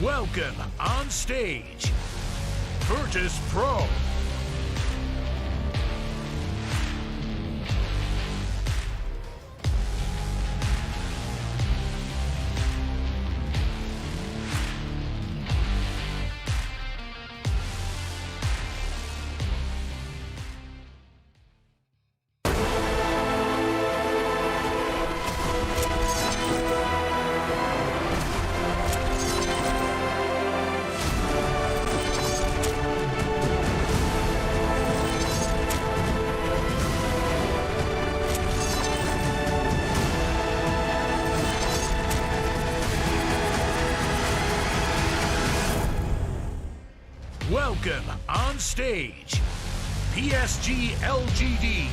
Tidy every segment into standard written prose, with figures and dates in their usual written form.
Welcome on stage, Virtus.Pro. Welcome on stage, Psg.Lgd.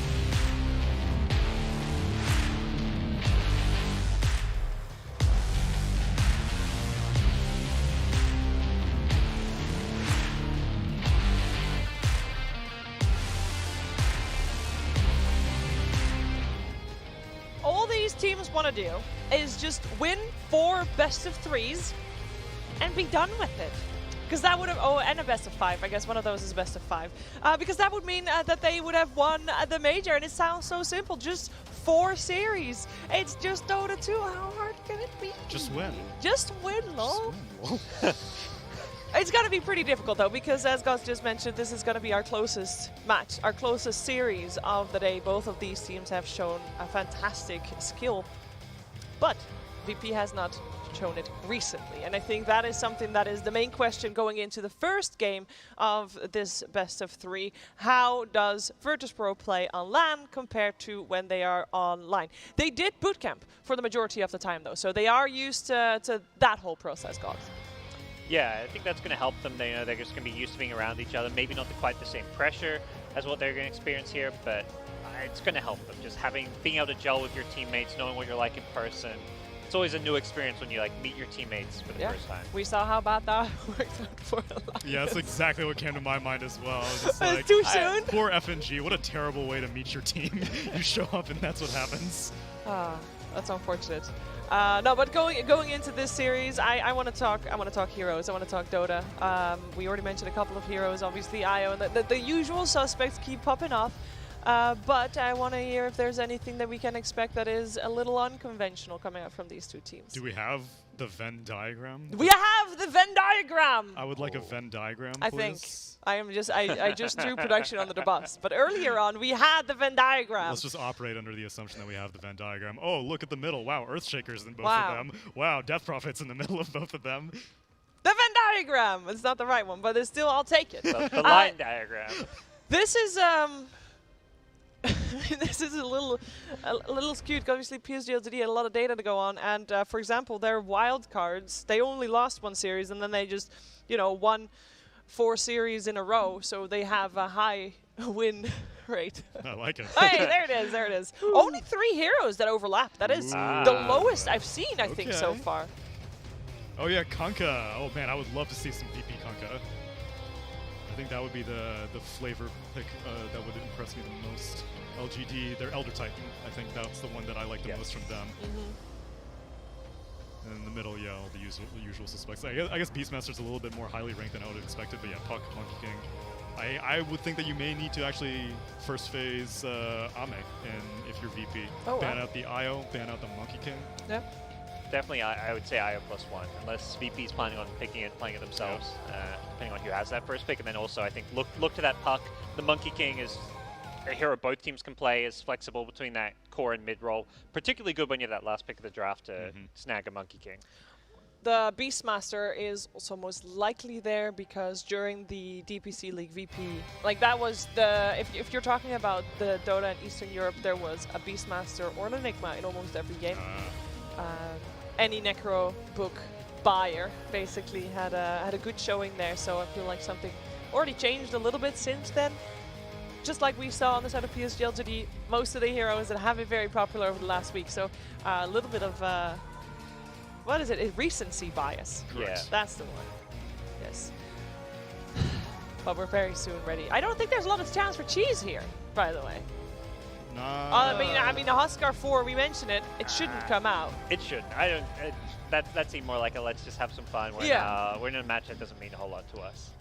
All these teams want to do is just win 4 best-of-3s and be done with it. Because that would have, oh, and a best of 5. I guess one of those is best of 5. Because that would mean that they would have won the major, and it sounds so simple. Just 4 series. It's just Dota 2. How hard can it be? Just win. Just win, lol. It's going to be pretty difficult, though, because as Gus just mentioned, this is going to be our closest match, our closest series of the day. Both of these teams have shown a fantastic skill, but VP has not shown it recently, and I think that is something that is the main question going into the first game of this best of 3. How does Virtus.Pro play on LAN compared to when they are online? They did bootcamp for the majority of the time, though, so they are used to that whole process, guys. Yeah, I think that's going to help them. They know they're just going to be used to being around each other. Maybe not quite the same pressure as what they're going to experience here, but it's going to help them. Just being able to gel with your teammates, knowing what you're like in person. It's always a new experience when you meet your teammates for the first time. We saw how bad that worked out for Alliance. Yeah, that's exactly what came to my mind as well. Just like, too soon. Poor FNG, what a terrible way to meet your team. You show up and that's what happens. That's unfortunate. No, but going into this series, I want to talk heroes. I want to talk Dota. We already mentioned a couple of heroes, obviously IO, and the usual suspects keep popping off. But I want to hear if there's anything that we can expect that is a little unconventional coming out from these two teams. Do we have the Venn diagram? We have the Venn diagram! I would like a Venn diagram, please. I think. I just threw production under the bus. But earlier on, we had the Venn diagram. Let's just operate under the assumption that we have the Venn diagram. Oh, look at the middle. Wow, Earthshaker's in both of them. Wow, Death Prophet's in the middle of both of them. The Venn diagram! It's not the right one, but it's still, I'll take it. The line diagram. This is, this is a little skewed. Obviously, Psg.Lgd had a lot of data to go on, and for example, their wild cards, they only lost 1 series, and then they just, won 4 series in a row, so they have a high win rate. I like it. Hey, there it is, there it is. Only 3 heroes that overlap. That is the lowest I've seen, I think, so far. Oh yeah, Kunkka. Oh man, I would love to see some VP Kunkka. I think that would be the flavor pick that would impress me the most. LGD, their Elder Titan. I think that's the one that I like the most from them. And in the middle, yeah, all the usual suspects. I guess Beastmaster's a little bit more highly ranked than I would have expected, but yeah, Puck, Monkey King. I would think that you may need to actually first phase Ame, and if you're VP. Ban out the IO, ban out the Monkey King. Yeah. Definitely, I would say IO +1, unless VP is planning on picking it, playing it themselves, depending on who has that first pick. And then also, I think, look to that Puck. The Monkey King is a hero both teams can play, is flexible between that core and mid role. Particularly good when you have that last pick of the draft to snag a Monkey King. The Beastmaster is also most likely there because during the DPC League VP, that was the, if you're talking about the Dota in Eastern Europe, there was a Beastmaster or an Enigma in almost every game. Any Necro book buyer basically had a good showing there, so I feel like something already changed a little bit since then. Just like we saw on the side of Psg.Lgd, most of the heroes that have been very popular over the last week, so a little bit of, what is it, a recency bias. Yeah. That's the one, yes. But we're very soon ready. I don't think there's a lot of chance for cheese here, by the way. I mean, the Huskar 4, we mentioned it. It shouldn't come out. It shouldn't. I don't. That seemed more like a let's just have some fun. We're in a match that doesn't mean a whole lot to us.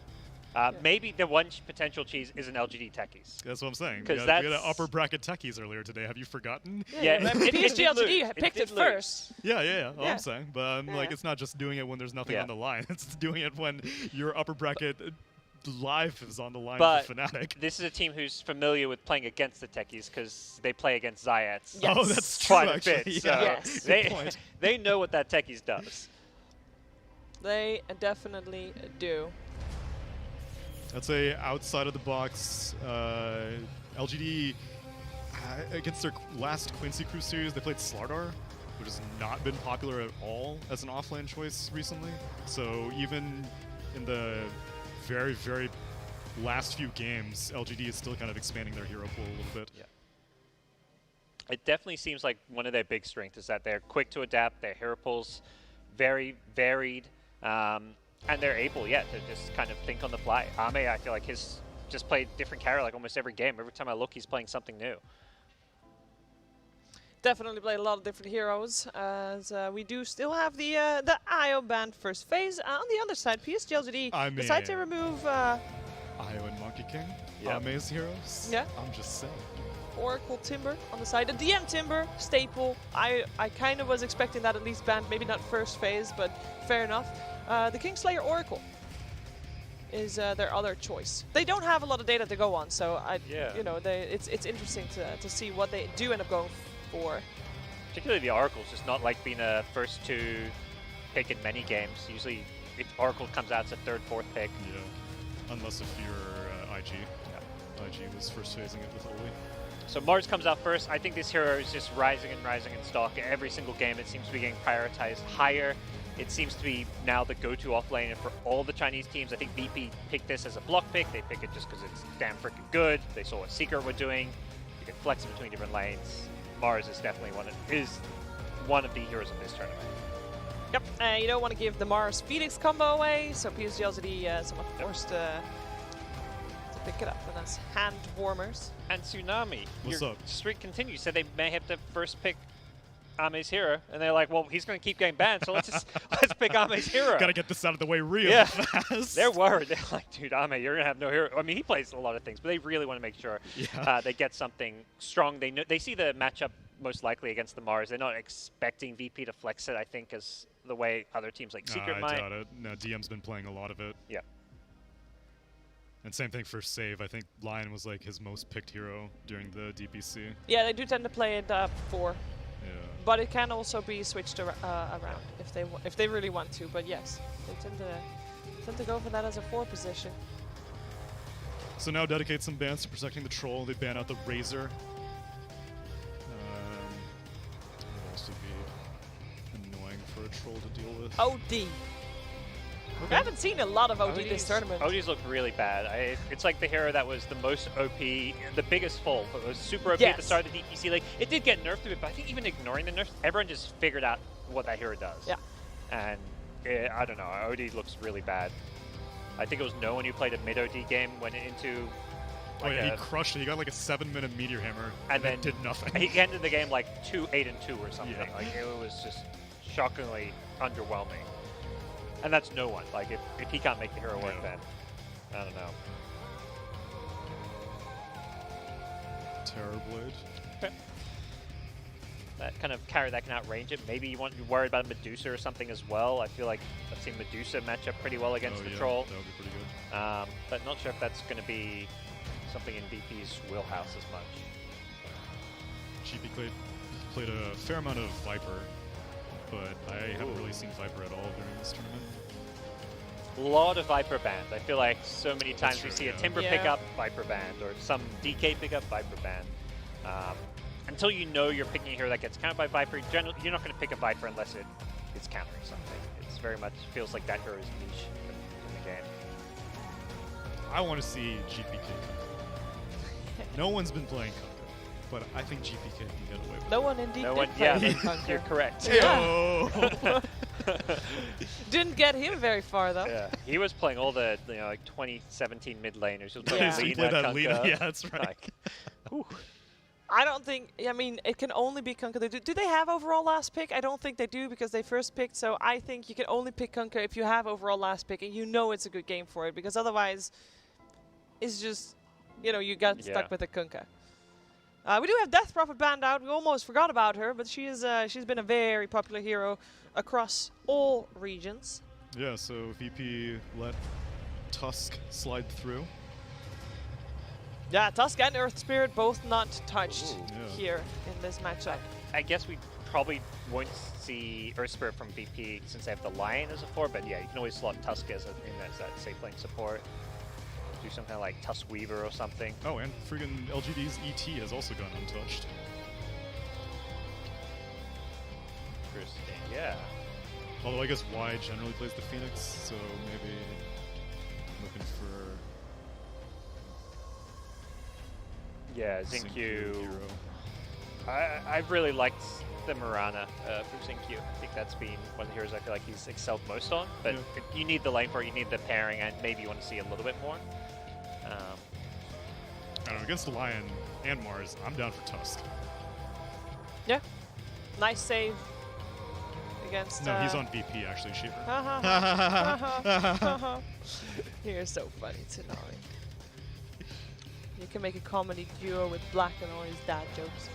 Maybe the one potential cheese is an LGD techies. That's what I'm saying. Because we had an upper bracket techies earlier today. Have you forgotten? Yeah, Psg.Lgd picked it first. Yeah. All I'm saying. But like, it's not just doing it when there's nothing on the line. It's doing it when your upper bracket life is on the line for FNATIC. This is a team who's familiar with playing against the techies because they play against Zayats. Yes. Oh, that's true, quite actually. a bit. So Yes. they know what that techies does. They definitely do. I'd say outside of the box, LGD, against their last Quincy Crew series, they played Slardar, which has not been popular at all as an offlane choice recently. So even in the very, very last few games, LGD is still kind of expanding their hero pool a little bit. Yeah. It definitely seems like one of their big strengths is that they're quick to adapt, their hero pool's very varied, and they're able, to just kind of think on the fly. Ame, I feel like, has just played different character like almost every game. Every time I look, he's playing something new. Definitely played a lot of different heroes, as we do still have the IO banned first phase. On the other side, Psg.Lgd decided to remove IO and Monkey King, Ame's heroes. Yeah. I'm just saying. Oracle Timber on the side. The DM Timber, staple. I kind of was expecting that at least banned, maybe not first phase, but fair enough. The Kingslayer Oracle is their other choice. They don't have a lot of data to go on, so it's interesting to see what they do end up going for. Particularly the Oracle's just not like being a first to pick in many games. Usually, if Oracle comes out, it's a third, fourth pick. Yeah, unless if you're IG. Yeah. IG was first phasing it with Oli. So Mars comes out first. I think this hero is just rising in stock. Every single game, it seems to be getting prioritized higher. It seems to be now the go-to offlaner for all the Chinese teams. I think VP picked this as a block pick. They pick it just because it's damn freaking good. They saw what Seeker were doing. You can flex in between different lanes. Mars is definitely one of the heroes of this tournament. Yep, you don't want to give the Mars Phoenix combo away, so Psg.Lgd somewhat forced to pick it up, and that's hand warmers. And Tsunami, what's your up? streak continues. So they may have to first pick Ame's hero, and they're like, well, he's going to keep getting banned, so let's pick Ame's hero. Gotta get this out of the way real fast. They're worried. They're like, dude, Ame, you're going to have no hero. I mean, he plays a lot of things, but they really want to make sure they get something strong. They see the matchup most likely against the Mars. They're not expecting VP to flex it, I think, as the way other teams like Secret might. I doubt it. No, DM's been playing a lot of it. Yeah. And same thing for Save. I think Lion was like his most picked hero during the DPC. Yeah, they do tend to play it 4. Yeah. But it can also be switched around if they really want to. But yes, they tend to go for that as a 4 position. So now dedicate some bans to protecting the troll. They ban out the Razor. What else would be annoying for a troll to deal with? OD. I haven't seen a lot of OD this tournament. ODs look really bad. It's like the hero that was the most OP, the biggest fall. It was super OP at the start of the DPC. Like, it did get nerfed a bit, but I think even ignoring the nerfs, everyone just figured out what that hero does. Yeah. And I don't know, OD looks really bad. I think it was no one who played a mid OD game went into. Like he crushed it. He got like a 7-minute meteor hammer and then did nothing. He ended the game like 2-8-2 or something. Yeah. Like, it was just shockingly underwhelming. And that's no one. Like, if he can't make the hero work, then I don't know. Terrorblade. Okay. That kind of carry that can outrange it. Maybe you're worried about Medusa or something as well. I feel like I've seen Medusa match up pretty well against the troll. That would be pretty good. But not sure if that's going to be something in VP's wheelhouse as much. GP played a fair amount of Viper, but I haven't really seen Viper at all during this tournament. A lot of Viper banned. I feel like so many times we see a Timber pickup, Viper banned, or some DK pickup, Viper banned. Until you know you're picking a hero that gets countered by Viper, generally you're not going to pick a Viper unless it's countering something. It's very much feels like that hero is niche in the game. I want to see GPK. No one's been playing Kunkka, but I think GPK can get away with it. No one indeed No did one, play yeah, you're correct. Yeah. Didn't get him very far though. Yeah, he was playing all the like 2017 mid laners. He was playing He played that Lina. Yeah, that's right. Like, I don't think, I mean, it can only be Kunkka. Do they have overall last pick? I don't think they do because they first picked, so I think you can only pick Kunkka if you have overall last pick and you know it's a good game for it, because otherwise it's just, you know, you got stuck with a Kunkka. We do have Death Prophet banned out. We almost forgot about her, but she is, she's been a very popular hero across all regions. Yeah, so VP let Tusk slide through. Yeah, Tusk and Earth Spirit both not touched here in this matchup. I guess we probably won't see Earth Spirit from VP since they have the Lion as a 4, but yeah, you can always slot Tusk as that safe lane support. Do some kind of like Tusk Weaver or something. Oh, and friggin' LGD's ET has also gone untouched. Interesting, yeah. Although I guess Y generally plays the Phoenix, so maybe looking for... Yeah, Xingqiu. I've really liked the Mirana for Xingqiu. I think that's been one of the heroes I feel like he's excelled most on. But you need the lane for it, you need the pairing, and maybe you want to see a little bit more. I don't know, against the Lion and Mars, I'm down for Tusk. Yeah. Nice save against... No, he's on VP actually, Shiver. You're so funny, Tsunami. You can make a comedy duo with Black and all his dad jokes.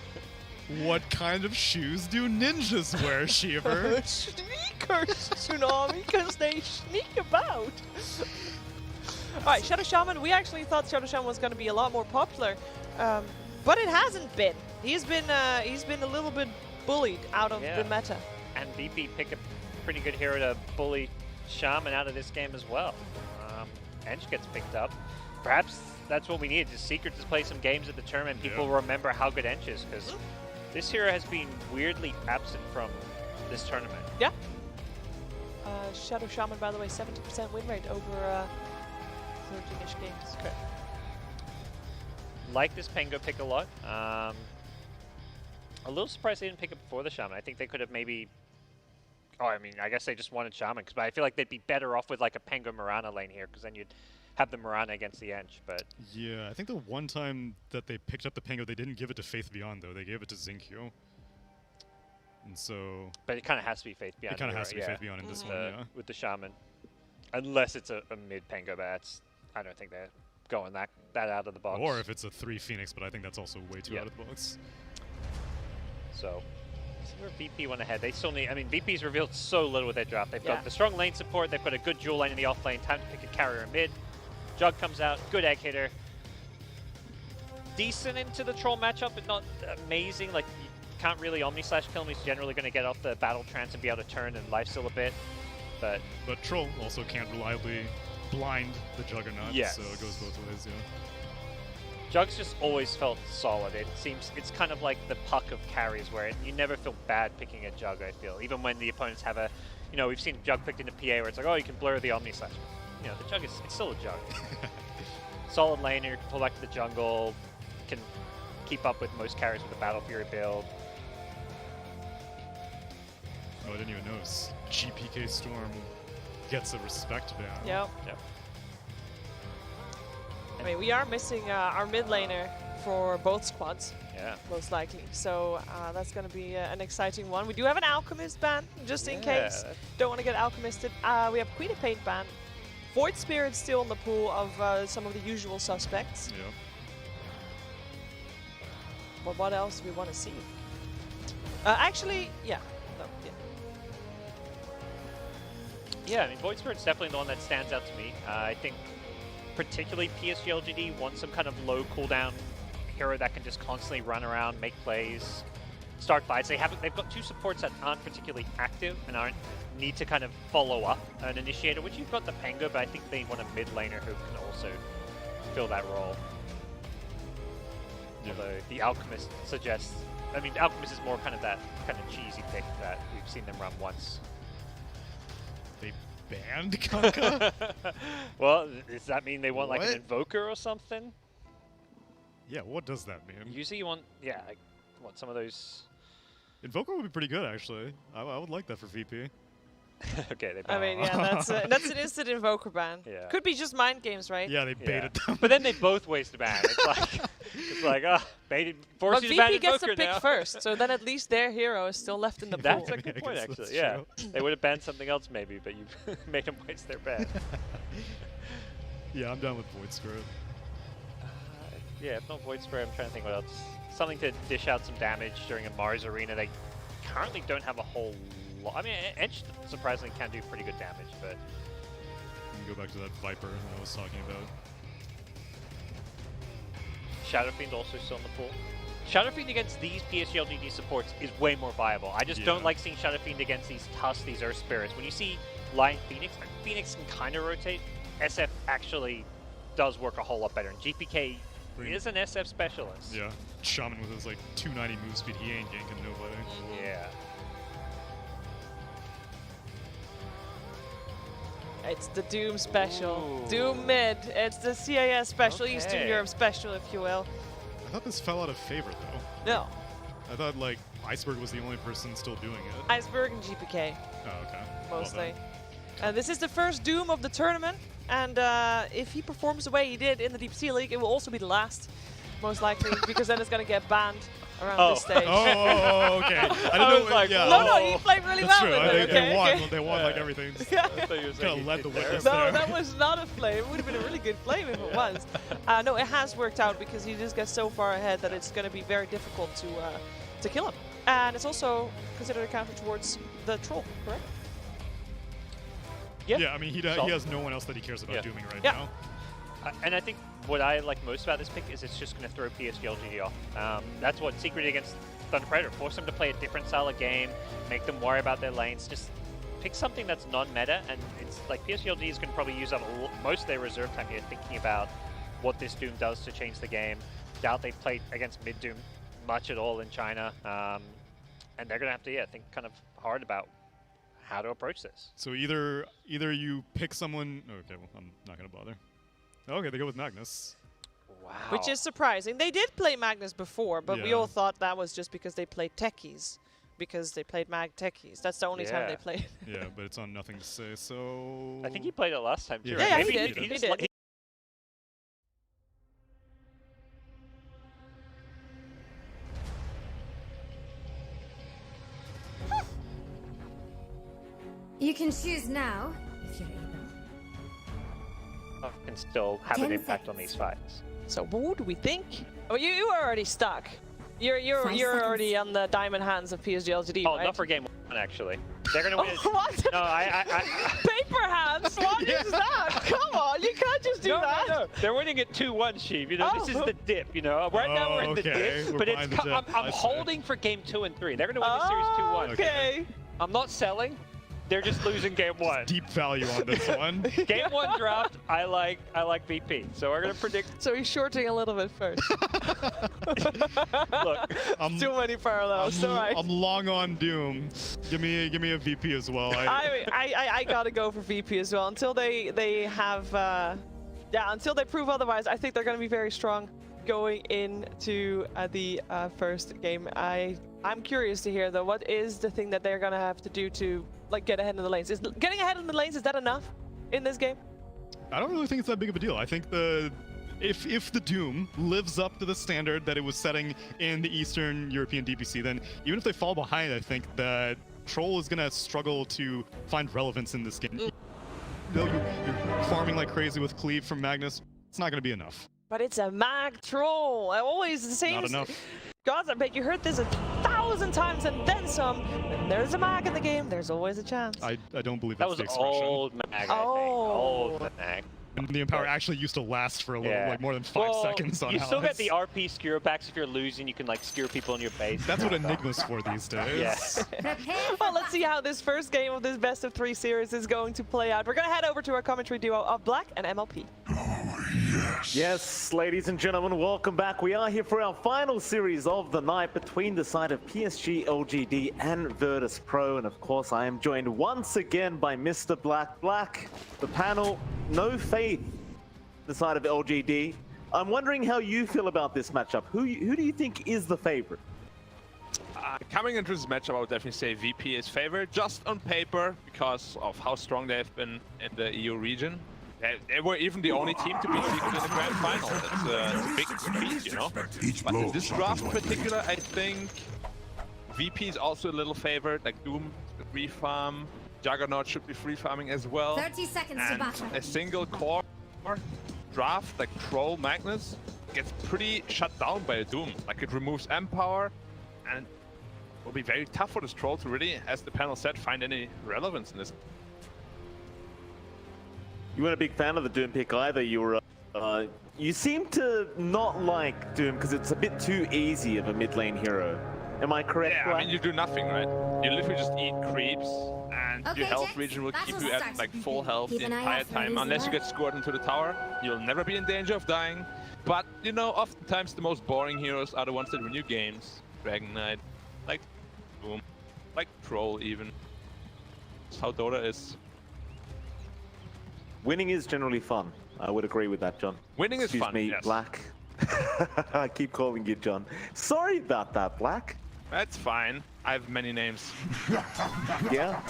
What kind of shoes do ninjas wear, Shiver? Sneakers, Tsunami, because they sneak about. Alright, Shadow Shaman, we actually thought Shadow Shaman was going to be a lot more popular, but it hasn't been. He's been a little bit bullied out of the meta. And VP pick a pretty good hero to bully Shaman out of this game as well. Ench gets picked up. Perhaps that's what we need, is Secret to play some games at the tournament. People remember how good Ench is, because this hero has been weirdly absent from this tournament. Yeah. Shadow Shaman, by the way, 70% win rate over 13-ish games. Okay. Like this Pengo pick a lot. A little surprised they didn't pick it before the Shaman. I think they could have maybe... Oh, I mean, I guess they just wanted Shaman, but I feel like they'd be better off with like a Pengo Mirana lane here, because then you'd have the Mirana against the Ench, but... Yeah, I think the one time that they picked up the Pengo, they didn't give it to Faith Beyond, though. They gave it to Xingqiu. And so... But it kind of has to be Faith Beyond. It kind of has to be Faith Beyond in this one, yeah. With the Shaman. Unless it's a mid Pengo, but that's... I don't think they're going that out of the box. Or if it's a 3 Phoenix, but I think that's also way too out of the box. So... see where VP went ahead. They still need... I mean, VP's revealed so little with their draft. They've got the strong lane support. They've got a good dual lane in the off lane. Time to pick a carrier in mid. Jug comes out. Good egg hitter. Decent into the troll matchup, but not amazing. Like, you can't really Omni/kill him. He's generally going to get off the battle trance and be able to turn and lifesteal a bit. But Troll also can't reliably blind the Juggernaut, so it goes both ways, Jug's just always felt solid. It seems it's kind of like the puck of carries where you never feel bad picking a Jug, I feel. Even when the opponents have a, you know, we've seen Jug picked into PA where it's like, oh, you can blur the Omni/. You know, the Jug it's still a Jug. Solid laner, can pull back to the jungle, can keep up with most carries with the Battle Fury build. Oh, I didn't even notice. GPK Storm gets a respect ban. Yep. I mean, we are missing our mid laner for both squads, most likely. So that's going to be an exciting one. We do have an Alchemist ban, just in case. Don't want to get Alchemisted. We have Queen of Pain ban. Void Spirit still in the pool of some of the usual suspects. But what else do we want to see? Actually, Yeah, I mean, Void Spirit's definitely the one that stands out to me. I think particularly Psg.Lgd wants some kind of low cooldown hero that can just constantly run around, make plays, start fights. They've got 2 supports that aren't particularly active and need to kind of follow up an initiator, which you've got the Pengo, but I think they want a mid laner who can also fill that role. Although the Alchemist suggests, I mean, Alchemist is more kind of that kind of cheesy pick that we've seen them run once. They banned Kunkka? Well, does that mean they want like an Invoker or something? Yeah, what does that mean? Usually you want, like, what, some of those... Invoker would be pretty good, actually. I would like that for VP. Okay, they I mean, that's an instant Invoker ban. Could be just mind games, right? Yeah, they baited them. But then they both waste a ban. It's like, It's like, force But you to VP ban gets the Invoker pick now. first, so then at least their hero is still left in the pool. That's a good I point, guess actually. that's Yeah, true. they would have banned something else maybe, but you made them waste their ban. Yeah, I'm done with Void Spirit. Yeah, if not Void Spray, I'm trying to think what else. Something to dish out some damage during a Mars arena. They currently don't have a whole lot. I mean, Edge surprisingly can do pretty good damage, but We can go back to that Viper that I was talking about. Shadow Fiend also still in the pool. Shadow Fiend against these Psg.Lgd supports is way more viable. I just don't like seeing Shadow Fiend against these Tusk, these Earth Spirits. When you see Lion Phoenix, Phoenix can kind of rotate. SF actually does work a whole lot better, and GPK is an SF specialist. Yeah, Shaman with his like 290 move speed, he ain't ganking nobody. Yeah. It's the Doom special. Ooh. Doom mid. It's the CIS special, Eastern Okay. Europe special, if you will. I thought this fell out of favor though. No. I thought like Iceberg was the only person still doing it. Iceberg and GPK, Oh, okay. Well mostly. then. This is the first Doom of the tournament, and if he performs the way he did in the Deep Sea League, it will also be the last, most likely, because then it's going to get banned around this stage. Oh, okay. I didn't I know. was like, yeah. No, he played really That's well true. with it, They okay? won. Okay. They won like everything. Yeah. Kind of led the witness No, there. that was not a flame. It would have been a really good flame if it was. No, it has worked out because he just gets so far ahead that it's going to be very difficult to kill him. And it's also considered a counter towards the troll, correct? Yeah, I mean, he So- has no one else that he cares about dooming right Yeah. now. And I think what I like most about this pick is it's just going to throw Psg.Lgd off. That's what Secret against Thunder Predator. Force them to play a different style of game, make them worry about their lanes. Just pick something that's non-meta, and it's like Psg.Lgd is going to probably use up most of their reserve time here thinking about what this Doom does to change the game. Doubt they've played against mid-Doom much at all in China. And they're going to have to, think kind of hard about how to approach this. So either you pick someone. Okay, well, I'm not gonna bother. Okay, they go with Magnus. Wow. Which is surprising. They did play Magnus before, but we Yeah. all thought that was just because they played techies. Because they played Mag techies. That's the only time they Yeah. played. Yeah, but it's on nothing to say. So I think he played it last time too. Yeah, right? yeah, Maybe he did. He just did. like- You can choose now, if you're able. can still have an 10 impact on these fights. So what do we think? Oh, you are already stuck. You're 5 already seconds. on the diamond hands of Psg.Lgd, Oh, right? not for game one, actually. They're gonna win. Oh, what? No, I Paper hands? What is that? Come on, you can't just do that. No. They're winning at 2-1, Sheev. You know, this is Oh. the dip. You know, right now we're in the okay. dip, We're but it's behind the I'm dip. I see. holding for game 2 and 3. They're gonna win the series 2-1. Okay. I'm not selling. They're just losing game 1. Deep value on this one. Game 1 draft. I like VP. So we're gonna predict. So he's shorting a little bit first. Look, I'm, Too many parallels. I'm, All right. I'm long on Doom. Give me a VP as well. I gotta go for VP as well until they have until they prove otherwise. I think they're gonna be very strong going into the first game. I'm curious to hear though, what is the thing that they're gonna have to do to like get ahead in the lanes? Is getting ahead in the lanes, is that enough in this game? I don't really think it's that big of a deal. I think if the Doom lives up to the standard that it was setting in the Eastern European DPC, then even if they fall behind, I think that Troll is gonna struggle to find relevance in this game. Though you're farming like crazy with Cleave from Magnus, it's not gonna be enough. But it's a mag troll. Always the same. Not enough. Guys, I bet you heard this 1,000 times and then some. When there's a mag in the game, there's always a chance. I don't believe that that's was the expression. old Mag. I think. Oh. Old Mag. And the Empower actually used to last for a little, like more than 5 seconds on You still get Alex. the RP skewer packs if you're losing. You can like skewer people in your base. That's what Enigma's for these days. Yes. Prepare for Well, let's see how this first game of this best of 3 series is going to play out. We're going to head over to our commentary duo of Black and MLP. Yes, ladies and gentlemen, welcome back. We are here for our final series of the night between the side of Psg.Lgd and Virtus.Pro. And of course, I am joined once again by Mr. Black. Black, the panel, no faith the side of LGD. I'm wondering how you feel about this matchup. Who do you think is the favorite? Coming into this matchup, I would definitely say VP is favored, just on paper, because of how strong they've been in the EU region. They were even the only team to beat Secret in the grand final. That's a big feat, you know. But in this draft in particular, I think VP is also a little favored. Like Doom, free farm, Juggernaut should be free farming as well. 30 seconds to And battle. a single core draft like Troll Magnus gets pretty shut down by a Doom. Like it removes Empower, and it will be very tough for this Troll to really, as the panel said, find any relevance in this. You weren't a big fan of the Doom pick either. You seem to not like Doom because it's a bit too easy of a mid lane hero. Am I correct? Yeah, I mean, you do nothing, right? You literally just eat creeps, and Okay, your health Jax, regen will keep battle you at starts. like full health Keep the an eye entire out for time, these unless you left. get scored into the tower. You'll never be in danger of dying. But, you know, oftentimes the most boring heroes are the ones that win you games. Dragon Knight, like Boom, like Troll even. That's how Dota is. Winning is generally fun. I would agree with that, John. Winning is Excuse fun, me, yes. Black. I keep calling you John. Sorry about that, Black. That's fine. I have many names. Yeah.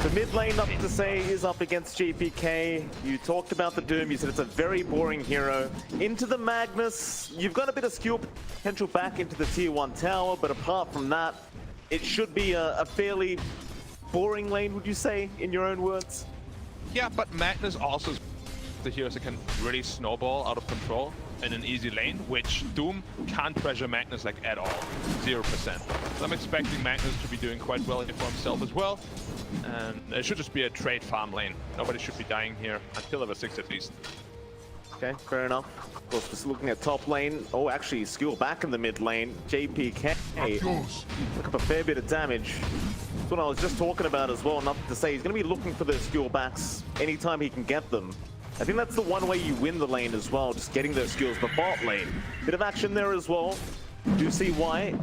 The mid lane, up to say, is up against GPK. You talked about the Doom. You said it's a very boring hero. Into the Magnus, you've got a bit of skill potential back into the tier 1 tower, but apart from that, it should be a fairly boring lane, would you say, in your own words? Yeah, but Magnus also is the heroes that can really snowball out of control in an easy lane, which Doom can't pressure Magnus like at all, 0%. So I'm expecting Magnus to be doing quite well for himself as well, and it should just be a trade farm lane. Nobody should be dying here until level 6 at least. Okay, fair enough. Of course, just looking at top lane. Oh, actually, skill back in the mid lane. JPK took up a fair bit of damage. That's what I was just talking about as well. Nothing to say. He's going to be looking for those skill backs anytime he can get them. I think that's the one way you win the lane as well, just getting those skills. The bot lane, bit of action there as well. Do see why.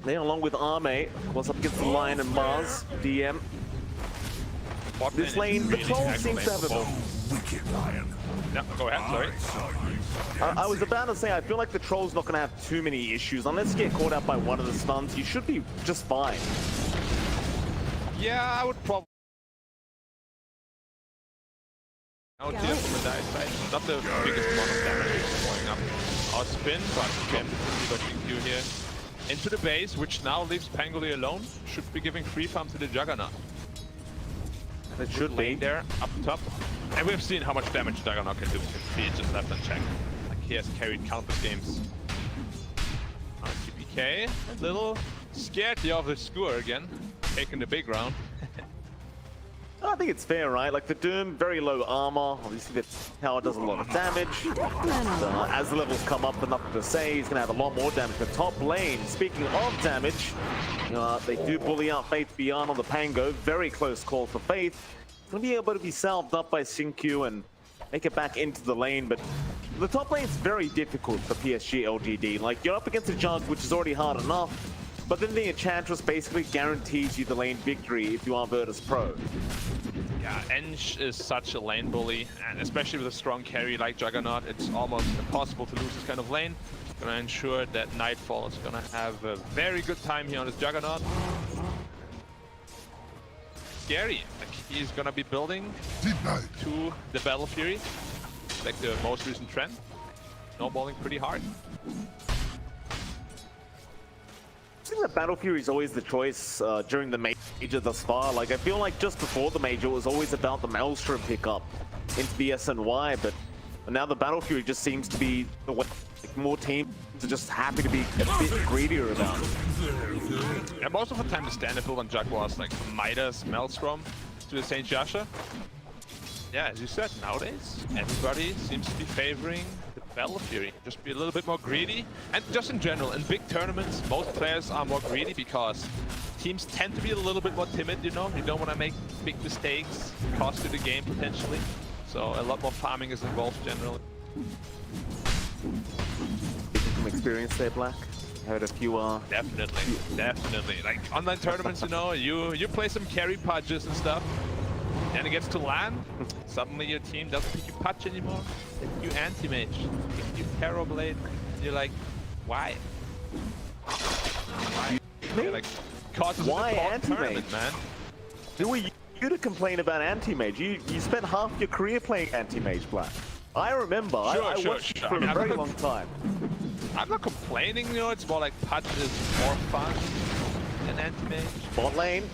There, along with Arme, of course, up against the Lion and Mars, DM. Bot This lane, is the really Troll aggro seems lane to have for a... both. No, go ahead, sorry. I was about to say, I feel like the Troll's not going to have too many issues. Unless you get caught out by one of the stuns, you should be just fine. Yeah, I would probably... Out here from the dive side, not the biggest amount of damage going up our spin, but again, we got Q here into the base, which now leaves Pangoli alone. Should be giving free farm to the Juggernaut. It should Lane be. there, up top. And we've seen how much damage Juggernaut can do. He just left unchecked. Like he has carried countless games. GPK, a little scared here of the skewer again, taking the big round. I think it's fair, right? Like the Doom, very low armor. Obviously, the tower does a lot of damage. So, as the levels come up, nothing to say. He's going to have a lot more damage. The top lane, speaking of damage, they do bully out Faith Beyond on the Pango. Very close call for Faith. Going to be able to be salved up by Xingqiu and make it back into the lane. But the top lane is very difficult for Psg.Lgd. Like, you're up against a Jug, which is already hard enough. But then the Enchantress basically guarantees you the lane victory if you are Virtus.Pro. Yeah, Ench is such a lane bully, and especially with a strong carry like Juggernaut, it's almost impossible to lose this kind of lane. Gonna ensure that Nightfall is gonna have a very good time here on this Juggernaut. Scary, like he's gonna be building to the Battle Fury, like the most recent trend. Snowballing pretty hard. I think that Battle Fury is always the choice during the major thus far. Like, I feel like just before the major, it was always about the Maelstrom pickup into the SNY, but now the Battle Fury just seems to be the way like, more teams are just happy to be a bit greedier about it. Yeah, most of the time the standard build on Jug was like Midas, Maelstrom to the St. Joshua. Yeah, as you said, nowadays everybody seems to be favoring the Battle Fury. Just be a little bit more greedy. And just in general, in big tournaments, most players are more greedy because teams tend to be a little bit more timid, you know? You don't want to make big mistakes, cost you the game potentially. So a lot more farming is involved generally. From experience there, Black? Heard a few Definitely. Like online tournaments, you know, you play some carry pudges and stuff. Then it gets to LAN, suddenly your team doesn't pick you Pudge anymore, they pick you Anti-Mage, they pick you Terrorblade, you're like, why? Why? Like, causes Why an important Anti-Mage? tournament, man. Who are you to complain about anti-mage. You spent half your career playing anti-mage, Black. I remember. I watched it for a very long time. I'm not complaining, you know, it's more like Patch is more fun than anti-mage. Bot lane.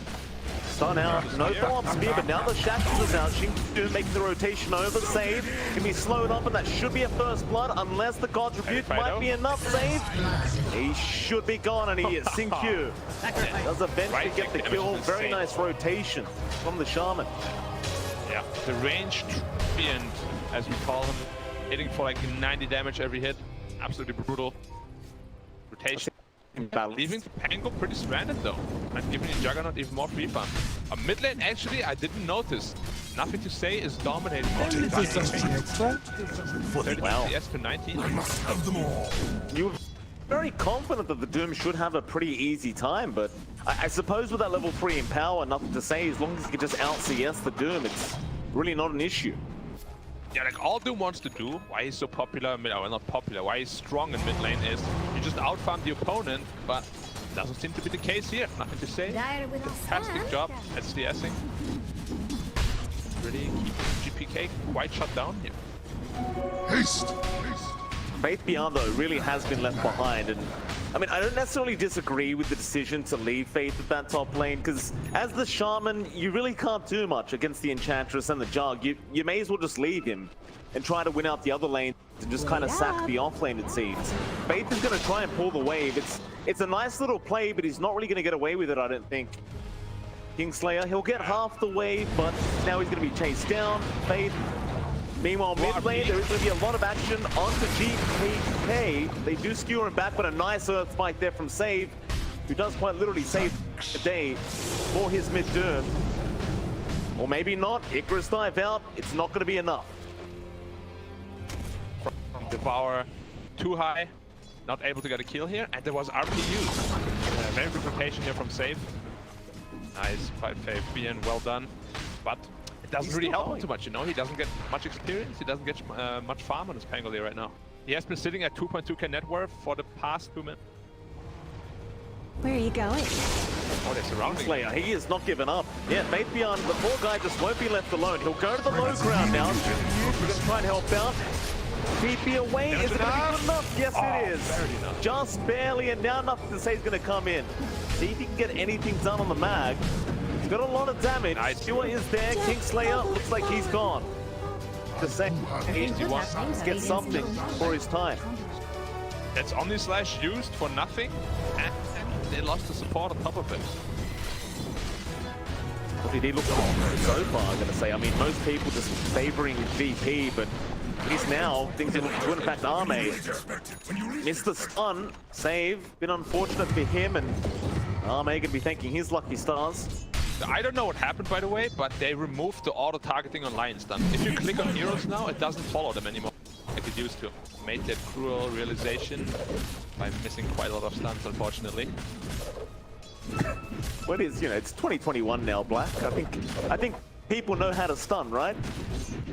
Stun out, no follow-up spear, but now the Shackles is out. Shingu making the rotation over, save. Can be slowed up, and that should be a first blood, unless the God's Rebuke might be enough save. He should be gone, and he is. Singq does eventually get the kill. Very nice rotation from the Shaman. Yeah, the ranged treant, as we call him, hitting for like 90 damage every hit. Absolutely brutal. Rotation. Leaving Pango pretty stranded though, and giving Juggernaut even more free farm. A mid lane, actually, I didn't notice. Nothing to say is dominating. Wow. CS to 19. You were very confident that the Doom should have a pretty easy time, but I suppose with that level 3 in power, nothing to say. As long as you can just out CS the Doom, it's really not an issue. Yeah, like all Doom wants to do, why he's so popular, well not popular, why he's strong in mid lane is you just outfarm the opponent, but doesn't seem to be the case here. Nothing to say. Fantastic job at CSing. Really keeping GPK quite shut down here. Faith Beyond, though, really has been left behind, and I mean, I don't necessarily disagree with the decision to leave Faith at that top lane, because as the Shaman, you really can't do much against the Enchantress and the Jug. You may as well just leave him and try to win out the other lane and just kind of sack the off lane, it seems. Faith is going to try and pull the wave. It's a nice little play, but he's not really going to get away with it, I don't think. Kingslayer, he'll get half the wave, but now he's going to be chased down. Faith. Meanwhile, mid lane, there is going to be a lot of action onto GPK. They do skewer him back, but a nice earth spike there from Save, who does quite literally save the day for his mid-turn. Or maybe not. Icarus dive out. It's not going to be enough. Devour too high, not able to get a kill here, and there was RPU. Very good rotation here from Save. Nice 5-5 being well done, but it doesn't really help him too much, you know. He doesn't get much experience, he doesn't get much farm on his Pangolier right now. He has been sitting at 2.2k net worth for the past 2 minutes. Where are you going? Oh, they're surrounding Slayer, he is not giving up. Yeah, Faith Beyond, the poor guy just won't be left alone. He'll go to the low ground now. He's going to try and help out. TP away, is it going to be good enough? Yes, it is. Just barely, and now nothing to say is going to come in. See if he can get anything done on the mag. He's got a lot of damage. Skewer is there. Kingslayer looks like he's gone. The second, he wants to get something for his time. That's Omnislash used for nothing, and they lost the support on top of it. What did he look like so far, I'm going to say? I mean, most people just favoring VP, but at least now things are looking good. In fact, Arme missed the stun. Save. Been unfortunate for him, and Arme going to be thanking his lucky stars. I don't know what happened, by the way, but they removed the auto-targeting on Lion Stun. If you click on heroes now, it doesn't follow them anymore like it used to. Made that cruel realization by missing quite a lot of stuns, unfortunately. What is, you know, it's 2021 now, Black. I think people know how to stun, right?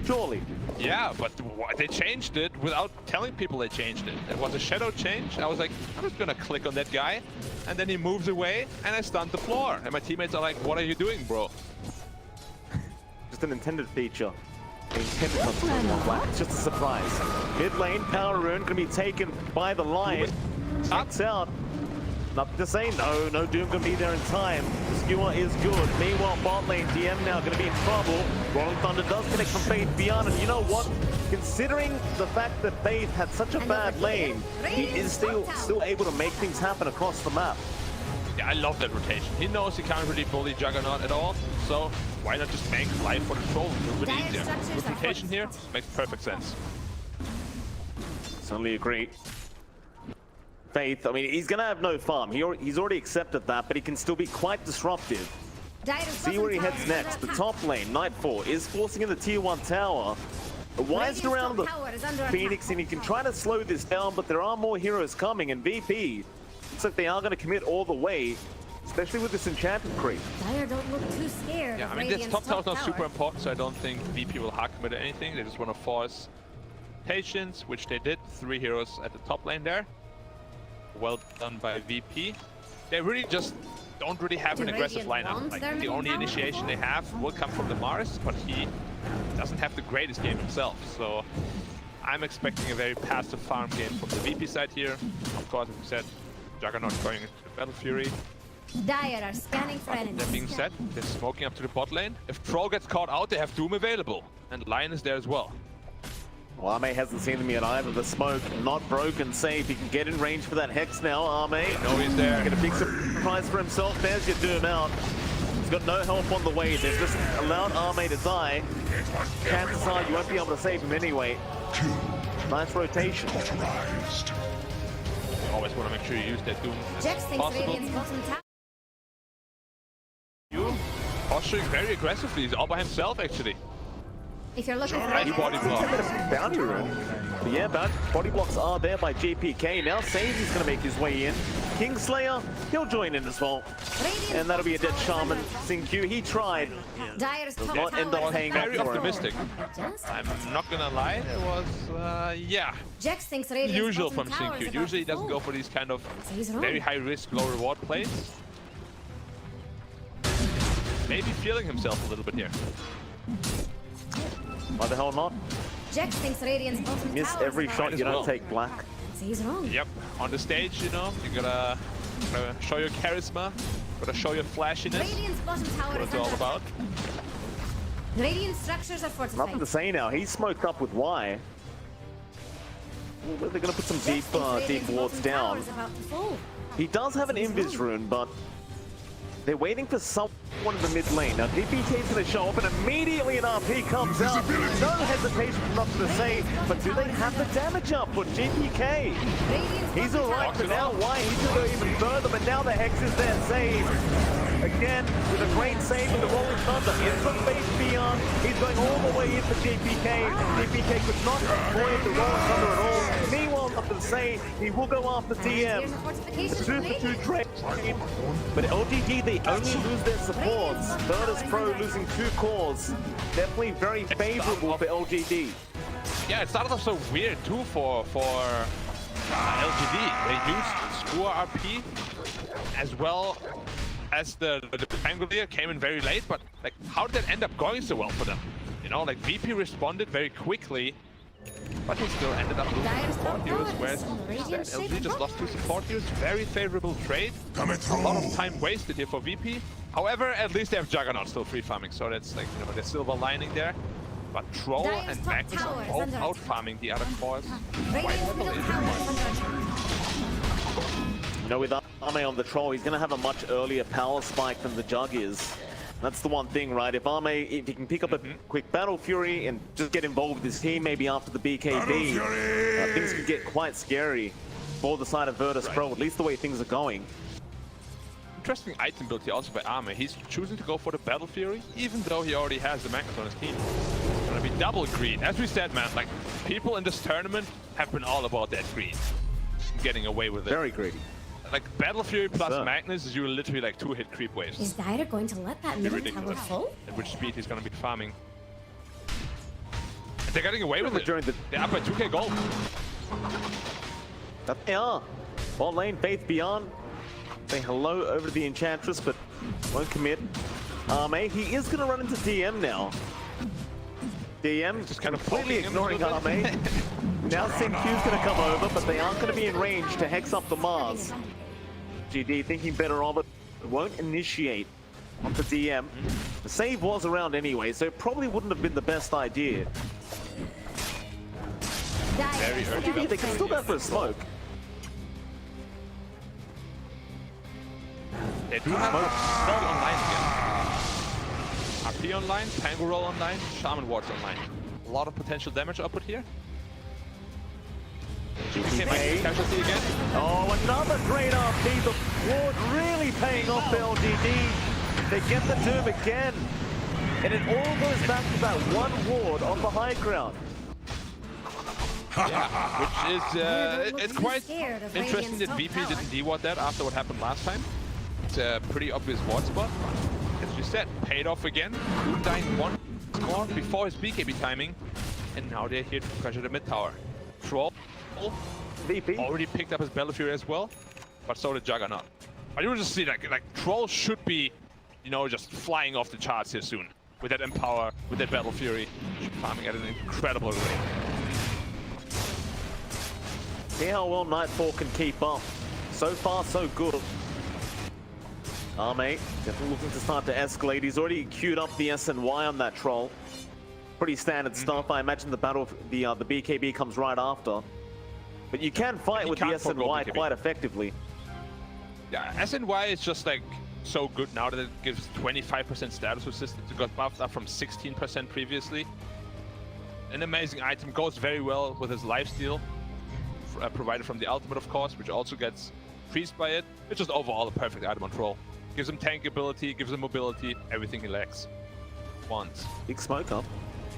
Surely. Yeah, but they changed it without telling people they changed it. It was a shadow change. I was like, I'm just gonna click on that guy, and then he moves away, and I stunned the floor. And my teammates are like, what are you doing, bro? Just an intended feature. The intended not to be Black. It's just a surprise. Mid lane, Power Rune gonna be taken by the Lion. Shuts out. Nothing to say, no Doom gonna be there in time. The skewer is good. Meanwhile, bot lane DM now gonna be in trouble. Rolling Thunder does connect from Faith Beyond, and you know what? Considering the fact that Faith had such a bad lane, he is still able to make things happen across the map. Yeah, I love that rotation. He knows he can't really bully Juggernaut at all, so why not just bank life for the troll? A little bit easier. Good rotation here makes perfect sense. Certainly agree. Faith, I mean, he's going to have no farm. He's already accepted that, but he can still be quite disruptive. See where he heads next. The top lane, Nightfall, is forcing in the tier 1 tower. Wised around the Phoenix, and he can try to slow this down, but there are more heroes coming, and VP looks like they are going to commit all the way, especially with this enchanted creep. Don't look too scared. Yeah, I mean, this top tower is not super important, so I don't think VP will hard commit anything. They just want to force patience, which they did. 3 heroes at the top lane there. Well done by VP. They really just don't really have an aggressive lineup. Like, the only initiation they have will come from the Mars, but he doesn't have the greatest game himself. So I'm expecting a very passive farm game from the VP side here. Of course, as we said, Juggernaut going into the Battle Fury. Dire are scanning for enemies. That being said, they're smoking up to the bot lane. If Troll gets caught out, they have Doom available. And Lion is there as well. Well, Arme hasn't seen them yet either. The smoke not broken, safe. He can get in range for that Hex now, Arme. No, he's there. Get a big surprise for himself. There's your Doom out. He's got no help on the way. They've just allowed Arme to die. Chances are you won't be able to save him anyway. Nice rotation. Always want to make sure you use that Doom as Jax thinks possible. Radiant's bottom tower. You posturing very aggressively. He's all by himself, actually. If you're looking for Nice body block. Bounty rune. But yeah, body blocks are there by JPK. Now Sadie's going to make his way in. Kingslayer, he'll join in as well. And that'll be a dead Shaman. SingQ, he tried. Dire's top not tower end up is paying under off Very for him. optimistic. I'm not gonna lie, it was, yeah, Jax thinks Radiant's usual bottom from tower is SingQ. about Usually he to doesn't fall. go for these kind of So he's wrong. very high risk, low reward plays. Maybe feeling himself a little bit here. Why the hell not? Jax thinks Radiant's bottom Miss tower every is about shot, as you don't well. take black. So he's wrong. Yep, on the stage, you know, you gotta show your charisma, gotta show your flashiness, Radiant's bottom tower what is it's all under about. Radiant structures are fortified. Nothing to say now. He's smoked up with Y. They're going to put some Jax deep thinks Radiant's deep wards bottom tower down. is about to fall. He does have an Invis rune, but they're waiting for someone in the mid lane. Now DPK is going to show up, and immediately an RP comes out. No hesitation from nothing to say, but do they have the damage up for GPK? Radiant's He's bottom alright tower for is now. about- Why? He's going to go even further, but now the Hex is there. Save. Again, with a great save in the Rolling Thunder. Instant base beyond. He's going all the way in for JPK. JPK could not avoid the Rolling Thunder at all. Meanwhile, nothing to say. He will go after DM. Here's a fortification from 2 for 2 Radiant. trade. But LGD, they only lose their supports. Virtus.Pro losing 2 cores. Definitely very favorable for LGD. Yeah, it started off so weird too for LGD. They used Screw RP as well as the Angolier came in very late, but like, how did that end up going so well for them? You know, like VP responded very quickly, but they still ended up losing Dire's support top heroes, tower whereas is in Radiant instead, shape LG just lost 2 support heroes. Very favorable trade. A lot of time wasted here for VP. However, at least they have Juggernaut still free farming, so that's like, you know, there's silver lining there. But Troll Dire's and top Magnus tower are is both under out attack. farming the other cores. Radiant's middle tower is under attack. You know, with Arme on the Troll, he's going to have a much earlier power spike than the Jug is. That's the one thing, right? If Arme, if he can pick up a quick Battle Fury and just get involved with his team, maybe after the BKB, things could get quite scary for the side of Virtus.Pro, at least the way things are going. Interesting item build here also by Arme. He's choosing to go for the Battle Fury, even though he already has the Magnus on his team. It's gonna be double green. As we said, man, like, people in this tournament have been all about that green. Getting away with it. Very greedy. Like, Battle Fury plus sir. Magnus is you literally like 2-hit creep waves. Is Dire going to let that middle tower Ridiculous. fall? At which speed he's gonna be farming. And they're getting away with it. During the They're up by 2k gold. That they are. Bot lane, Faith Beyond. Say hello over to the Enchantress, but won't commit. Arme, he is going to run into DM now. DM just kind of completely poking him a ignoring little Arme. bit. Now SingQ's going to come over, but they aren't going to be in range to hex up the Mars. GD thinking better of it. Won't initiate onto DM. The save was around anyway, so it probably wouldn't have been the best idea. Very early GD, they can still go for a smoke. They do have Spell online again. RP online, Tango Roll online, Shaman Wards online. A lot of potential damage output here. GPK might be casualty again. Oh, another great RP. The ward really paying off for LGD. They get the Doom again. And it all goes back to that one ward on the high ground. Yeah, which is it's quite scared of interesting that Radiant's VP top didn't deward that after what happened last time. It's a pretty obvious ward spot. As you said, paid off again. Doom dying 1 more before his BKB timing. And now they're here to pressure the mid tower. Troll VP. already picked up his Battle Fury as well, but so did Juggernaut. But you will just see like Troll should be, you know, just flying off the charts here soon. With that Empower, with that Battle Fury, farming at an incredible rate. See how well Nightfall can keep up. So far, so good. Arme definitely looking to start to escalate. He's already queued up the SNY on that Troll. Pretty standard stuff. I imagine the battle, the BKB comes right after. But you can fight with the SNY quite effectively. Yeah, SNY is just like so good now that it gives 25% status resistance. It got buffed up from 16% previously. An amazing item, goes very well with his lifesteal, provided from the ultimate of course, which also gets increased by it. It's just overall a perfect item on Troll. Gives him tank ability, gives him mobility, everything he lacks. Wants. Big smoke up.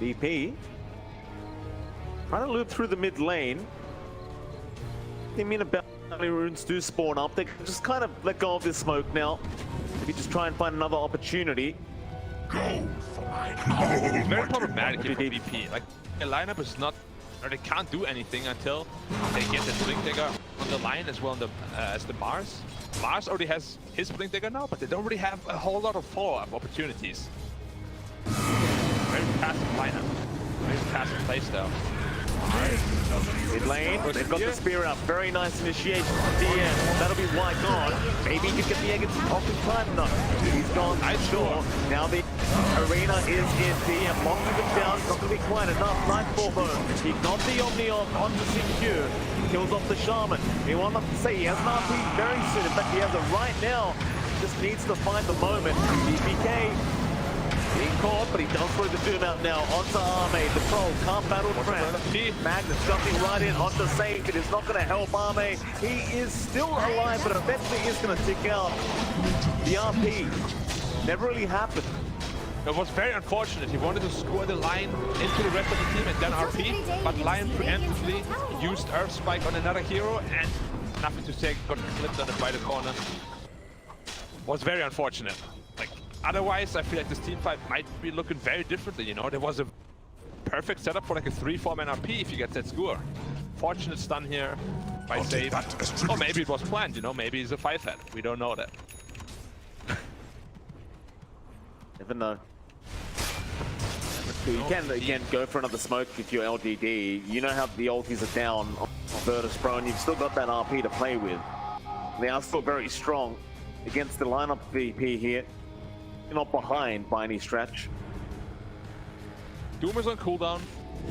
VP. Trying to loop through the mid lane. I mean, about runes do spawn up. They can just kind of let go of this smoke now. Maybe just try and find another opportunity. It's very problematic here for VP. Like, the lineup is not, or they can't do anything until they get the Blink Dagger on the line as well as the Mars. Mars already has his Blink Dagger now, but they don't really have a whole lot of follow-up opportunities. Very passive lineup. Very passive playstyle. Mid lane, they've got the spear up. Very nice initiation from DM. That'll be white gone. Maybe he can get the egg off in time though. He's gone, sure. Now the arena is in. DM locking them down. Not going to be quite enough. Nightfall though. He got the Omni on the CQ. Kills off the Shaman. He won't have to say he has an RP very soon. In fact, he has it right now. Just needs to find the moment. DPK being caught, but he does throw the Doom out now onto Arme. The Troll can't battle Trent. Magnus jumping right in onto Sage. It is not going to help Arme. He is still alive, but eventually is going to tick out. The RP never really happened. It was very unfortunate. He wanted to score the line into the rest of the team and then RP, but Lion preemptively used Earth Spike on another hero and nothing to say, got clipped on the by the corner. Was very unfortunate. Like, otherwise, I feel like this team fight might be looking very differently, you know? There was a perfect setup for like a 3-4 man RP if you get that score. Fortunate stun here by Save. Or maybe it was planned, you know? Maybe he's a 5-head. We don't know that. Never know. You can, again, go for another smoke if you're LGD. You know how the ultis are down on Virtus.Pro, and you've still got that RP to play with. They are still very strong against the lineup VP here. You're not behind by any stretch. Doom is on cooldown,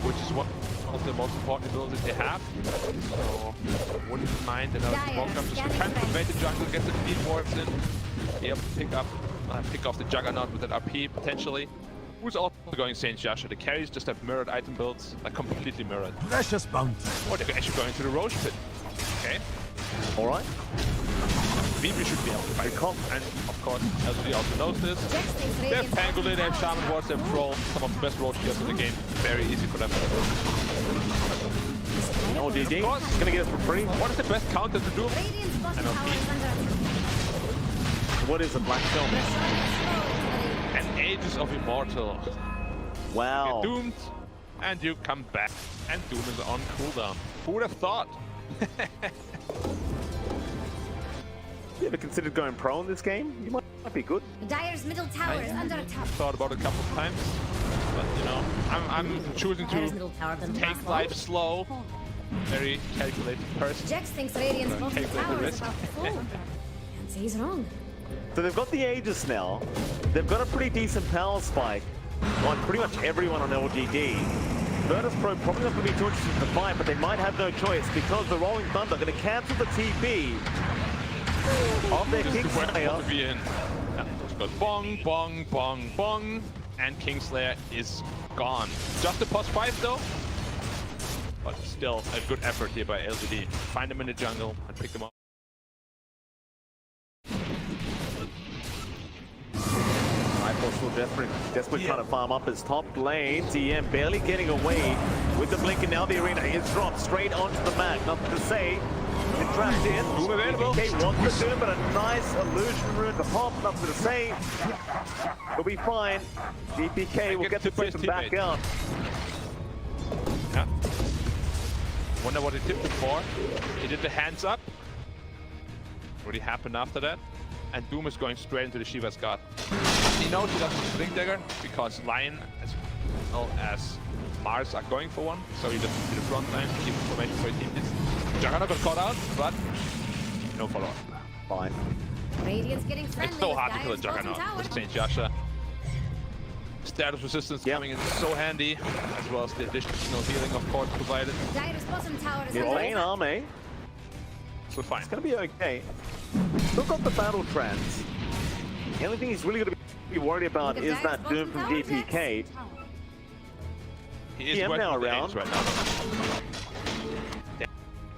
which is one of the most important abilities they have. So, wouldn't mind another smoke up. Just trying to invade the jungle, get the speed warps in, be able to pick off the Juggernaut with that RP potentially. Who's also going Saint Joshua. The carries just have mirrored item builds, like completely mirrored. Precious bounty. Oh, they're actually going to the Roche pit. Okay. Alright. VP should be able to fight. And of course, LGD also knows this. They have Pangolin, they have Shaman Wards, they have Troll, some of the best Roche heroes in the game. Very easy for them. LGD, gonna get it for free. What is the best counter to do? NLP. What is a Black Film? And Ages of Immortal. Wow. You're doomed, and you come back, and Doom is on cooldown. Who would have thought? You ever considered going pro in this game? You might be good. Dire's middle tower is under attack. Thought about it a couple of times, but you know, I'm choosing to take life slow. Very calculated person. Jax thinks Radiant's bottom tower is about to fall. Can't say he's wrong. So they've got the Aegis now. They've got a pretty decent power spike on pretty much everyone on LGD. Virtus.Pro probably not going to be too interested in the fight, but they might have no choice because the Rolling Thunder are going to cancel the TP of their Kingslayer. Yeah, just goes bong, bong, bong, bong, and Kingslayer is gone. Just a +5 though, but still a good effort here by LGD. Find them in the jungle and pick them up. Still desperate trying to farm up his top lane. TM barely getting away with the blink, and now the arena is dropped straight onto the mat. Nothing to say. It trapped in. DPK wants to do, but a nice illusion rune to pop. Nothing to say. He'll be fine. DPK will get the system back out. Yeah. Wonder what he tipped it for. He did the hands up. already happened after that. And Doom is going straight into the Shiva's God. He knows he doesn't Blink Dagger because Lion as well as Mars are going for one. So he doesn't see the front line to keep information for his team. Juggernaut got caught out, but no follow-up. Fine. Radiant's getting friendly. It's so with hard to kill a Dire's bottom Juggernaut tower. with St. Joshua. Status resistance coming in so handy, as well as the additional healing, of course, provided. Dire's bottom tower is Mid under lane, attack. Arme. So fine. It's gonna be okay. Still got the battle trance. The only thing he's really gonna be worried about Look at is that Dire's Doom from bottom tower, GPK. He is PM working now with the around. A's right now. They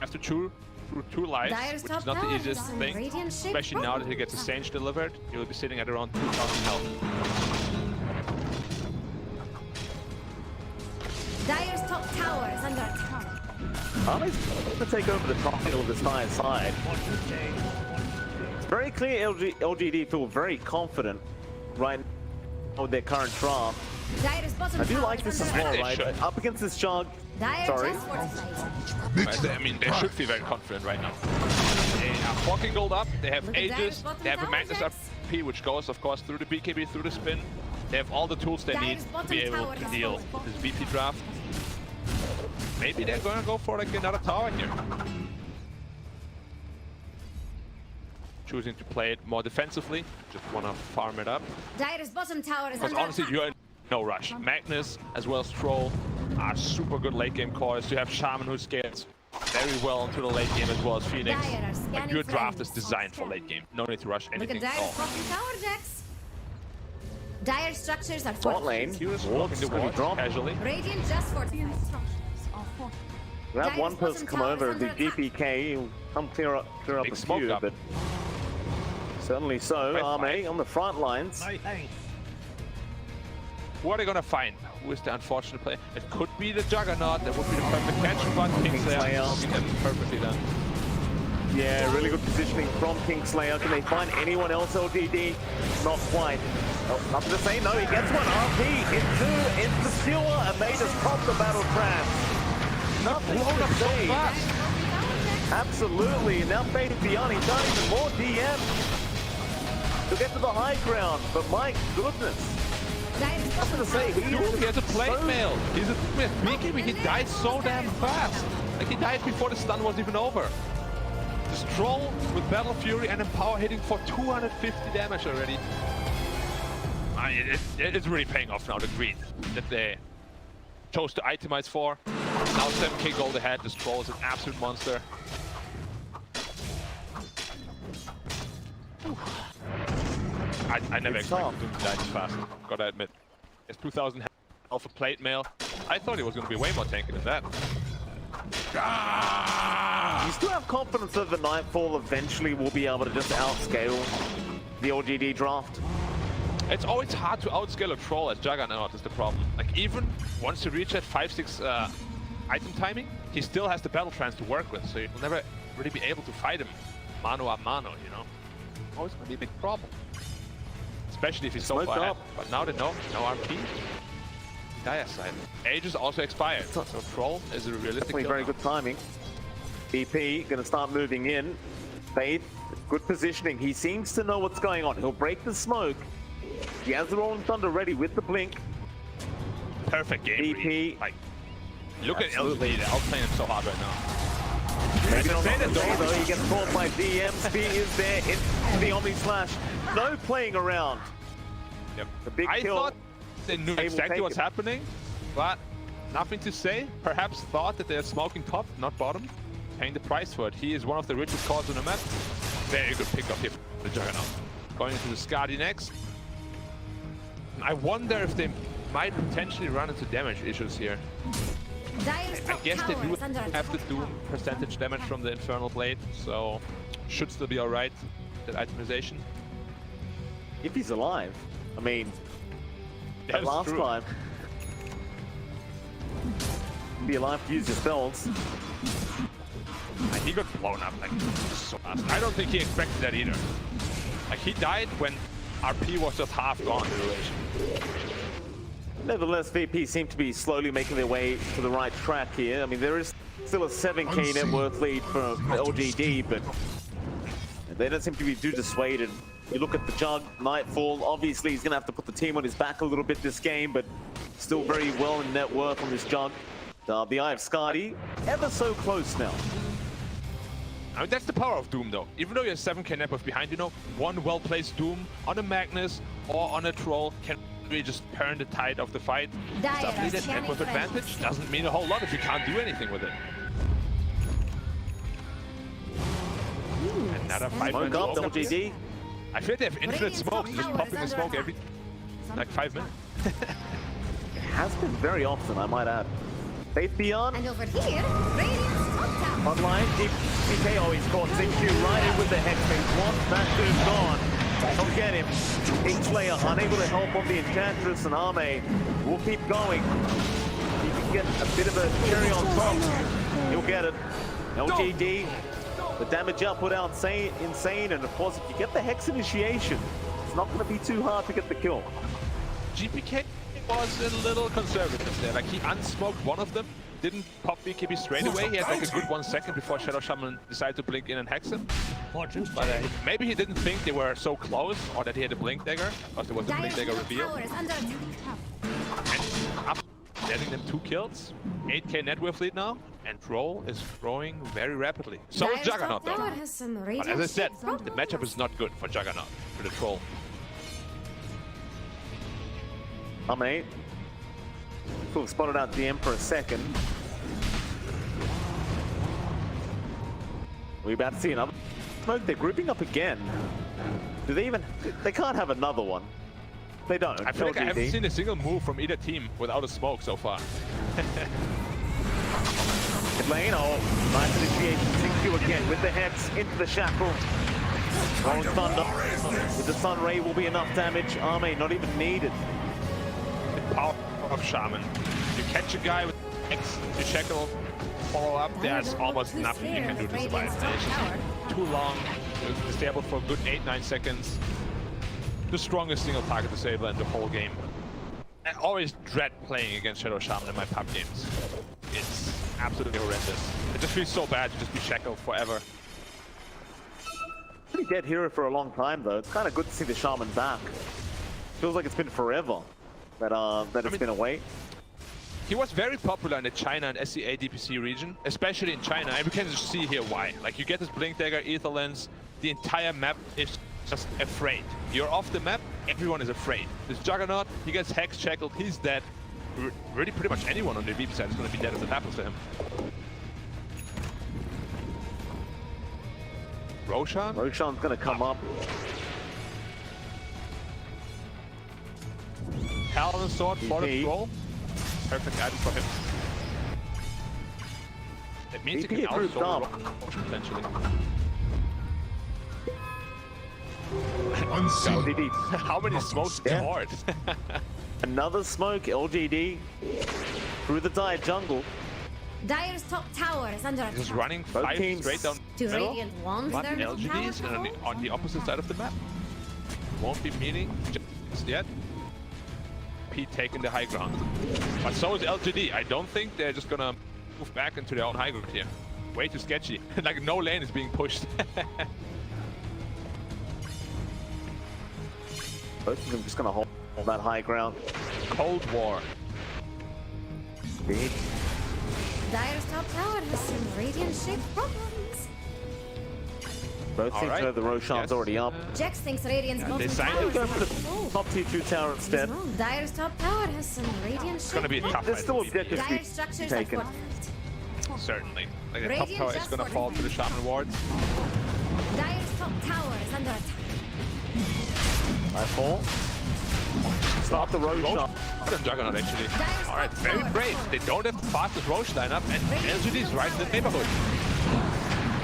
have to chew through 2 lives, Dire's which top is not the tower easiest is in thing. radiant shape. Especially now that he gets a Sage delivered, he will be sitting at around 2,000 health. Dire's top tower is under attack. Arme's gonna take over the top hill of this high side. It's very clear LGD feel very confident right now with their current draft. Dire's bottom I do tower like is this as under well, attack. right? Up against this Jug. Dire Sorry. just fortified. I mean, they should feel very confident right now. They are 40 gold up, they have Look at Aegis, Dire's bottom they have a tower, Magnus Jax. up, which goes, of course, through the BKB, through the spin. They have all the tools they need Dire's to bottom be able tower to has deal fallen. with this VP draft. Maybe they're gonna go for like another tower here. Choosing to play it more defensively, just wanna farm it up. Dire's bottom tower is Because under honestly, attack. you're in no rush. Magnus as well as Troll are super good late game cores. You have Shaman who scales very well into the late game as well as Phoenix. Dire are Like scanning your draft friends. is designed for late game. No need to rush Look at anything at Dire's all. bottom tower, Jax. Dire structures are Bot lane. fortified. He was Ward's blocking the gonna be ward dropped. casually. Radiant just fortified. We have Dire's one person bottom come tower over, is the under attack. GPK, he'll come clear up Big a smoke few, up. but certainly so. Red Arme flag. on the front lines. Who are they gonna find? Who is the unfortunate player? It could be the Juggernaut. That would be the perfect catch, but Kingslayer blocking them perfectly done. Yeah, really good positioning from Kingslayer. Can they find anyone else, LGD? Not quite. Oh, nothing to say. No, he gets one. RP into the skewer and they just pop the battle trance. Nothing Blown up to so say. fast. Absolutely. Now faded beyond. He's done even more DM to get to the high ground. But my goodness. Dire's Nothing bottom to say. tower. Dude, he has a plate so- mail. He's a with BKB. He died so damn fast. Like he died before the stun was even over. This Troll with Battle Fury and Empower hitting for 250 damage already. I mean, it's really paying off now, the greed that they chose to itemize for. Now 7k gold ahead. This Troll is an absolute monster. I never It's expected him to die this fast, gotta admit. It's 2000 health for plate mail. I thought he was gonna be way more tanky than that. You still have confidence that the Nightfall eventually will be able to just outscale the LGD draft? It's always hard to outscale a Troll as Juggernaut is the problem. Like even once you reach that 5-6 item timing, he still has the battle trance to work with, so you'll never really be able to fight him mano a mano, you know? Always gonna be a big problem. Especially if he's so Smoked far ahead. up. But now they know, no RP. Dire side. Aegis also expired, so Troll is a realistic Definitely kill very now. good timing. BP gonna start moving in. Faith, good positioning. He seems to know what's going on. He'll break the smoke. He has the Rolling Thunder ready with the blink. Perfect game BP. read. Like, look Absolutely. at LGD, they're outplaying him so hard right now. Maybe not say on the that day though. though. He gets caught by DM. Spear is there. Into the Omni Slash. No playing around. Yep. The big I kill. thought they knew They will exactly take what's it. happening, but nothing to say. Perhaps thought that they're smoking top, not bottom. Paying the price for it. He is one of the richest cores on the map. Very good pickup here for the Juggernaut. Going into the Skadi next. I wonder if they might potentially run into damage issues here. Dire's I top guess they tower do is under have attack. to do percentage damage from the Infernal Blade, so should still be alright, that itemization. If he's alive. I mean, that That's last true. time. Be alive to use your spells. And he got blown up like so fast. I don't think he expected that either. Like he died when RP was just half gone in duration. Nevertheless, VP seem to be slowly making their way to the right track here. I mean, there is still a 7k net worth lead for LGD, but they don't seem to be too dissuaded. You look at the Jug, Nightfall, obviously he's going to have to put the team on his back a little bit this game, but still very well in net worth on this Jug. The Eye of Skadi, ever so close now. I mean, that's the power of Doom, though. Even though you have 7k net worth behind, you know, one well-placed Doom on a Magnus or on a Troll can really just turn the tide of the fight. Suddenly that net worth advantage doesn't mean a whole lot if you can't do anything with it. Another 5-man Smoke up, smoke. LGD. I feel like they have infinite smoke, just popping the smoke every, like 5 minutes. It has been very often, I might add. Faith Beyond. And over here, Radiant's top tower. Online, DK always caught ZQ right in with the Hexmate. Once that dude's gone, don't get him. Kingslayer unable to help on the Enchantress, and Arme will keep going. He can get a bit of a cherry on top. He'll get it. LGD, the damage output out insane, and of course, if you get the Hex initiation, it's not going to be too hard to get the kill. GPK was a little conservative there. Like, he unsmoked one of them, didn't pop BKB straight away. He had like a good 1 second before Shadow Shaman decided to blink in and hex him. But maybe he didn't think they were so close, or that he had a blink dagger, because there was a blink dagger reveal. And up, getting them 2 kills, 8k net worth lead now, and Troll is growing very rapidly. So is Juggernaut though. But as I said, the matchup is not good for Juggernaut, for the Troll. Mate. Cool, spotted out DM for a second. We're about to see another smoke. They're grouping up again. Do they even... They can't have another one. They don't. I feel like I haven't seen a single move from either team without a smoke so far. Mid lane, oh, nice initiation. ZQ again with the Hex into the shackle. Rolling Thunder. With the Sun Ray will be enough damage. Arme not even needed. Power of Shaman. You catch a guy with X, you shackle, follow up, there's almost nothing you can do to survive. It's just too long, to stable for a good 8-9 seconds. The strongest single target disabler in the whole game. I always dread playing against Shadow Shaman in my pub games. It's absolutely horrendous. It just feels so bad to just be shackled forever. Pretty dead hero for a long time though. It's kind of good to see the Shaman back. Feels like it's been forever that it's been away. He was very popular in the China and SEA DPC region, especially in China, and we can just see here why. Like, you get this Blink Dagger, Ether Lens, the entire map is just afraid. You're off the map, everyone is afraid. This Juggernaut, he gets Hex shackled, he's dead. Really, pretty much anyone on the VP side is going to be dead if it happens to him. Roshan? Roshan's going to come up. Paladin Sword for the Troll. Perfect item for him. It means he can outsolo Roshan potentially. How many smokes scored? Another smoke, LGD through the dire jungle. Dire's top tower is under attack. Just running 5 straight down the middle. Radiant wants But their LGD is tower on the opposite side of the map. Won't be meeting just yet. Pete taking the high ground. But so is LGD. I don't think they're just gonna move back into their own high ground here. Way too sketchy. Like, no lane is being pushed. Both of them just gonna hold that high ground. Cold War. Big. Dire's top tower has some radiant-shaped problems. Both seem to know the Roshan's already up. Jax thinks Radiant's bottom signed tower it. Go for the top tier 2 tower instead. Dire's top tower has some radiant-shaped It's gonna be a tough There's fight. still objectives to Dire be structures are taken. fortified. Certainly. Like, the top Radiant tower is just gonna fall to the Shaman wards. Dire's top tower is under attack. I fall. Stop the Roshan. And Juggernaut actually. Alright, very brave. They don't have the fastest Roche lineup, and LGD is right in the neighborhood.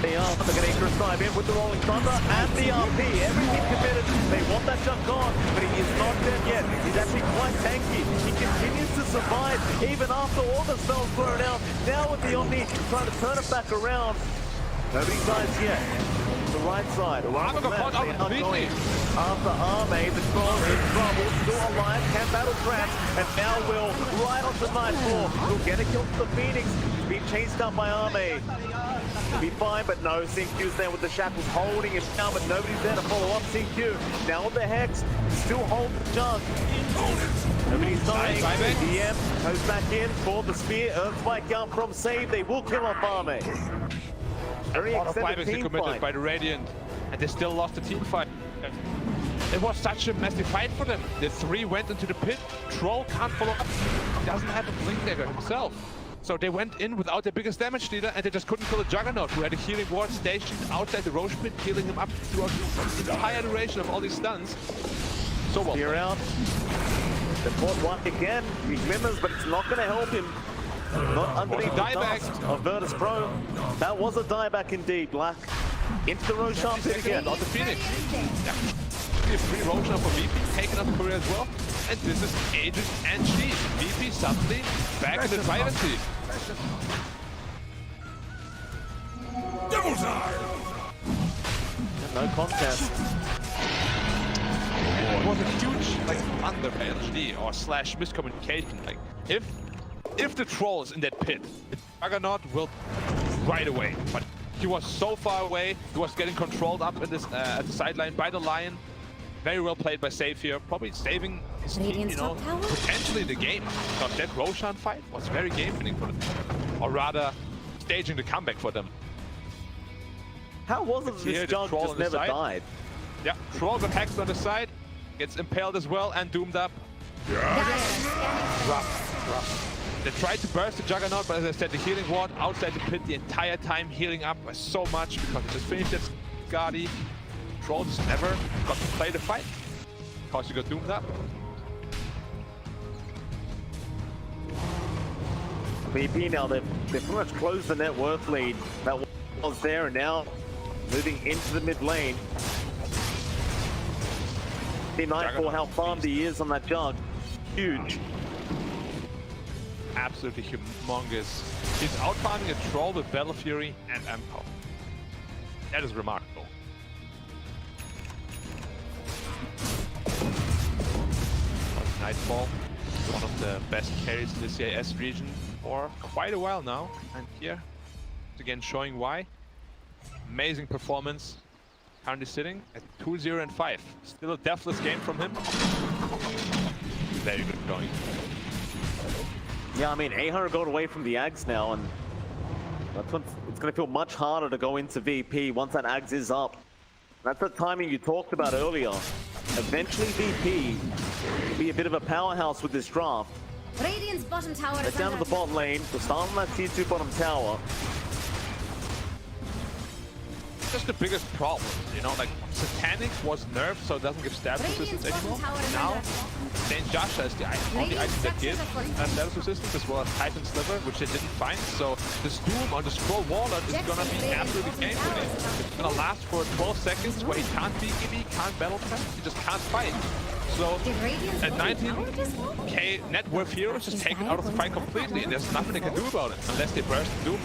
They are going to Icarus dive in with the Rolling Thunder and the RP. Everything committed. They want that jump gone, but he is not dead yet. He's actually quite tanky. He continues to survive even after all the spells thrown out. Now with the Omni trying to turn it back around. Nobody dies yet. The right side. RAMVGA got caught out completely. After Arme, the Troll in trouble, still alive, can battle Trance, and now will right onto Nightfall. He'll get a kill for the Phoenix. He's being chased up by Arme. He'll be fine, but no, SINQ's there with the shackles holding him down, but nobody's there to follow up SINQ. Now with the Hex, still hold the jug. Nobody's dying. DM goes back in for the spear. Earthspike out from Save. They will kill off Arme. Very extended team committed fight. by the Radiant, and they still lost the team fight. It was such a messy fight for them. The three went into the pit. Troll can't follow up. He doesn't have a blink dagger himself. So they went in without their biggest damage dealer, and they just couldn't kill the Juggernaut, who had a healing ward stationed outside the Roche pit, healing him up throughout the entire duration of all these stuns. So well. Spear out. The port one again. He glimmers, but it's not going to help him. Not underneath the dust of Virtus.Pro. That was a dieback indeed, Black. Into the Roshan pit again. Not the Phoenix. Yeah. A free Roshan for VP, taking up Korea as well. And this is Aegis and Cheese. VP suddenly back in the driver's seat. Double time! No contest. It was a huge blunder by LGD or slash miscommunication. Like if the troll is in that pit, the Juggernaut will right away. But he was so far away. He was getting controlled up at this at the sideline by the Lion. Very well played by Safe here, probably saving his team, you know, potentially the game. Because that Roshan fight was very game-winning for them. Or rather, staging the comeback for them. How was it this jug just never died? Yeah, Troll got hexed on the side, gets impaled as well and doomed up. Rough. They tried to burst the Juggernaut, but as I said, the healing ward outside the pit the entire time, healing up so much because it just finished that Guardy. Troll just never got to play the fight because he got doomed up. VP now, they've pretty much closed the net worth lead that was there, and now moving into the mid lane. See Nightfall how farmed he is on that jug. Huge. Absolutely humongous. He's out farming a Troll with Battle Fury and Empo. That is remarkable. Nightfall, one of the best carries in the CIS region for quite a while now, and here again showing why. Amazing performance, currently sitting at 2-0 and 5. Still a deathless game from him. Very good going. Yeah, I mean, A100 got away from the Ags now, and that's when it's going to feel much harder to go into VP once that Ags is up. That's the timing you talked about earlier. Eventually VP will be a bit of a powerhouse with this draft. Radiant's bottom tower is down to the bottom lane, to start on that tier 2 bottom tower. Just the biggest problem, you know, like Satanic was nerfed so it doesn't give status resistance anymore. Now, St. Joshua is the only item that gives status resistance, as well as Titan Sliver, which they didn't find. So this Doom on the Scroll Warlord is gonna be absolutely game winning. It's gonna last for 12 seconds where he can't BKB, can't battle test, he just can't fight. So at 19k net worth heroes just taken out of the fight completely, and there's nothing they can do about it unless they burst Doom.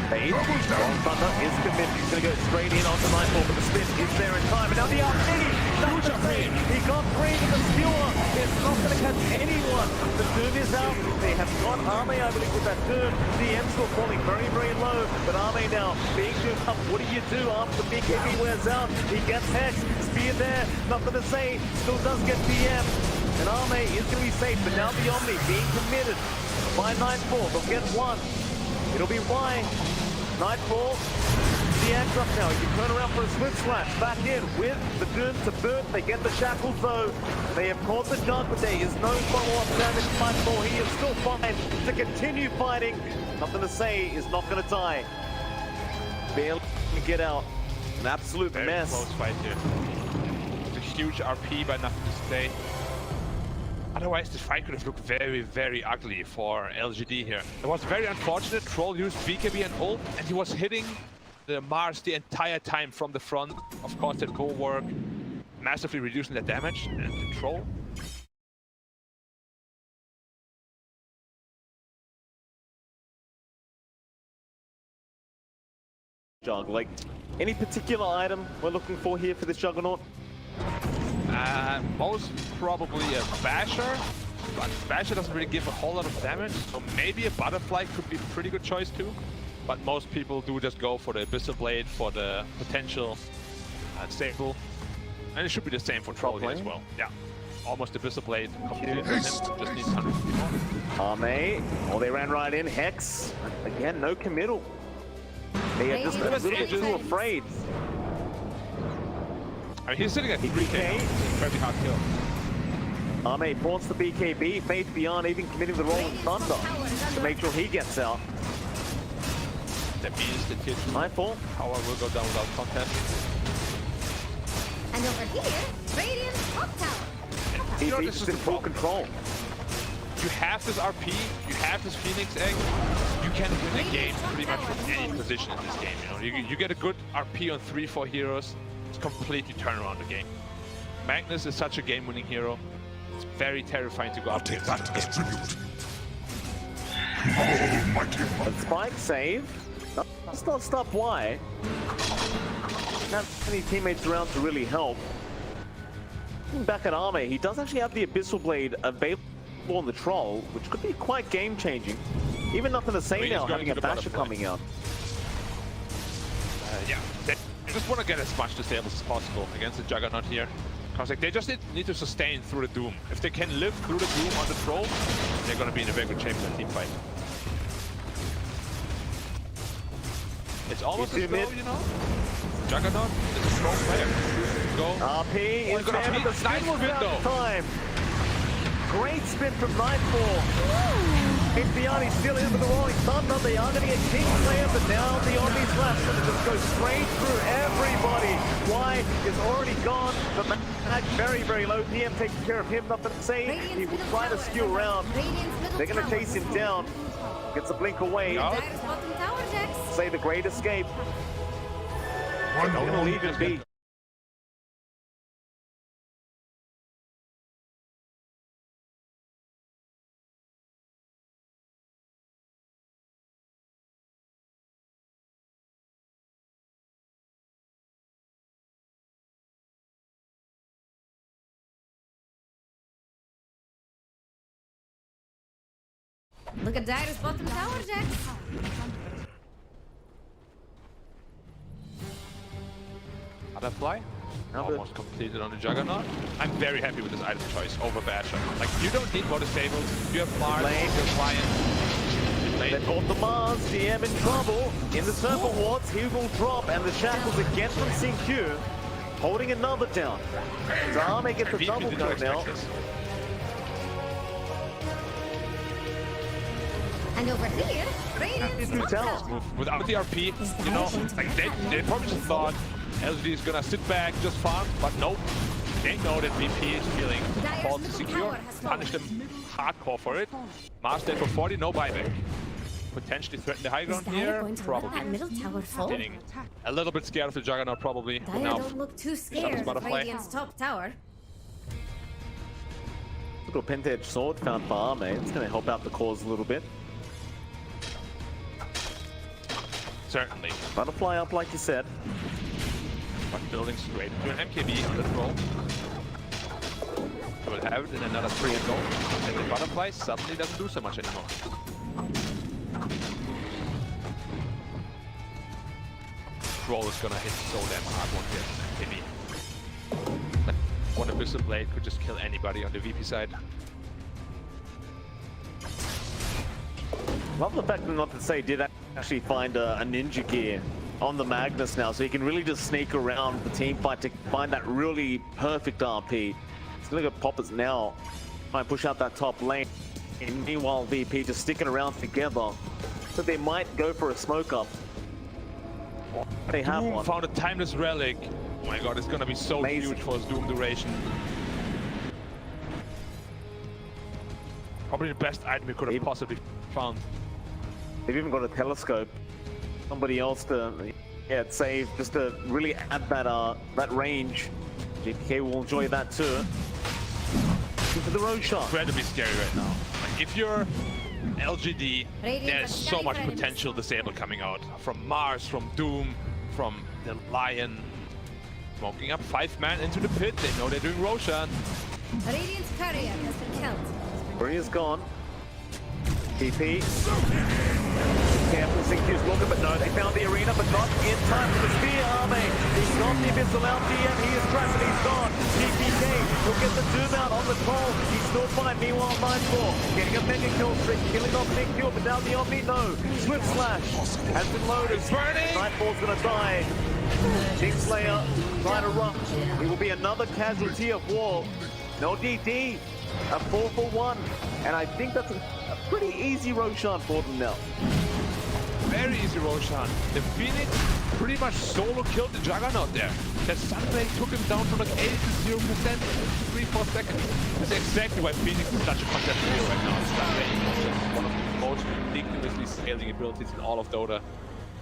Fade. Thunder is committed. He's going to go straight in onto Nightfall, but the spin is there in time. And now the RP. That's the save. He got free with the skewer. It's not going to catch anyone. The Doom is out. They have got Arme, I believe, with that Doom. DM's still falling very, very low. But Arme now being doomed up. What do you do after the BKB wears out? He gets hexed. Spear there. Nothing to say. Still does get DM. And Arme is going to be safe. But now the Omni being committed by Nightfall. They'll get one. It'll be Y. Nightfall. The Axe up now. He can turn around for a swift slash. Back in with the Doom to boot. They get the shackles though. They have caught the jug, but there is no follow-up damage to Nightfall. He is still fine to continue fighting. Nothing to say. Is not going to die. Barely can get out. An absolute Very mess. Close fight here. It's a huge RP, but nothing to say. Otherwise, this fight could have looked very, very ugly for LGD here. It was very unfortunate. Troll used BKB and ult, and he was hitting the Mars the entire time from the front. Of course, that goal work, massively reducing the damage. And the Troll. Jug, like, any particular item we're looking for here for this Juggernaut? Most probably a Basher, but Basher doesn't really give a whole lot of damage, so maybe a Butterfly could be a pretty good choice too. but most people do just go for the Abyssal Blade for the potential stable. And it should be the same for Troll here as well. Yeah. Almost Abyssal Blade completed with him. Just needs 150 more. Arme. Oh, they ran right in. Hex. Again, no committal. They are just a little bit too afraid. I mean, he's sitting at 3k. It's a very hard kill. Arme ports the BKB. Faith Beyond even committing the Rolling Thunder to make sure he gets out. That means the tier 2 Nightfall. power will go down without contest. And over here, Radiant top tower. He's just in full control. You have this RP, you have this Phoenix Egg, you can win a game pretty much from any position in this game. You know, you get a good RP on 3-4 heroes, it's completely turn around the game. Magnus is such a game-winning hero. It's very terrifying to go up Take against. that as tribute. Almighty But Spike save. That's not stop why. Not any teammates around to really help. Back at Arme, he does actually have the Abyssal Blade available on the Troll, which could be quite game-changing. Even nothing to say now, having a Basher coming out. Yeah, they just want to get as much disables as possible against the Juggernaut here. Because like, they just need to sustain through the Doom. If they can live through the Doom on the Troll, they're going to be in a very good shape in the team fight. It's almost as though, you know, Juggernaut is a strong player. Go. RP is there, but the spin nice was spin out though. of time. Great spin from Nightfall. Inviani still in with the Rolling Thunder. They are going to get Kingslayer, but now the Omni's left, and it just goes straight through everybody. Y is already gone. The mag very, very low. DM taking care of him. Nothing to say. He will try to skew around. They're going to chase him down. Gets a blink away. Dire's bottom tower, Jax. Say the great escape. One They're going to leave it be. Look at Dire's bottom tower, Jax. Butterfly, almost completed on the Juggernaut. I'm very happy with this item choice over Basher. Like, you don't need more disables. You have Mars, you have Lion. Then off the Mars, DM in trouble. In the Surfer Wards, he will drop, and the shackles again from CQ, holding another down. Zame gets a double kill now. And over here, Radiant's top tower. Move. Without the RP, you know, like they probably just thought LGD is gonna sit back, just farm, but nope. They know that VP is feeling called to secure. Punish them hardcore for it. Mars dead for 40, no buyback. Potentially threaten the high Is ground Dire here. going to let Probably. that middle tower fall? Getting a little bit scared of the Juggernaut, probably. Dire Now, don't look too scared of Butterfly. Radiant's top tower. Little Penta-Edge sword found for Arme. It's going to help out the cause a little bit. certainly. Butterfly up like you said. But building straight into an MKB on the roll. We'll have it in another 3 and goal. And the butterfly suddenly doesn't do so much anymore. Troll is gonna hit so damn hard one hit MKB. One Abyssal Blade could just kill anybody on the VP side. Love the fact that Not to Say did actually find a ninja gear on the Magnus now, so he can really just sneak around the team fight to find that really perfect RP. He's gonna go Poppers now, try and push out that top lane. And meanwhile, VP just sticking around together, so they might go for a smoke up. They have Doom one. found a timeless relic. Oh my god, it's gonna be so Amazing. huge for his Doom duration. Probably the best item we could have possibly found. They've even got a telescope. Somebody else to save just to really add that range. JPK will enjoy that too. Into the road shot. Incredibly scary right now. Like, if you're LGD, Radiant there's are so scanning much for enemies. potential disable coming out. From Mars, from Doom, from the Lion. Smoking up 5 man into the pit. They know they're doing Roshan. Radiant's courier has been killed. Where he is gone. TP. Careful, Zinki's looking, but no, they found the arena, but not in time for the spear. Arme, he's got the Abyssal LT and he is trapped and he's gone. GPK will get the zoom out on the troll. He's still fine. Meanwhile, Nightbot getting a mega kill streak, killing off Nick Fuel, but now the Omni, no. Swift Slash has been loaded. Nightbot's gonna die. Kingslayer trying to run. It will be another casualty of war. No DD, a 4-for-1, and I think that's a pretty easy Roshan for them now. Very easy Roshan. The Phoenix pretty much solo killed the Juggernaut there. The Sunray took him down from like 80 to 0% in 3-4 seconds. That's exactly why Phoenix is such a contested hero right now. Sunray is just one of the most ridiculously scaling abilities in all of Dota.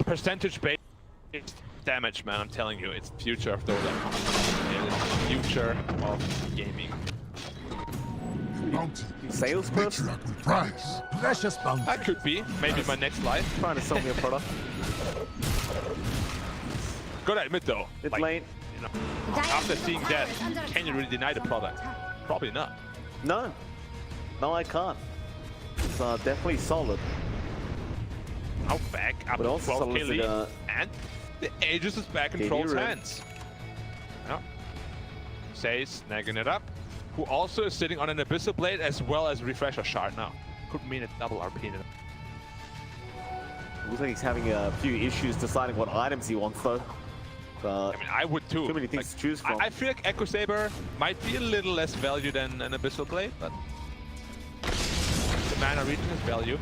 Percentage-based damage, man, I'm telling you, it's the future of Dota. It is the future of gaming. Bounty. Salesperson? Matriarch with prize. Precious bounty. That could be, maybe my next life. Trying to sell me a product. Gotta admit though, Mid like, lane. you know, after seeing that, can you really deny the product? Probably not. No. No, I can't. It's definitely solid. Now back up But to also 12k lead, solicited, and the Aegis is back in KD Troll's room. hands. Yeah. Say snagging it up, who also is sitting on an Abyssal Blade as well as Refresher Shard now. Could mean a double RP in it. Looks like he's having a few issues deciding what items he wants though. I mean, I would too. Too many things to choose from. I feel like Echo Saber might be a little less value than an Abyssal Blade, but the mana region is value.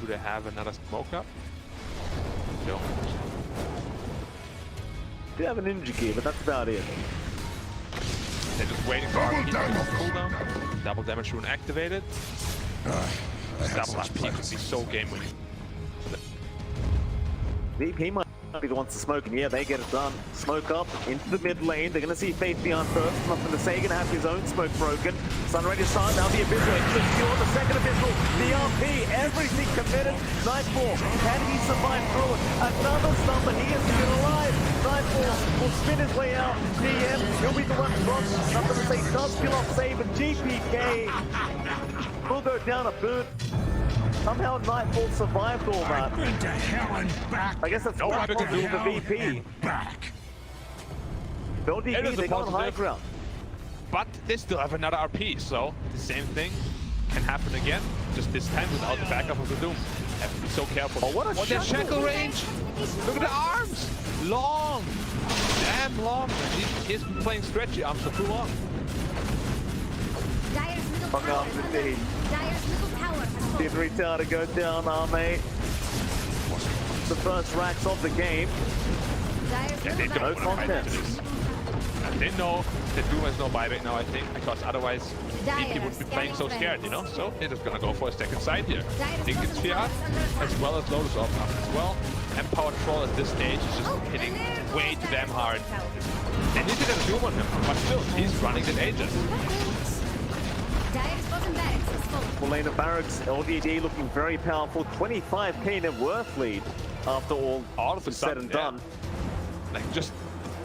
Do they have another smoke up? No. They have a ninja key, but that's about it. They're just waiting for RP to cooldown. Double damage rune activated. Double RP could be so game winning. VP might be the ones to smoke, and yeah, they get it done. Smoke up into the mid lane. They're going to see Faith Beyond first. Nothing to say. Going to have his own smoke broken. Sunray is starting. Now the Abyssal. Extra secure. The second Abyssal. The RP. Everything committed. Nightfall. Can he survive through it? Another stun, but he is still alive. Nightfall will spin his way out. DM. He'll be the one dropped. Nothing to say. Does kill off save, and GPK will go down a boot. Somehow Nightfall survived all that. I've been to hell and back. I guess that's No, what I can do the VP. And back. Build It DP, is they a got high positive. ground. But they still have another RP, so the same thing can happen again, just this time without the backup of the Doom. Have to be so careful. Oh, what a their shackle. shackle range! Look at the arms! Long! Damn long! He's been playing stretchy arms for too long. Dire's middle Fuck tower off is the under D. attack. Dire's middle tower has fallen. Every tower to go down, Arme. The first racks of the game. Dire's Yeah, they middle don't No want to fight contest. into this. And they know that Doom has no buyback now, I think, because otherwise VP would be playing so scared, you know? So they're just gonna go for a second side here. Ticket Sphere up, as well as Lotus Orb up as well. And Power Troll at this stage is just hitting way too damn hard. They need to get a Doom on him, but still, he's running the Aegis. Dire's bottom barracks is full. Full lane of barracks, LGD looking very powerful. 25k net worth lead after all All of a is said sudden, and yeah. done. Like just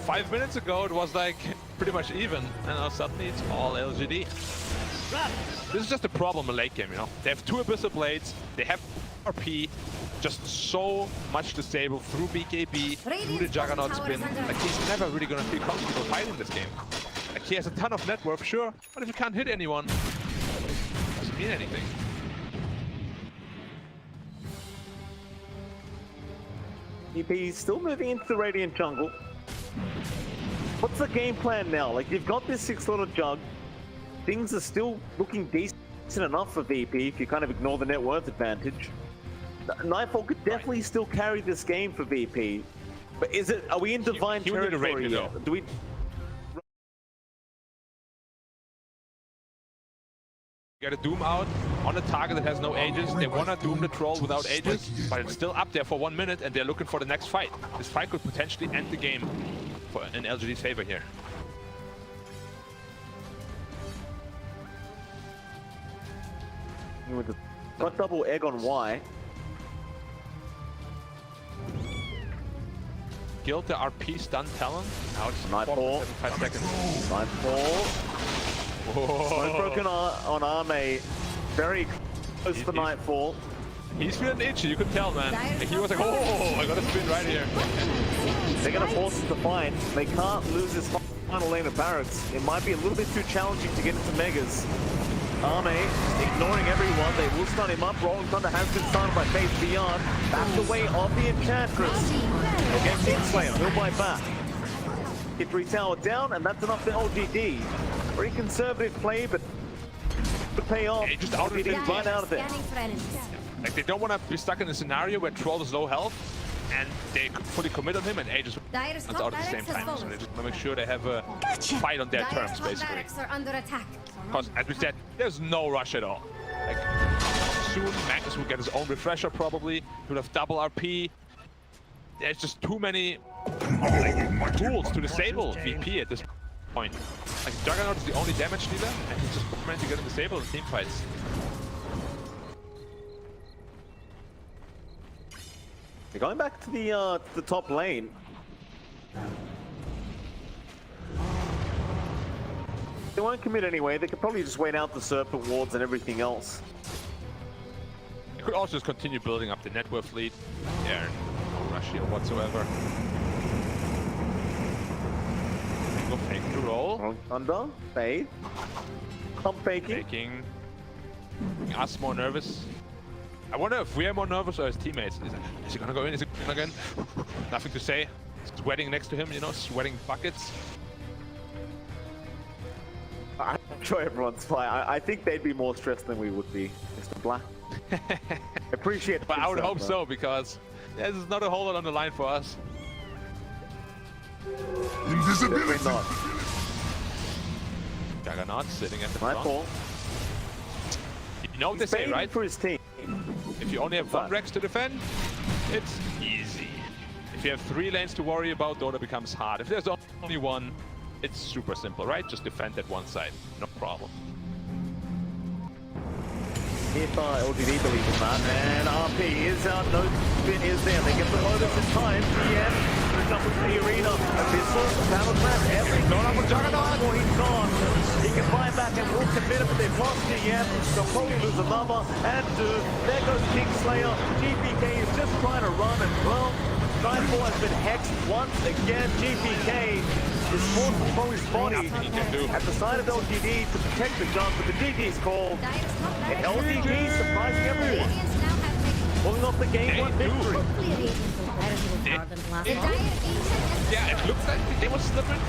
5 minutes ago, it was like pretty much even, and now suddenly it's all LGD. This is just a problem in late game, you know? They have two Abyssal Blades, they have RP, just so much disable through BKB, through the Juggernaut spin. Like he's never really gonna feel comfortable fighting this game. Like he has a ton of net worth, sure, but if you can't hit anyone, it doesn't mean anything. VP still moving into the Radiant jungle. What's the game plan now? Like, you've got this 6-letter jug. Things are still looking decent enough for VP if you kind of ignore the net worth advantage. Nightfall could definitely still carry this game for VP. But is it, are we in divine he would need a territory raid, here? though. Do we... Get a Doom out on a target that has no Aegis. They want to Doom the Troll without Aegis, but it's still up there for 1 minute and they're looking for the next fight. This fight could potentially end the game for in LGD's favor here. With the got double egg on Y. Guild the RP stun talent. Now it's Nightfall. 4.75 seconds. Nightfall. Smoke broken on Arme. Very close for Nightfall. He's feeling itchy, you could tell, man. Like, he was like, oh, I got a spin right here. They're going to force him to find. They can't lose this final lane of barracks. It might be a little bit too challenging to get into Megas. Arme ignoring everyone. They will stun him up. Rolling Thunder has been stunned by Faith Beyond. Back away of the Enchantress. Against Kingslayer. He'll bite back. Hit 3 tower down, and that's enough for LGD. Very conservative play, but could pay off. Yeah, just out of it. Right out of it. Like, they don't want to be stuck in a scenario where Troll is low health and they fully commit on him and A just runs out at the same time. So they just want to make sure they have a fight on their terms, basically. Because, as we said, there's no rush at all. Like, soon Magnus will get his own refresher, probably. He'll have double RP. There's just too many tools to disable VP at this point. Like, Juggernaut is the only damage dealer, and he's just meant to get him disabled in team fights. They're going back to the top lane. They won't commit anyway. They could probably just wait out the Serpent Wards and everything else. You could also just continue building up the network fleet. Yeah, no rush here whatsoever. Go fake the roll. Thunder, fade. Pump faking. Making us more nervous. I wonder if we are more nervous or his teammates. Is he gonna go in? Is he gonna go in? Nothing to say. Sweating next to him, you know, sweating buckets. I'm sure everyone's fine. I think they'd be more stressed than we would be, Mr. Black. Appreciate it. But I would hope so, because there's not a whole lot on the line for us. Invisibility. Not. Juggernaut sitting at the front. Nightfall. You know what they say, right? For his team. If you only have one Rex to defend, it's easy. If you have 3 lanes to worry about, Dota becomes hard. If there's only one, it's super simple, right? Just defend that one side, no problem. If LGD believes in that, and RP is out, no spin is there. They get the Lotus in time. PM jump into the arena. Abyssal, Battle Trap, everything going up with Juggernaut. Or he's gone. He can fly back and will commit it, but they've lost GM. They'll probably lose another. And there goes Kingslayer. GPK is just trying to run as well. Nightfall has been hexed once again. GPK is forced to throw his body at the side of LGD to protect the jump, but the GG's called. And LGD surprising everyone. Pulling off the game 1 victory. Yeah, it looks like they were slipping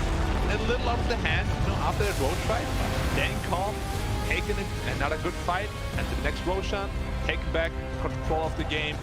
a little off the hand, you know, after that Roche fight. Staying calm, taking another good fight, and the next Roshan taking back control of the game.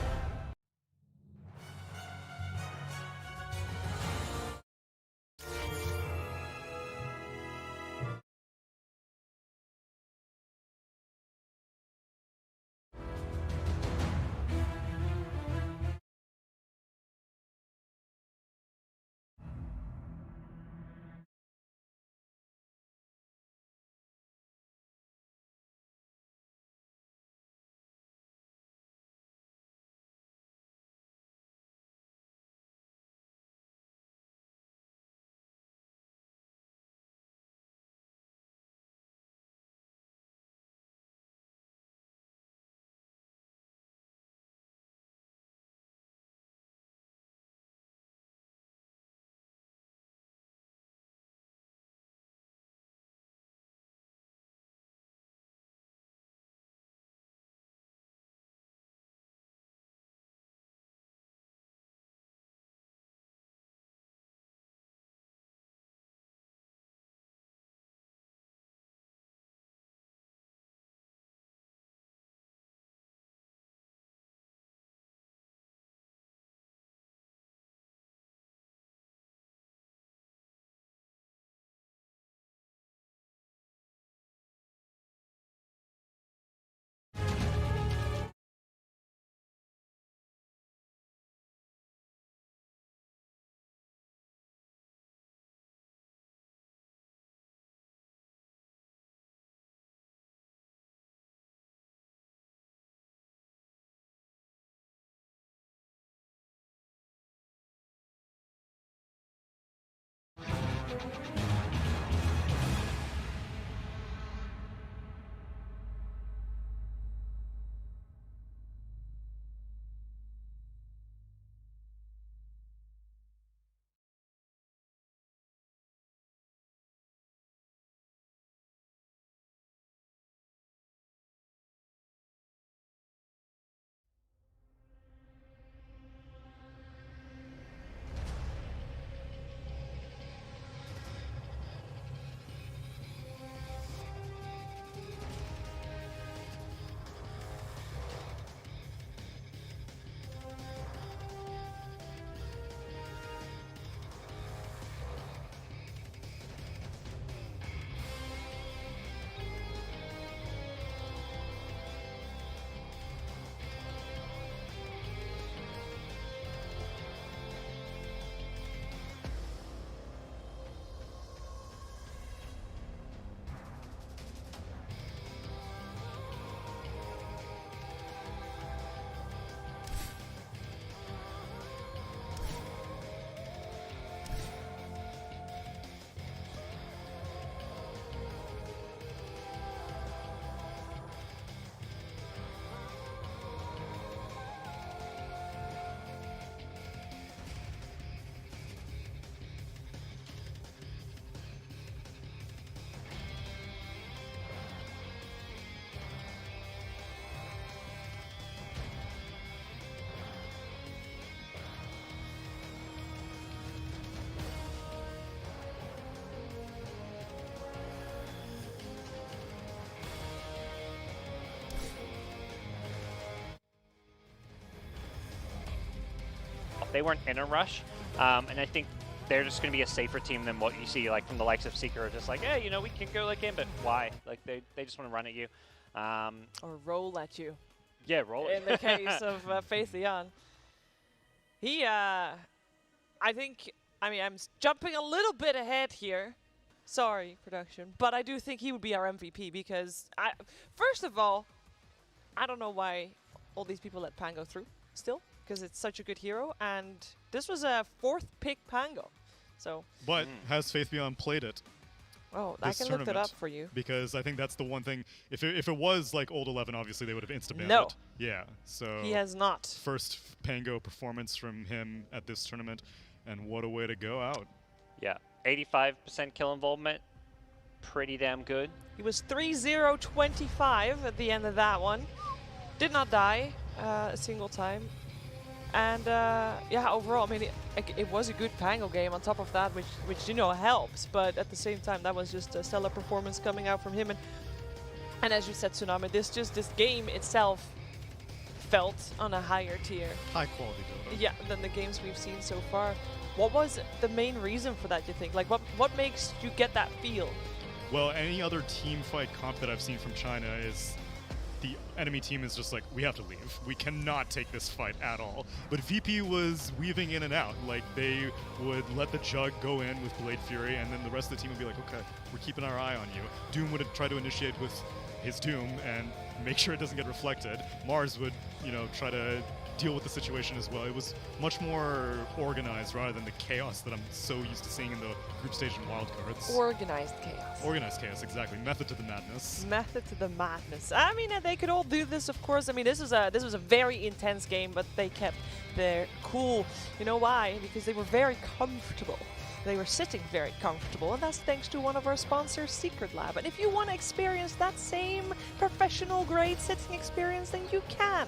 They weren't in a rush, and I think they're just going to be a safer team than what you see like from the likes of Seeker, just like, yeah, you know, we can go like GAMBIT. Why? Like they just want to run at you. Or roll at you. Yeah, roll it. In the case of Phaetheon. He, I mean, I'm jumping a little bit ahead here. Sorry, production. But I do think he would be our MVP because, first of all, I don't know why all these people let Pango through still, because it's such a good hero. And this was a 4th pick Pango. So. But has Phaetheon played it? Oh, I can look that up for you. Because I think that's the one thing. If it was like old 11, obviously they would have insta-banned No. it. Yeah, so He has not. first Pango performance from him at this tournament, and what a way to go out. Yeah, 85% kill involvement, pretty damn good. He was 3-0-25 at the end of that one. Did not die a single time. And yeah, overall, I mean, it was a good Pango game on top of that, which you know helps. But at the same time, that was just a stellar performance coming out from him. And as you said, Tsunami, this game itself felt on a higher tier. High quality Dota. Yeah, than the games we've seen so far. What was the main reason for that, you think? Like, what makes you get that feel? Well, any other team fight comp that I've seen from China is the enemy team is just like, we have to leave. We cannot take this fight at all. But VP was weaving in and out. Like, they would let the Jug go in with Blade Fury, and then the rest of the team would be like, okay, we're keeping our eye on you. Doom would try to initiate with his Doom and make sure it doesn't get reflected. Mars would, you know, try to deal with the situation as well. It was much more organized rather than the chaos that I'm so used to seeing in the group stage and wildcards. Organized chaos. Organized chaos, exactly. Method to the madness. Method to the madness. I mean, they could all do this, of course. I mean, this was a very intense game, but they kept their cool. You know why? Because they were very comfortable. They were sitting very comfortable, and that's thanks to one of our sponsors, Secret Lab. And if you want to experience that same professional grade sitting experience, then you can.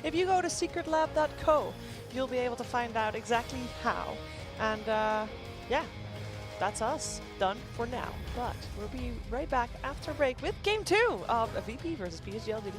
If you go to secretlab.co, you'll be able to find out exactly how. And yeah, that's us done for now. But we'll be right back after break with Game 2 of VP versus Psg.Lgd.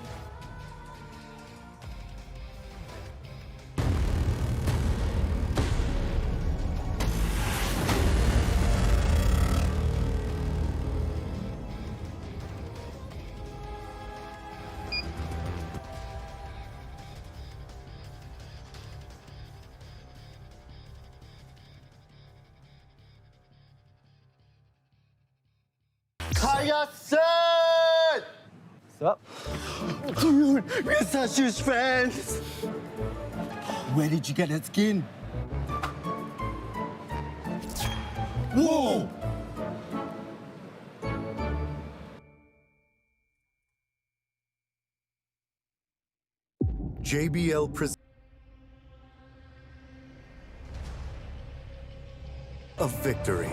Sup? Dude, we're such huge fans! Where did you get that skin? Whoa! JBL presents a victory.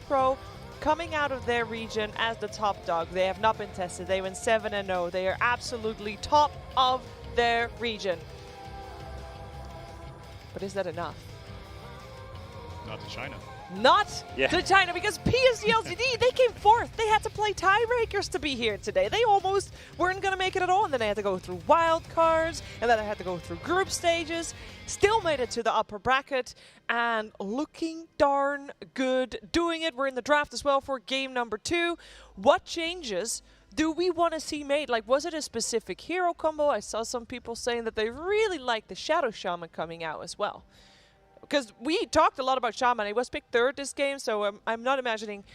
Pro coming out of their region as the top dog. They have not been tested. They went 7-0. They are absolutely top of their region. But is that enough? Not to China. Not to China, because Psg.Lgd, they came fourth. They had to play tiebreakers to be here today. They almost weren't going to make it at all, and then they had to go through wild cards, and then they had to go through group stages. Still made it to the upper bracket, and looking darn good doing it. We're in the draft as well for game number 2. What changes do we want to see made? Like, was it a specific hero combo? I saw some people saying that they really like the Shadow Shaman coming out as well. Because we talked a lot about Shaman. He was picked 3rd this game, so I'm not imagining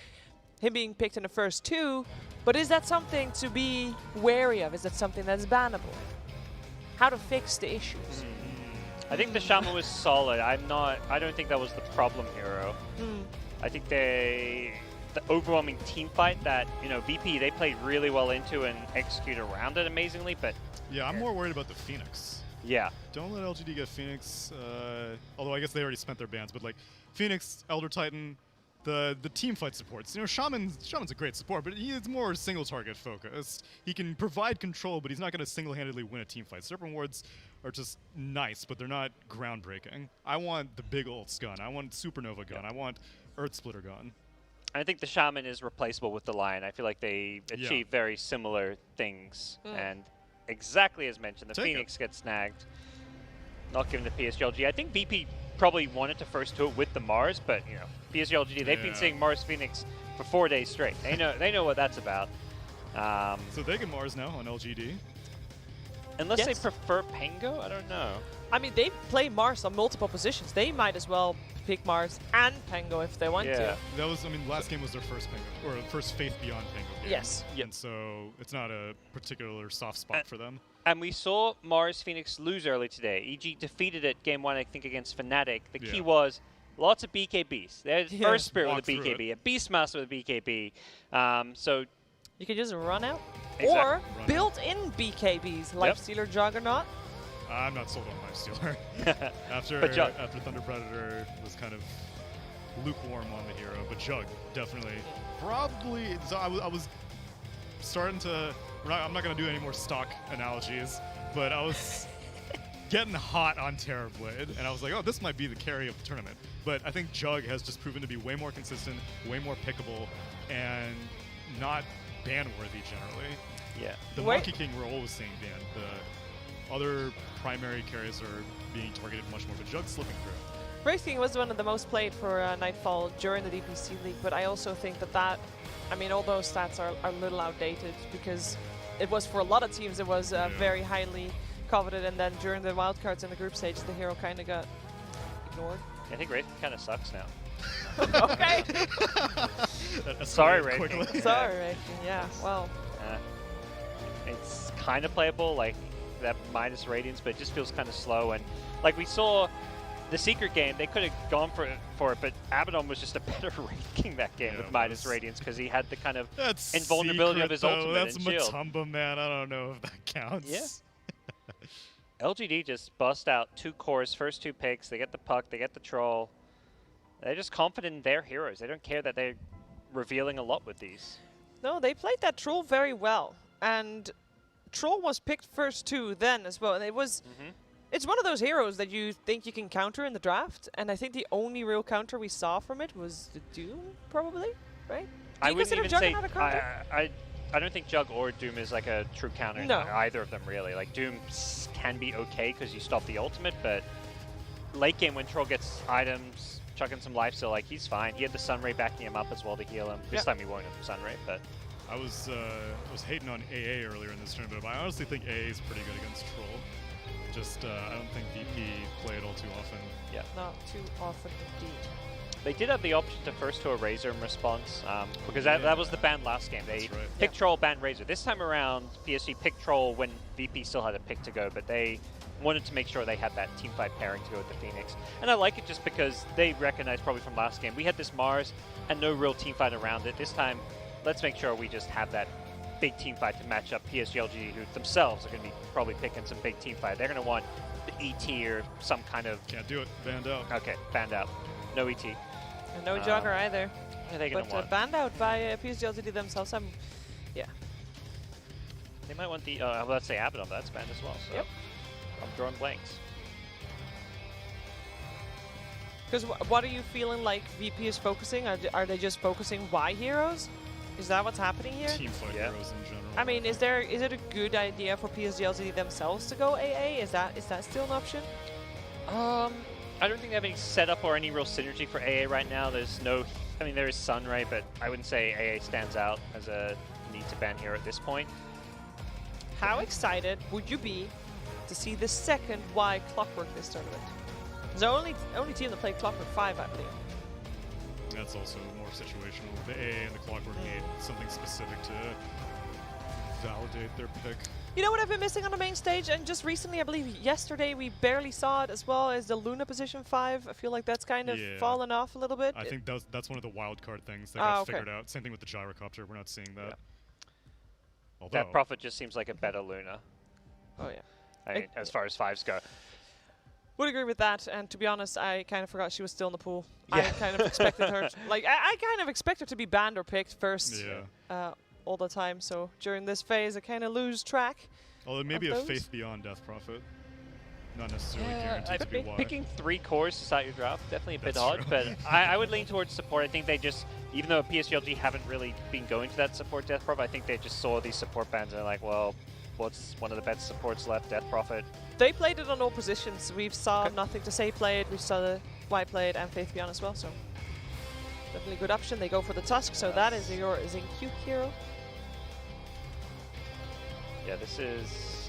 him being picked in the first 2. But is that something to be wary of? Is that something that's bannable? How to fix the issues? I think the Shaman was solid. I don't think that was the problem hero. I think the overwhelming team fight that, you know, VP, they played really well into and executed around it amazingly, but... Yeah, I'm more worried about the Phoenix. Yeah. Don't let LGD get Phoenix, although I guess they already spent their bans, but like Phoenix, Elder Titan, the team fight supports. You know, Shaman's a great support, but he is more single target focused. He can provide control, but he's not going to single-handedly win a team fight. Serpent Wards are just nice, but they're not groundbreaking. I want the big ults gun. I want Supernova gun. I want Earth Splitter gun. I think the Shaman is replaceable with the Lion. I feel like they achieve very similar things. And exactly as mentioned, the Phoenix gets snagged. Not given to Psg.Lgd. I think VP probably wanted to first do it with the Mars, but you know, Psg.Lgd, they've been seeing Mars Phoenix for 4 days straight. They know what that's about. So they get Mars now on LGD. Unless they prefer Pango, I don't know. I mean, they play Mars on multiple positions. They might as well pick Mars and Pango if they want to. That was, I mean, last game was their first Pango, or first Faith Beyond Pango game. Yes. And so it's not a particular soft spot for them. And we saw Mars Phoenix lose early today. EG defeated it game 1, I think, against FNATIC. The key was lots of BKBs. There's Earth Spirit with a BKB, a Beastmaster with a BKB. So you can just run out. Or built-in BKBs, Lifestealer Juggernaut. I'm not sold on Lifestealer. after Thunder Predator was kind of lukewarm on the hero, but Jug definitely probably. So I was starting to. I'm not going to do any more stock analogies, but I was getting hot on Terrorblade, and I was like, oh, this might be the carry of the tournament. But I think Jug has just proven to be way more consistent, way more pickable, and not ban-worthy generally. Yeah. The Monkey King we're always seeing banned. The other primary carries are being targeted much more, but Jug's slipping through. Race King was one of the most played for Nightfall during the DPC League, but I also think that I mean, all those stats are a little outdated because it was, for a lot of teams, it was very highly coveted, and then during the wildcards in the group stage, the hero kind of got ignored. I think Race kind of sucks now. Okay. Sorry, Race King. Sorry, Race King. Yeah, well. It's kind of playable, like that minus Radiance, but it just feels kind of slow. And like we saw the Secret game, they could have gone for it, but Abaddon was just a better ranking that game with minus Radiance because he had the kind of invulnerability of his ultimate That's and shield. Matumba, man. I don't know if that counts. Yeah. LGD just bust out 2 cores, first 2 picks. They get the puck, they get the troll. They're just confident in their heroes. They don't care that they're revealing a lot with these. No, they played that Troll very well. And Troll was picked first too then as well. And it was... It's one of those heroes that you think you can counter in the draft. And I think the only real counter we saw from it was the Doom, probably, right? I you wouldn't consider even Jug say... another counter? I don't think Jug or Doom is like a true counter. No. Either of them, really. Like, Doom can be okay because you stop the ultimate, but late game when Troll gets items, chucking some life still, like, he's fine. He had the Sunray backing him up as well to heal him. This time he won't have Sunray, but... I was hating on AA earlier in this tournament, but I honestly think AA is pretty good against Troll. Just, I don't think VP play it all too often. Yeah. Not too often indeed. They did have the option to first to a Razor in response, because that was the ban last game. They picked Troll, ban Razor. This time around, PSG picked Troll when VP still had a pick to go, but they wanted to make sure they had that teamfight pairing to go with the Phoenix. And I like it just because they recognized probably from last game, we had this Mars and no real teamfight around it. This time, let's make sure we just have that big teamfight to match up Psg.Lgd, who themselves are going to be probably picking some big teamfight. They're going to want the ET or some kind of... Can't do it. Banned out. Okay, banned out. No ET. And no Jogger either. What are they going to want? Banned out by Psg.Lgd themselves. Yeah. They might want the... let's say Abaddon, that's banned as well. So I'm drawing blanks. Because what are you feeling like VP is focusing? Are they just focusing Y heroes? Is that what's happening here? Teamfight heroes in general. I mean, is it a good idea for Psg.Lgd themselves to go AA? Is that still an option? I don't think they have any setup or any real synergy for AA right now. There's no... I mean, there is Sunray, but I wouldn't say AA stands out as a need to ban hero at this point. How excited would you be to see the second Y Clockwork this tournament? It's the only team that played Clockwork 5, I believe. That's also more situational. The AA and the Clockwork need something specific to validate their pick. You know what I've been missing on the main stage? And just recently, I believe yesterday, we barely saw it as well as the Luna position 5. I feel like that's kind of fallen off a little bit. I think that's one of the wild card things that got figured out. Same thing with the gyrocopter. We're not seeing that. Yeah. Although, that Prophet just seems like a better Luna. Oh, yeah. I mean, as far as 5s go. Would agree with that, and to be honest, I kind of forgot she was still in the pool. Yeah. I kind of expected her, I kind of expect her to be banned or picked first all the time, so during this phase I kind of lose track. Although maybe a Faith Beyond Death Prophet. Not necessarily guaranteed to be wide. Picking 3 cores to start your draft, definitely a bit odd, but I would lean towards support. I think they just, even though Psg.Lgd haven't really been going to that support Death Prophet, I think they just saw these support bans and they're like, well, what's one of the best supports left, Death Prophet? They played it on all positions. We've saw Nothing to Say play it, we saw the Y play it, and Faith Beyond as well, so definitely a good option. They go for the Tusk, so that is your Zinq hero. Yeah, this is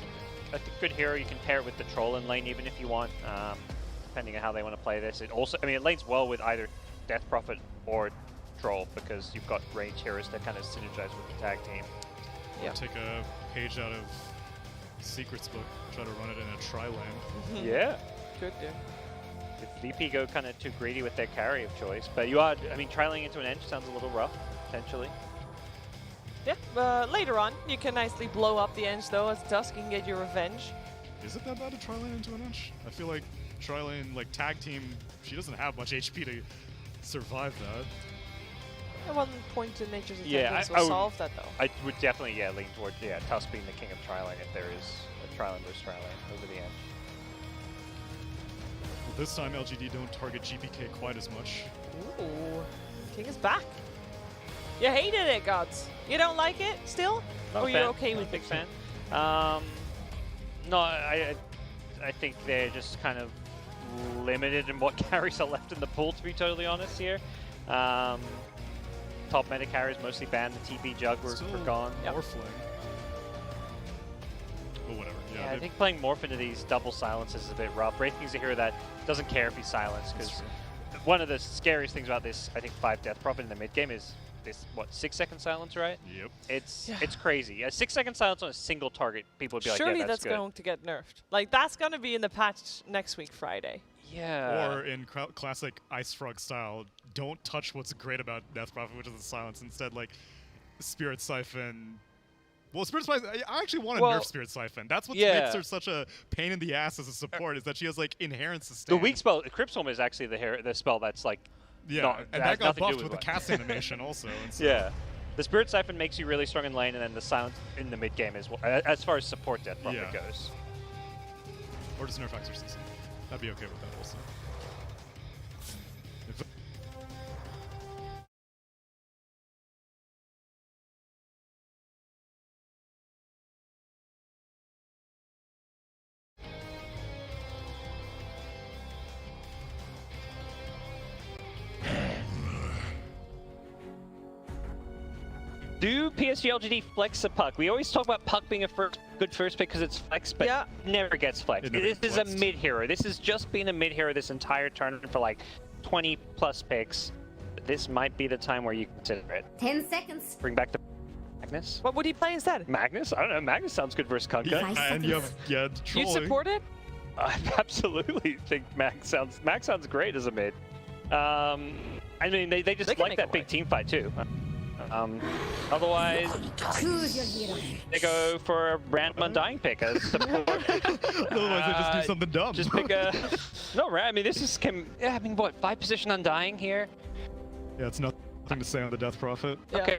a good hero. You can pair it with the Troll in lane even if you want, depending on how they want to play this. It also, I mean, it lanes well with either Death Prophet or Troll because you've got range heroes that kind of synergize with the tag team. Yeah. Take a page out of Secret's book, try to run it in a tri-lane. Yeah. Could do. If VP go kind of too greedy with their carry of choice, but you are, I mean, trialing into an Eng sounds a little rough, potentially. Yeah, later on, you can nicely blow up the Eng though as Tusk and get your revenge. Is it that bad to tri-lane into an Eng? I feel like tri-lane, like tag team, she doesn't have much HP to survive that. At one point in nature's intelligence will solve that though. I would definitely lean towards Tusk being the king of tri-lane if there is a tri-lane versus tri-lane over the Eng. Well, this time LGD don't target GPK quite as much. Ooh, King is back. You hated it, gods. You don't like it still? Or you're okay with it? Big fan. No, I think they're just kind of limited in what carries are left in the pool, to be totally honest here. Top meta carries mostly banned. The TP Jug were gone. Morphling. But whatever. Yeah, I think playing Morph into these double silences is a bit rough. Wraithking's a hero that doesn't care if he's silenced, because one of the scariest things about this, I think, 5 Death Prophet in the mid game is this, what, 6-second silence, right? Yep. It's crazy. A 6-second silence on a single target, people would be like, surely yeah, that's good. Going to get nerfed. Like, that's going to be in the patch next week, Friday. Yeah. Or in classic Ice Frog style, don't touch what's great about Death Prophet, which is the silence. Instead, like, Spirit Siphon. Well, Spirit Siphon, I actually want to nerf Spirit Siphon. That's what makes her such a pain in the ass as a support, is that she has, like, inherent sustain. The weak spell, Cryptstorm is actually the spell that's, like, and that got buffed with the cast animation also. And yeah. The Spirit Siphon makes you really strong in lane, and then the silence in the mid game is as far as support death from it goes. Or just nerf Exorcism. I'd be okay with that also. Do Psg.Lgd flex a puck? We always talk about puck being a good first pick because it's flex, but it never gets flexed. This is a mid hero. This has just been a mid hero this entire tournament for like 20 plus picks. This might be the time where you consider it. 10 seconds. Bring back the Magnus. What would he play instead? Magnus? I don't know. Magnus sounds good versus Kunkka. And you have You support it? I absolutely think Max sounds great as a mid. I mean, they just like that big team fight too. Otherwise, Choose your hero. they go for a random Undying pick as support. Otherwise, they just do something dumb. Just pick a... No, right? I mean, this is... I mean, what, 5 position Undying here? Yeah, it's nothing to say on the Death Prophet. Yeah. Okay.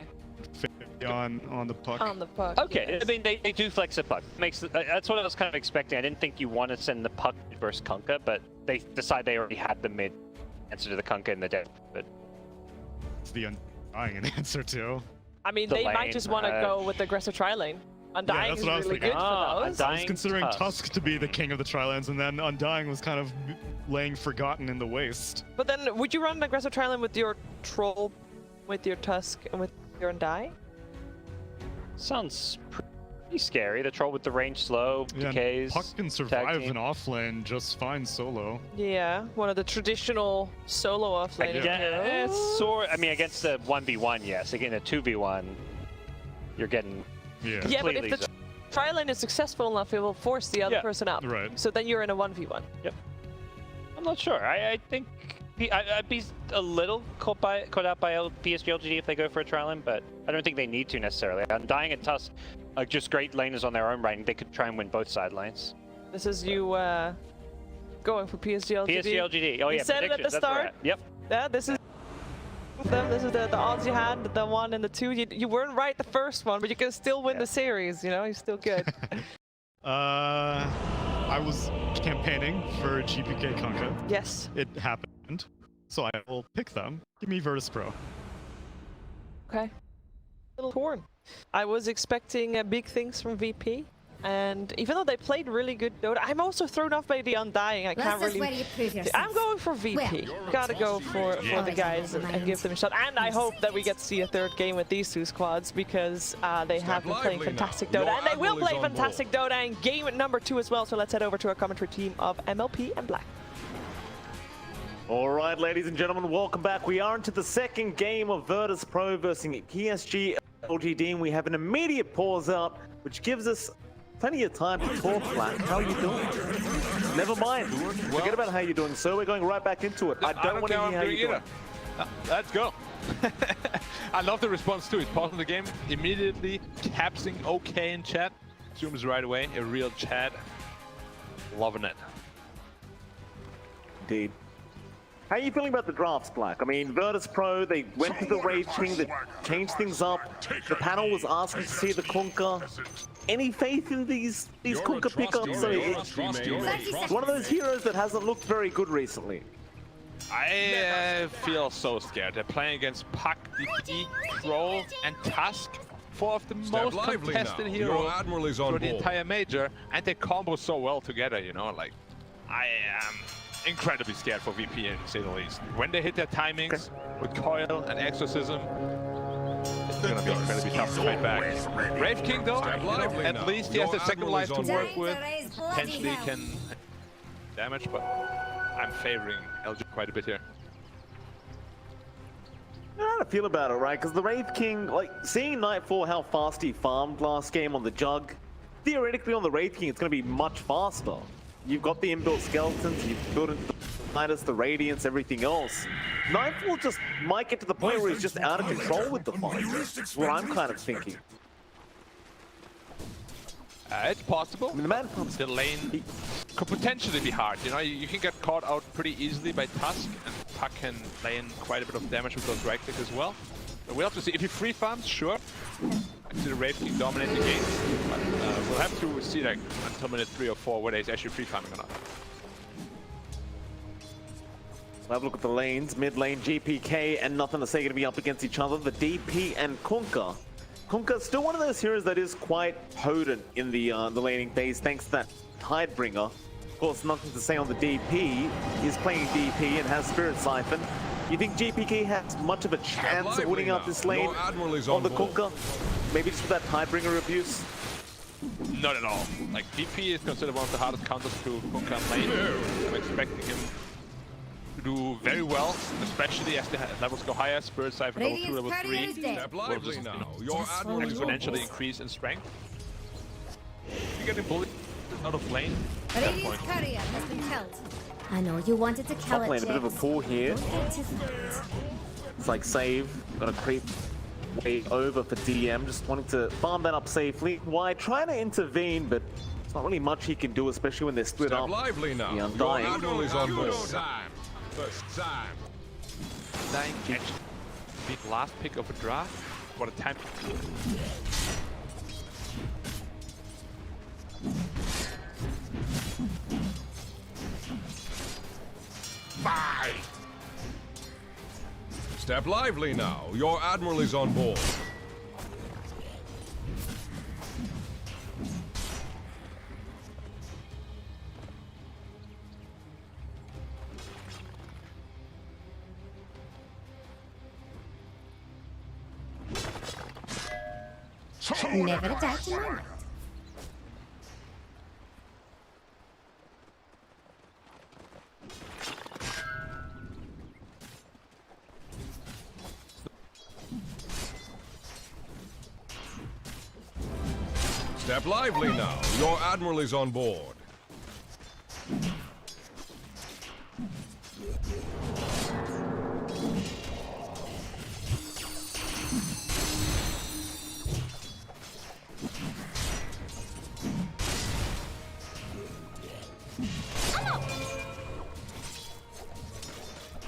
On the puck. On the puck. Okay, yes. I mean, they do flex the puck. That's what I was kind of expecting. I didn't think you want to send the puck versus Kunkka, but they decide they already had the mid answer to the Kunkka in the Death Prophet. It's the Undying an answer to. I mean, The they might lane, just want to go with aggressive tri-lane. Undying that's is what I was really thinking. good for those. I was considering Tusk to be the king of the Tri-Lands, and then Undying was kind of laying forgotten in the waste. But then, would you run an aggressive tri-lane with your Troll, with your Tusk, and with your Undying? Sounds pretty scary. The Troll with the range slow, decays. Puck can survive an offlane just fine solo. Yeah, one of the traditional solo offlane heroes. I mean, against the 1v1, yes. Again, a 2v1, you're getting Yeah, but if the tri-lane is successful enough, it will force the other person up. Right. So then you're in a 1v1. Yep. I'm not sure. I think I'd be a little caught out by Psg.Lgd if they go for a tri-lane, but I don't think they need to necessarily. Undying and Tusk are just great laners on their own right, and they could try and win both side lanes. This is you going for Psg.Lgd. Psg.Lgd. Oh yeah, you said it at the start. Yep. Yeah, this is them. This is the odds you had, the 1 and the 2. You weren't right the first one, but you can still win the series. You know, you're still good. I was campaigning for GPK Kunkka. Yes. It happened, so I will pick them. Give me Virtus.Pro. Okay. A little torn. I was expecting big things from VP, and even though they played really good Dota, I'm also thrown off by the Undying. I can't really... I'm going for VP. Gotta go for the guys and give them a shot. And I hope that we get to see a third game with these two squads, because they have been playing fantastic Dota, and they will play fantastic Dota in game number 2 as well. So let's head over to our commentary team of MLP and Black. All right, ladies and gentlemen, welcome back. We are into the second game of Virtus.Pro versus Psg.Lgd, and we have an immediate pause out, which gives us plenty of time to talk, Black. How are you doing? Never mind. Forget about how you're doing, sir. We're going right back into it. I don't want to hear how you're doing. Let's go. I love the response too. It's pausing the game, immediately capsing OK in chat. Zooms right away, a real chat. Loving it. Indeed. How are you feeling about the drafts, Black? I mean, Virtus.Pro, they went to the Rage King, they changed things up. The panel was asking to see the Kunkka. Any faith in these Kunkka pickups? So it's one of those heroes that hasn't looked very good recently. I feel so scared. They're playing against Puck, DP, Troll, and Tusk. 4 of the most contested heroes for the entire major, and they combo so well together, you know, like, I am incredibly scared for VP, to say the least. When they hit their timings with Coil and Exorcism, it's gonna be incredibly tough to fight back. Brave King though, you know, at least he has a second life to work with. Potentially can damage, but I'm favoring LG quite a bit here. I don't know how to feel about it, right? Because the Wraith King, like, seeing Nightfall, how fast he farmed last game on the Jug, theoretically on the Wraith King, it's going to be much faster. You've got the inbuilt skeletons, you've built into the Midas, the Radiance, everything else. Nightfall just might get to the point where he's just out of control with the fight. That's what I'm kind of thinking. It's possible. I mean, the lane could potentially be hard. You know, you can get caught out pretty easily by Tusk, and Puck can lay in quite a bit of damage with those right clicks as well. We'll have to see. If he free farms, sure. I see the Wraith King dominate the game. But we'll have to see like until minute 3 or 4 whether he's actually free farming or not. So have a look at the lanes. Mid lane, GPK and Nothing to Say going to be up against each other. The DP and Kunkka. Kunkka still one of those heroes that is quite potent in the laning phase thanks to that Tidebringer. Of course, Nothing to Say on the DP. He's playing DP and has Spirit Siphon. You think GPK has much of a chance of winning out this lane on the Kunkka? Maybe just with that Tidebringer abuse? Not at all. Like, DP is considered one of the hardest counters to Kunkka lane. I'm expecting him to do very well, especially as the levels go higher. Spirit Siphon level 2, level 3 will just exponentially increase in strength. If you get him bullied out of lane, at that point. Courier has been killed. I know you wanted to kill Top lane, a bit of a pull here. It's like save, got a creep way over for DM, just wanting to farm that up safely. Why trying to intervene, but it's not really much he can do, especially when they're split up. lively now. The Undying. Admiral is on board. First time. Dying catch. Big last pick of a draft. What a time. Bye. Step lively now. Your admiral is on board. Never a doubt in my mind. Step lively now. Your admiral is on board.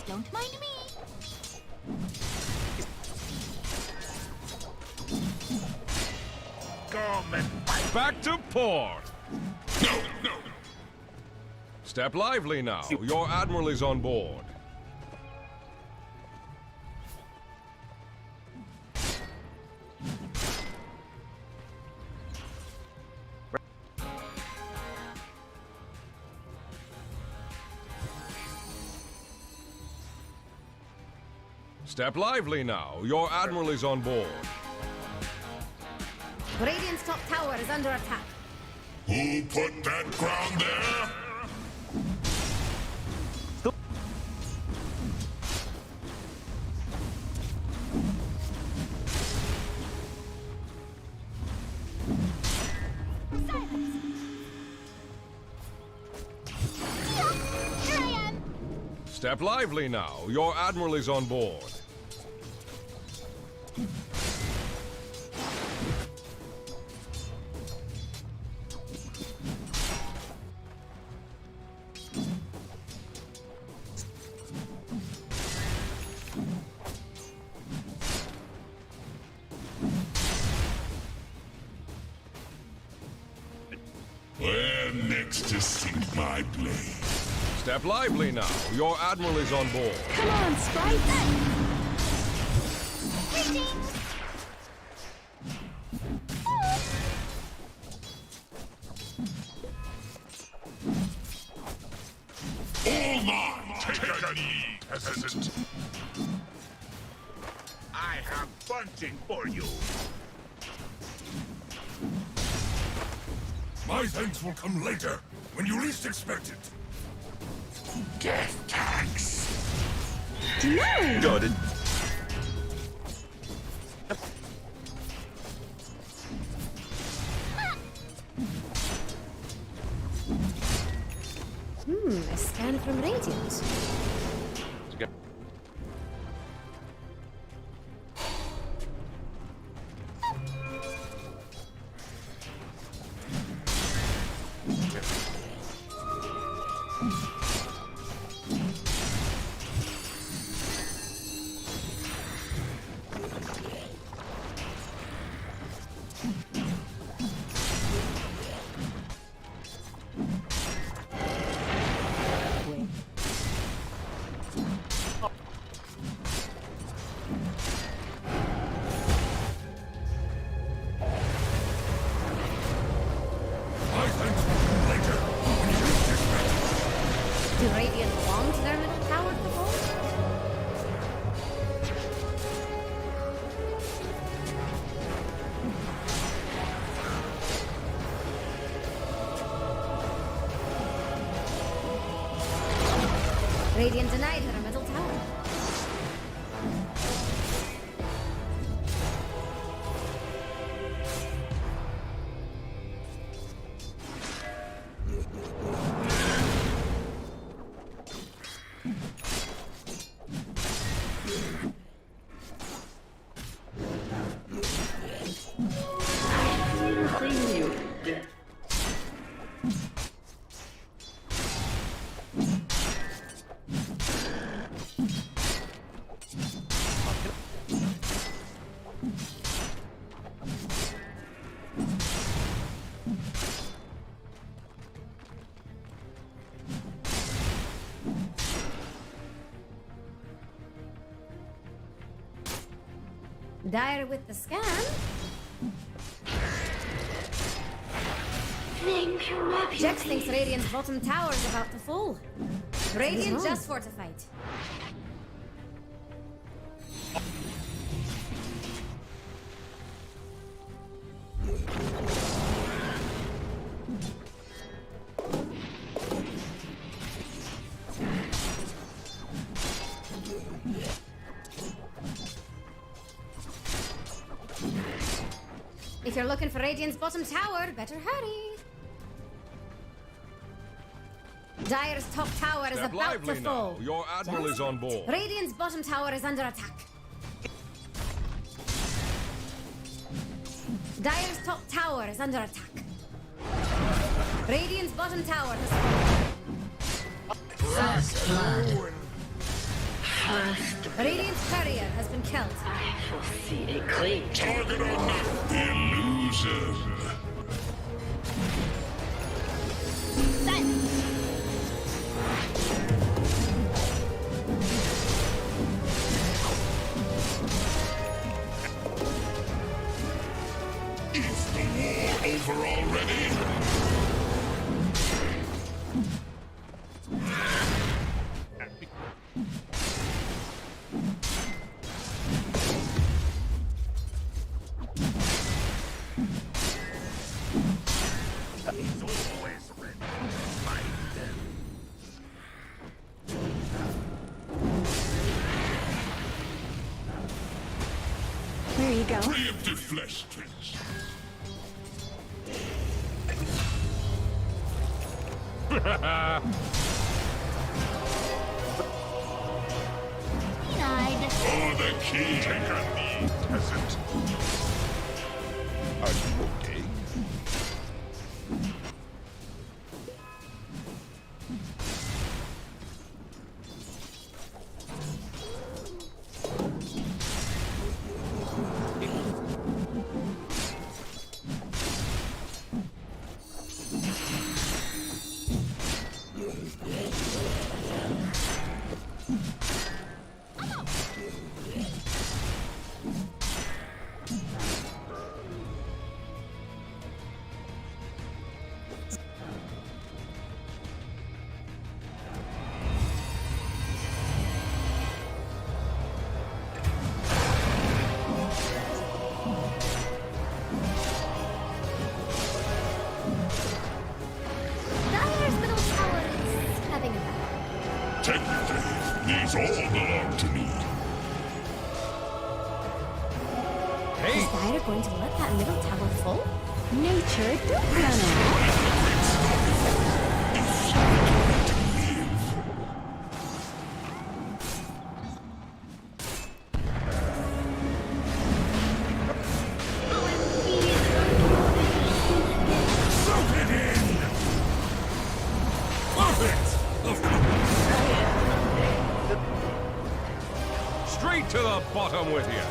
Don't mind me. Back to port. No. Step lively now. Your admiral is on board. Step lively now. Your admiral is on board. Radiant's top tower is under attack. Who put that ground there? Here I am. Step lively now. Your admiral is on board. Where next to sink my blade? Step lively now. Your admiral is on board. Come on, Spike. Greetings. All mine! Take a knee, peasant! I have bunting for you! My thanks will come later, when you least expect it. Death tax! No! Got it. A scan from Radiant. I thank you later when you least expect it. Do Radiant want their middle tower to fall? Radiant denied her middle tower. Dire with the scan. Jax thinks Radiant's bottom tower is about to fall. Radiant just fortified. If you're looking for Radiant's bottom tower, better hurry. Dire's top tower is Step about to lively fall. now. Your admiral is on board. Radiant's bottom tower is under attack. Dire's top tower is under attack. Radiant's bottom tower has fallen. First blood. Radiant's courier has been killed. Target on illusion. Is the war over already? He's always ready to fight them. There you go. Preemptive flesh strings. For the king. Take a knee, peasant. Are you okay? Technically, these all belong to me. Is Dire going to let that middle tower fall? Nature, don't run out. Straight to the bottom with you.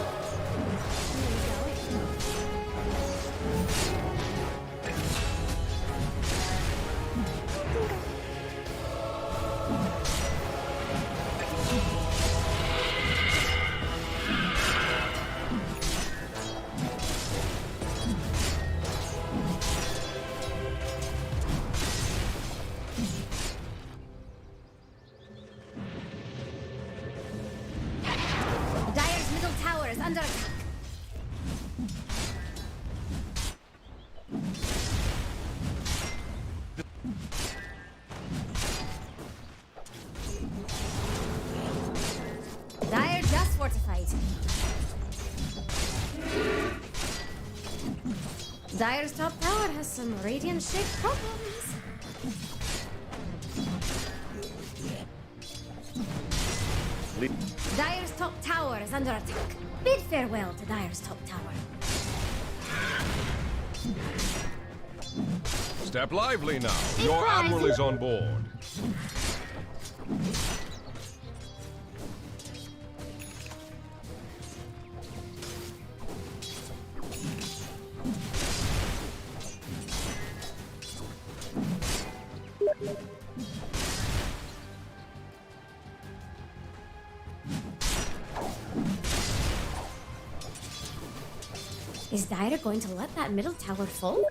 Dire's top tower has some Radiant-shaped problems. Dire's top tower is under attack. Bid farewell to Dire's top tower. Step lively now. Your admiral is on board. Is Dire going to let that middle tower fall?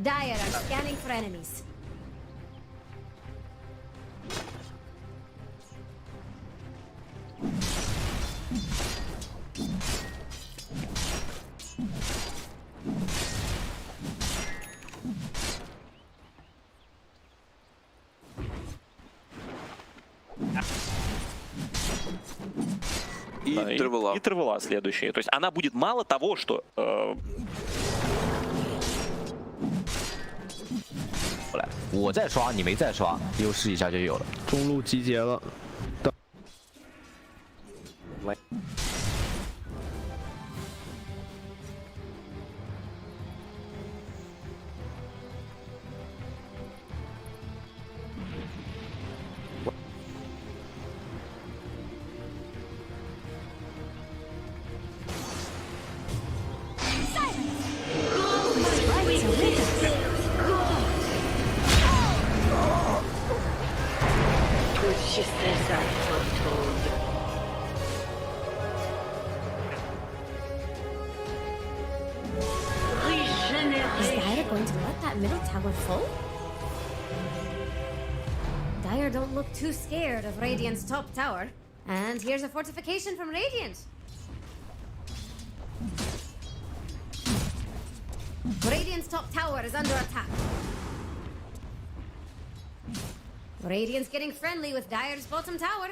Dire are scanning for enemies. И Тревела следующая. То есть она будет мало того, что... 我在刷，你没在刷，优势一下就有了。中路集结了。Is Dire going to let that middle tower fall? Dire don't look too scared of Radiant's top tower. And here's a fortification from Radiant. Radiant's top tower is under attack. Radiant's getting friendly with Dire's bottom tower.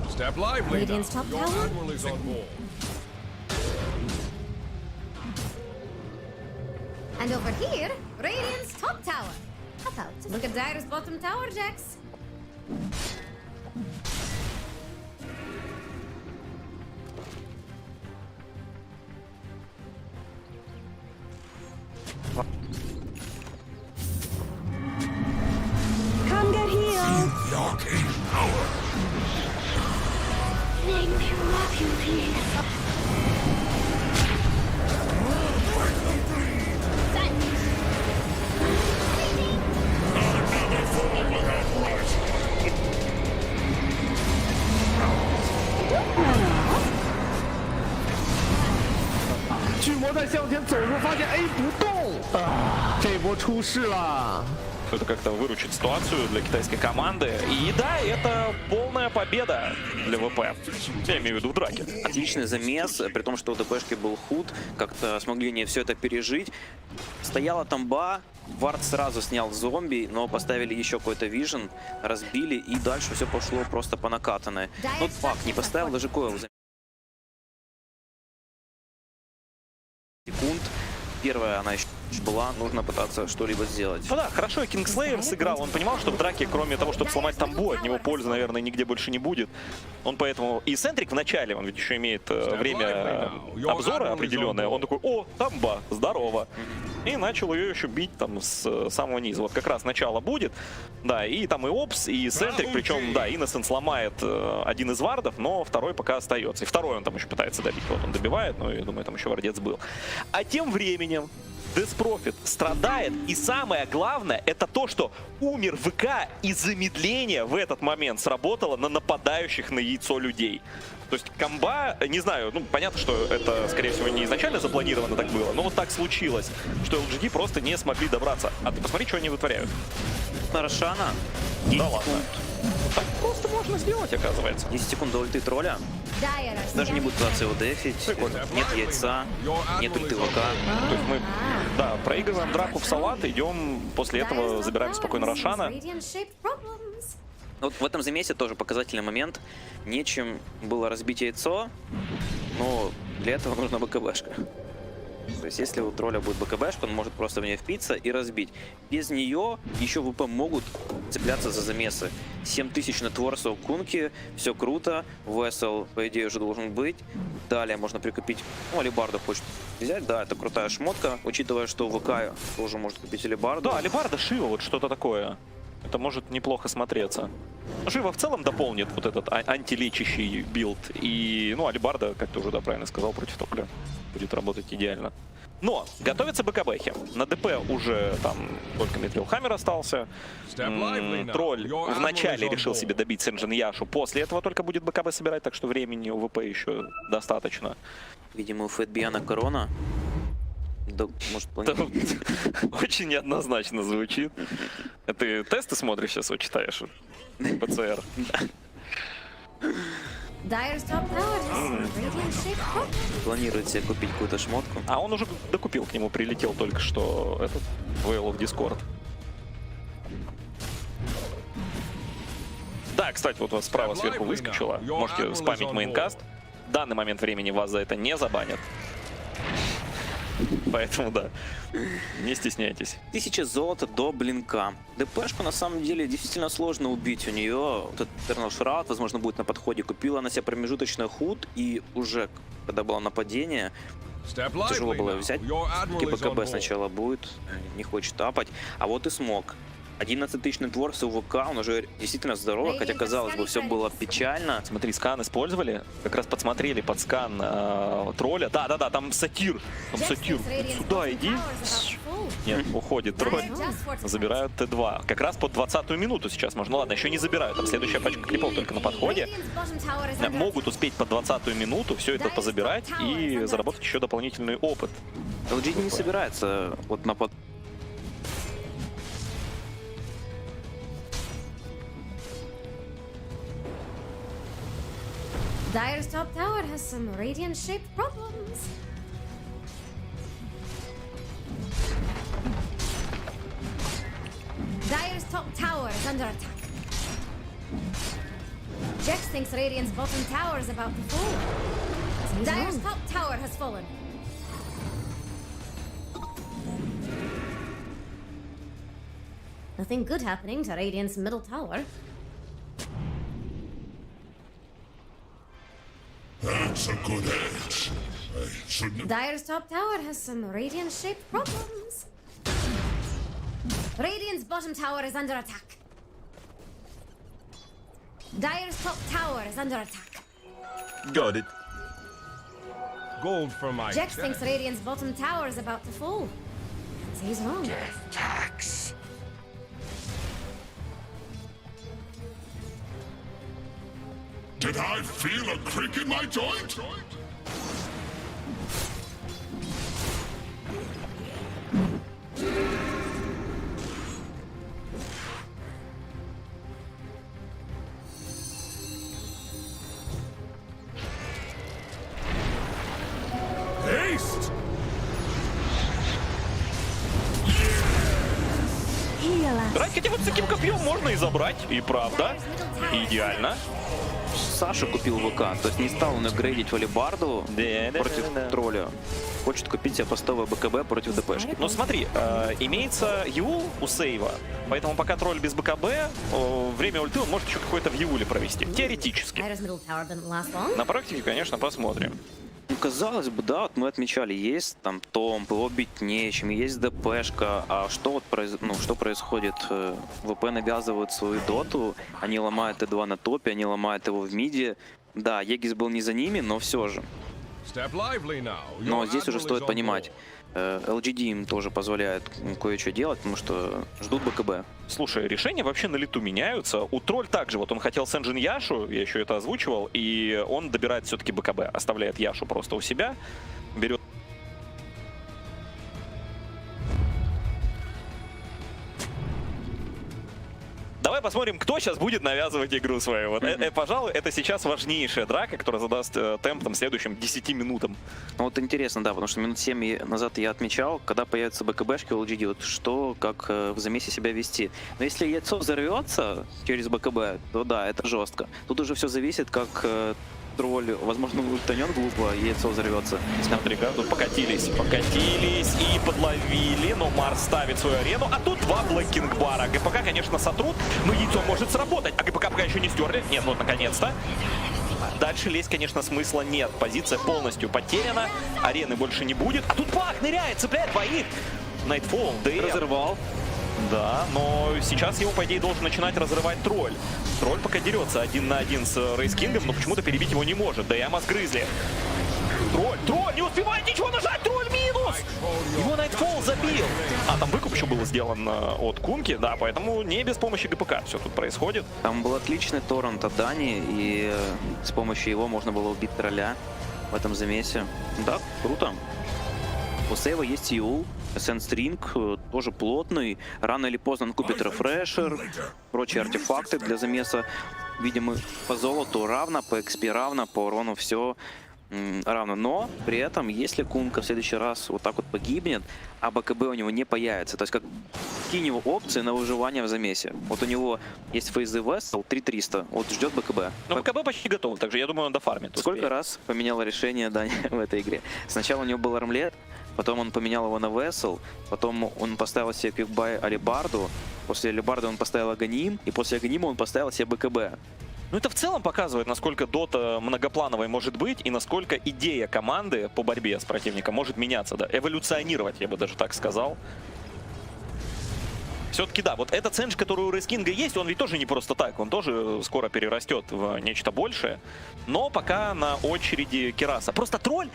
Step lively now. Radiant's top Your tower? admiral is on board. And over here, Radiant's top tower. About to look at Dire's bottom tower, Jax. Come get healed. The arcane power. Name you love you, please.巨魔在向前走路，发现 A 不动，这波出事了。 Это как-то выручит ситуацию для китайской команды. И да, это полная победа для ВП. Я имею в виду в драке. Отличный замес, при том, что у ДПшки был худ, как-то смогли не все это пережить. Стояла тамба, Вард сразу снял зомби, но поставили еще какой-то вижен, разбили, и дальше все пошло просто по накатанной. Ну, Пак не поставил даже койл за секунд. Первая она еще... была, нужно пытаться что-либо сделать. Ну да, хорошо и Кингслейер сыграл. Он понимал, что в драке, кроме того, чтобы сломать тамбу, от него пользы, наверное, нигде больше не будет. Он поэтому... И Сентрик в начале, он ведь еще имеет время обзора определенное. Он такой: о, тамба, здорово. И начал ее еще бить там с самого низа. Вот как раз начало будет. Да, и там и Опс, и Сентрик. Причем, да, Innocent сломает один из вардов, но второй пока остается. И второй он там еще пытается добить. Вот он добивает, но я думаю, там еще вардец был. А тем временем Деспрофит страдает, и самое главное, это то, что умер ВК, и замедление в этот момент сработало на нападающих на яйцо людей. То есть комба, не знаю, ну понятно, что это, скорее всего, не изначально запланировано так было, но вот так случилось, что LGD просто не смогли добраться. А ты посмотри, что они вытворяют. На Рошана. Да ладно. Так просто можно сделать, оказывается. 10 секунд до ульты тролля. Даже не будет пытаться его дефить. Нет яйца, нет ульты ВК. То есть мы, да, проигрываем драку в салат, идем после этого, забираем спокойно Рошана. Вот в этом замесе тоже показательный момент. Нечем было разбить яйцо, но для этого нужна БКБшка. То есть если у тролля будет БКБшка, он может просто в нее впиться и разбить. Без нее еще ВП могут цепляться за замесы. 7000 на Творса у Кунки, все круто. Весел, по идее, уже должен быть. Далее можно прикупить... Ну, алибарду хочет взять, да, это крутая шмотка. Учитывая, что ВК тоже может купить алибарду. Да, алибарда, Шива, вот что-то такое. Это может неплохо смотреться. Шива в целом дополнит вот этот антилечащий билд. И, ну, алибарда, как ты уже, да, правильно сказал, против тролля будет работать идеально. Но готовятся БКБхи. На ДП уже там только Митрил Хаммер остался. Тролль вначале решил себе добить Сенджин Яшу. После этого только будет БКБ собирать, так что времени у ВП еще достаточно. Видимо, у Фэтбиана корона. Да, может, очень неоднозначно звучит. Ты тесты смотришь сейчас, вот читаешь? ПЦР. Планирует себе купить какую-то шмотку. А он уже докупил, к нему прилетел только что этот Вейл в Дискорд. Да, кстати, вот у вас справа сверху выскочило. Можете спамить мейнкаст. В данный момент времени вас за это не забанят. Поэтому, да, не стесняйтесь. 1000 золота до блинка. ДПшку на самом деле действительно сложно убить. У нее этот Eternal Shroud, возможно, будет на подходе. Купила она себе промежуточный худ, и уже, когда было нападение, тяжело было взять. БКБ сначала будет, не хочет апать. А вот и смог. 11 000 нетворс у ВК, он уже действительно здорово, хотя, казалось бы, все было печально. Смотри, скан использовали, как раз подсмотрели под скан тролля. Да-да-да, там сатир, сюда иди. Нет, уходит тролль, забирают Т2. Как раз под 20-ю минуту сейчас можно. Ну ладно, еще не забирают, там следующая пачка клипов только на подходе. Могут успеть под 20-ю минуту все это позабирать и заработать еще дополнительный опыт. LGD не собирается вот на под... Dire's top tower has some radiant-shaped problems. Dire's top tower is under attack. Jex thinks Radiant's bottom tower is about to fall. Dire's top tower has fallen. Nothing good happening to Radiant's middle tower. That's a good edge. I shouldn't. Dire's top tower has some radiant-shaped problems. Radiant's bottom tower is under attack. Dire's top tower is under attack. Got it. Gold for my Jex thinks Radiant's bottom tower is about to fall. So he's wrong. Tax. Did I feel a crick in my joint? Haste! Брать хотя вот с таким копьем можно и забрать, и правда, идеально. Саша купил ВК, то есть не стал он апгрейдить Валибарду против тролля. Хочет купить себе постовое БКБ против ДПшки. Ну смотри, имеется Юл у сейва, поэтому пока тролль без БКБ, время ульты он может еще какое-то в Юле провести. Теоретически. На практике, конечно, посмотрим. Ну, казалось бы, да, вот мы отмечали, есть там томп, его бить нечем, есть ДПшка, а что вот что происходит? ВП навязывают свою доту, они ломают Т2 на топе, они ломают его в миде. Да, Егис был не за ними, но все же. Но здесь уже стоит понимать, LGD им тоже позволяет кое-что делать, потому что ждут БКБ. Слушай, решения вообще на лету меняются. У тролль также, вот он хотел Сенджин Яшу, я еще это озвучивал, и он добирает все-таки БКБ, оставляет Яшу просто у себя, берет... Давай посмотрим, кто сейчас будет навязывать игру свою. Вот, пожалуй, это сейчас важнейшая драка, которая задаст темп там, следующим 10 минутам. Вот интересно, да, потому что минут 7 назад я отмечал, когда появятся БКБшки у LGD, вот что, как в замесе себя вести. Но если яйцо взорвется через БКБ, то да, это жестко. Тут уже все зависит, как тролль, возможно, ультанет глупо, яйцо взорвется. Смотри, тут покатились и подловили, но Марс ставит свою арену, а тут два блэккинг-бара. ГПК, конечно, сотрут, но яйцо может сработать, а ГПК пока еще не стерли. Нет, ну наконец-то. Дальше лезть, конечно, смысла нет. Позиция полностью потеряна, арены больше не будет. А тут Пак ныряет, цепляет двоих. Найтфол, разорвал. Да, но сейчас его, по идее, должен начинать разрывать тролль. Тролль пока дерется 1 на 1 с Рейскингом, но почему-то перебить его не может. ДМ сгрызли. Тролль не успевает ничего нажать, тролль минус! Его Найтфол забил. А там выкуп еще был сделан от Кунки, да, поэтому не без помощи ГПК все тут происходит. Там был отличный торрент от Дани, и с помощью его можно было убить тролля в этом замесе. Да, круто. У сейва есть Юл. Сенстринг тоже плотный. Рано или поздно он купит рефрешер, прочие артефакты для замеса. Видимо, по золоту равно, по XP равно, по урону все равно. Но при этом, если Кунка в следующий раз вот так вот погибнет, а БКБ у него не появится, то есть какие у него опции на выживание в замесе? Вот у него есть фейзы Вессел 3300, вот ждет БКБ. Но БКБ почти готов, также я думаю, он дофармит. Сколько раз поменяло решение Дани в этой игре? Сначала у него был армлет, потом он поменял его на Вессел, потом он поставил себе квикбай Алибарду, после Алибарды он поставил Аганим, и после Аганима он поставил себе БКБ. Ну это в целом показывает, насколько Дота многоплановой может быть, и насколько идея команды по борьбе с противником может меняться, да, эволюционировать, я бы даже так сказал. Все-таки да, вот этот сендж, который у Рейскинга есть, он ведь тоже не просто так, он тоже скоро перерастет в нечто большее, но пока на очереди Кераса. Просто тролль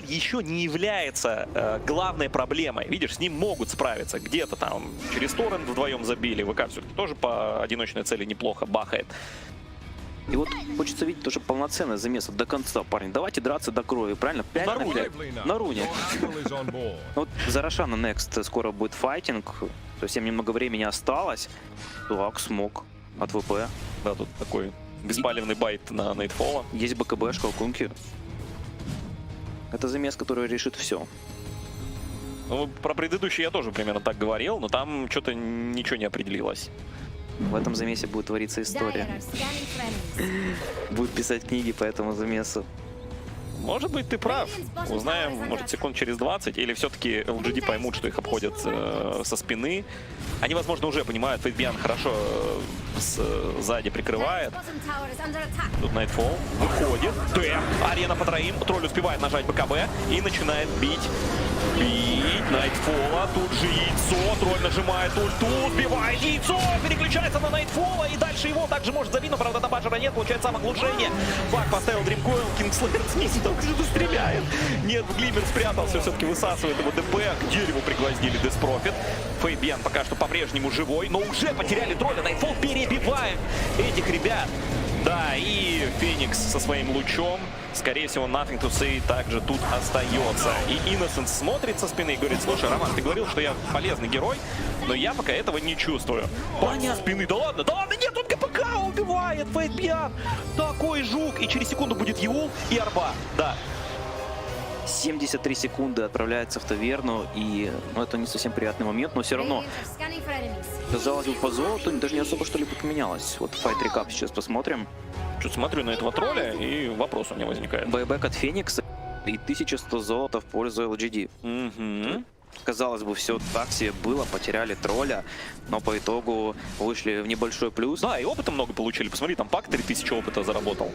еще не является главной проблемой. Видишь, с ним могут справиться. Где-то там через торрент вдвоем забили. ВК все-таки тоже по одиночной цели неплохо бахает. И вот хочется видеть тоже полноценный замес до конца, парни. Давайте драться до крови, правильно? 5 на 5. На руне. Вот за Рошана next скоро будет файтинг. Совсем немного времени осталось. Так, смог от ВП. Да, тут такой беспалевный байт на Найтфола. Есть БКБшка у Кунки. Это замес, который решит все. Ну, про предыдущий я тоже примерно так говорил, но там что-то ничего не определилось. В этом замесе будет твориться история. Будет писать книги по этому замесу. Может быть, ты прав. Узнаем, может, секунд через 20, или все-таки LGD поймут, что их обходят со спины. Они, возможно, уже понимают, Фейтбиан хорошо сзади прикрывает. Тут Найтфол выходит. Арена по троим. Тролль успевает нажать БКБ и начинает бить Найтфола. Тут же яйцо. Тролль нажимает ульту, сбивает яйцо, переключается на Найтфола и дальше его также может забить, но, правда, табаджера нет, получает самоглушение. Бак поставил Дримкойл, Кингслейер снизу только что стреляет. Нет, Глиммер спрятался, все-таки высасывает его ДП. К дереву пригвоздили Деспрофит. Фейбиан пока что по-прежнему живой, но уже потеряли тролля. Найтфол перебивает этих ребят. Да, и Феникс со своим лучом, скорее всего, Nothing to Say также тут остается. И Innocent смотрит со спины и говорит: слушай, Роман, ты говорил, что я полезный герой, но я пока этого не чувствую. Паня спины, да ладно, нет, тут КПК убивает Фейтбиан. Такой жук, и через секунду будет Юл и Арба, да. 73 секунды отправляется в таверну, и это не совсем приятный момент, но все равно for enemies. Казалось бы, по золоту даже не особо что-либо поменялось. Вот Fight Recap сейчас посмотрим. Чуть смотрю на этого тролля, и вопрос у меня возникает. Байбек от Феникса и 1100 золота в пользу LGD. Казалось бы, все так себе было, потеряли тролля, но по итогу вышли в небольшой плюс. Да, и опыта много получили. Посмотри, там пак 3000 опыта заработал.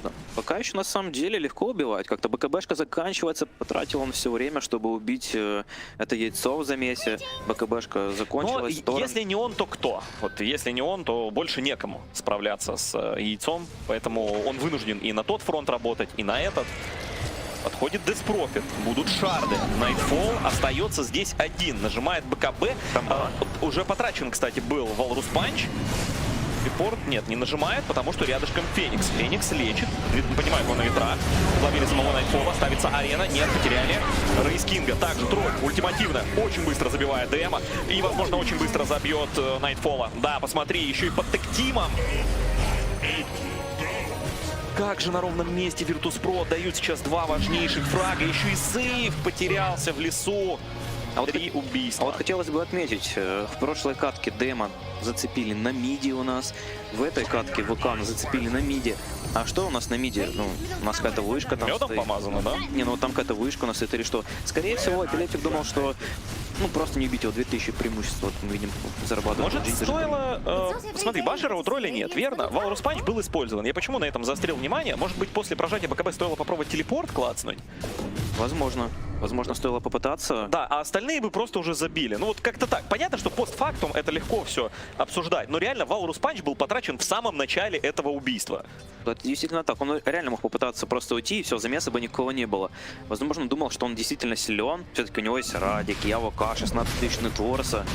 Да. Пока еще на самом деле легко убивать. Как-то БКБшка заканчивается, потратил он все время, чтобы убить это яйцо в замесе. БКБшка закончилась. Но если не он, то кто? Вот если не он, то больше некому справляться с яйцом, поэтому он вынужден и на тот фронт работать, и на этот. Подходит Деспрофит, будут шарды. Nightfall остается здесь один. Нажимает БКБ. Уже потрачен, кстати, был Walrus Punch. Репорт нет, не нажимает, потому что рядышком Феникс. Феникс лечит. Понимаю, его на ветрах. Ловили самого Nightfall. Ставится арена. Нет, потеряли. Рейс Кинга. Также тролль. Ультимативно. Очень быстро забивает Дэма. И, возможно, очень быстро забьет Nightfall. Да, посмотри, еще и под тектимом. Как же на ровном месте Virtus.Pro отдают сейчас два важнейших фрага. Еще и сейв потерялся в лесу. 3 убийства. А вот хотелось бы отметить, в прошлой катке Дэма зацепили на миде у нас. В этой катке Вулкана зацепили на миде. А что у нас на миде? Ну, у нас какая-то вышка там Медом стоит. Помазано, да? Не, ну там какая-то вышка у нас стоит или что. Скорее всего, Эпилептик думал, что ну просто не убить его, 2000 преимущества, вот мы видим, зарабатывает. Может, стоило... Смотри, башера у тролля нет, верно? Walrus Punch был использован. Я почему на этом заострил внимание? Может быть, после прожатия БКБ стоило попробовать телепорт клацнуть? Возможно. Возможно, стоило попытаться. Да, а остальные бы просто уже забили. Ну вот как-то так. Понятно, что постфактум это легко все обсуждать, но реально Walrus Punch был потрачен в самом начале этого убийства. Это действительно так. Он реально мог попытаться просто уйти, и все, замеса бы никого не было. Возможно, думал, что он действительно силен. Все-таки у него есть Радик, ЯВК, 16 тысяч нетворса.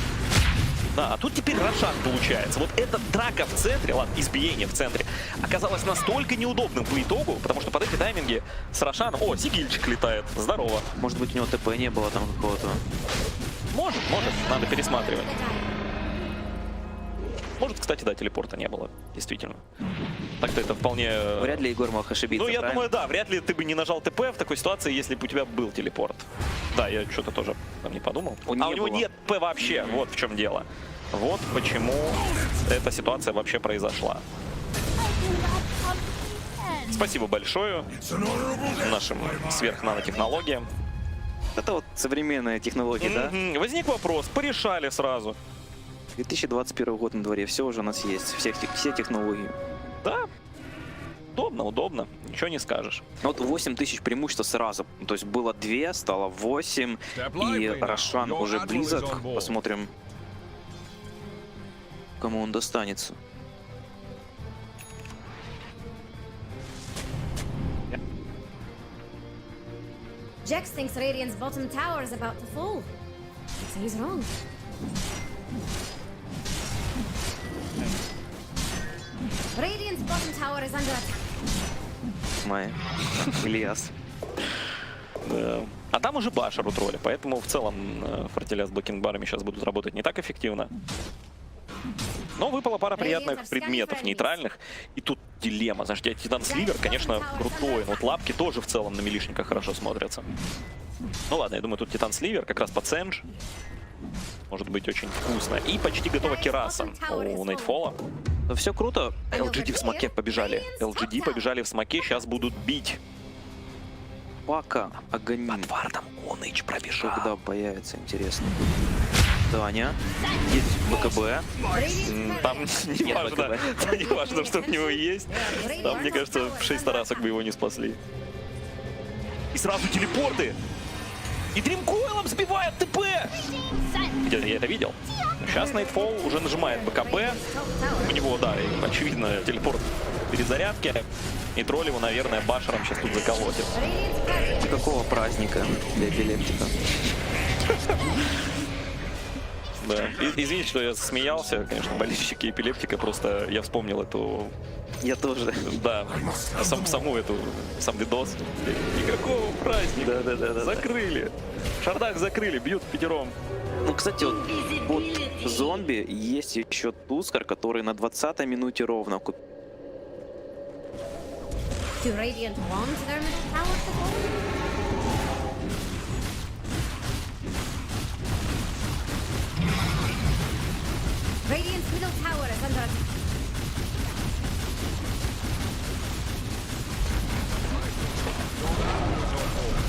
Да, а тут теперь Рошан получается. Вот эта драка в центре, ладно, избиение в центре, оказалось настолько неудобным по итогу, потому что под эти тайминги с Рошаном... О, Сигильчик летает. Здорово. Может быть, у него ТП не было там какого-то. Может. Надо пересматривать. Может, кстати, да, телепорта не было. Действительно. Так-то это вполне... Вряд ли Егор мог ошибиться, Ну, я правильно? думаю, да. Вряд ли ты бы не нажал ТП в такой ситуации, если бы у тебя был телепорт. Да, я что-то тоже там не подумал. У него нет ТП вообще. Вот в чем дело. Вот почему эта ситуация вообще произошла. Спасибо большое нашим сверхнанотехнологиям. Это вот современная технология, да? Возник вопрос, порешали сразу. 2021 год на дворе, все уже у нас есть, все технологии. Да, удобно, ничего не скажешь. Вот 8000 преимущества сразу, то есть было 2, стало 8, и Рошан уже близок. Посмотрим, кому он достанется. Jax thinks Radiant's bottom tower is about to fall. So he's wrong. Radiant's bottom tower is under attack. Майя. Ильяс. Да. А там уже башер у тролля, поэтому в целом фортеля с блокинг-барами сейчас будут работать не так эффективно. Но выпала пара приятных предметов нейтральных. И тут дилемма. Знаешь, Титан Сливер, конечно, крутой. Но вот лапки тоже в целом на милишниках хорошо смотрятся. Ну ладно, я думаю, тут Титан Сливер как раз под Сэндж. Может быть очень вкусно. И почти готова кераса у Найтфола. Да все круто. LGD в смоке побежали. LGD побежали в смоке, сейчас будут бить. Пока Аганим. Под вардом Оныч пробежал. Когда появится, интересно. Таня. Есть БКБ. Там не важно, что у него есть. Там, мне кажется, 6 тарасок бы его не спасли. И сразу телепорты. И Дримкоилом сбивает ТП. Где-то я это видел. Сейчас Nightfall уже нажимает БКБ. У него, да, очевидно, телепорт перезарядки. И тролль его, наверное, башером сейчас тут заколотит. Какого праздника для эпилептика? Да. Извините, что я смеялся, конечно, болельщики эпилептика, просто я вспомнил эту... Я тоже. Да, сам видос. Никакого праздника. Да. Закрыли. Шардак закрыли, бьют пятером. Ну, кстати, вот под зомби есть еще Тускар, который на 20-й минуте ровно купил. Do Radiant want their middle tower to fall? is under attack.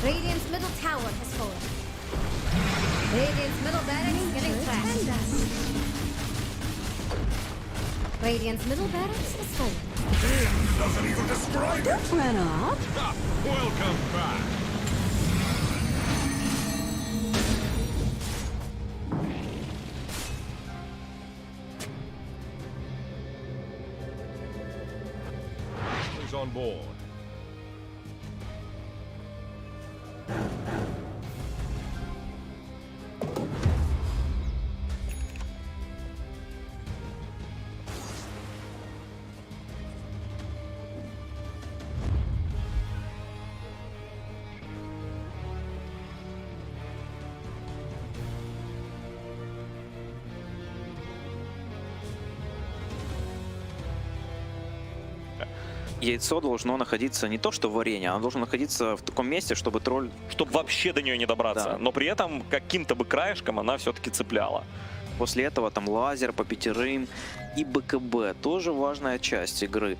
Radiant's middle tower has fallen. Radiant's middle barracks getting trashed. Radiant's middle barracks is fallen. Doesn't even describe it. Run off. Ah, welcome back. Is on board. Яйцо должно находиться не то что в арене, оно должно находиться в таком месте, чтобы тролль... Чтобы вообще до нее не добраться. Да. Но при этом каким-то бы краешком она все-таки цепляла. После этого там лазер по пятерым и БКБ. Тоже важная часть игры.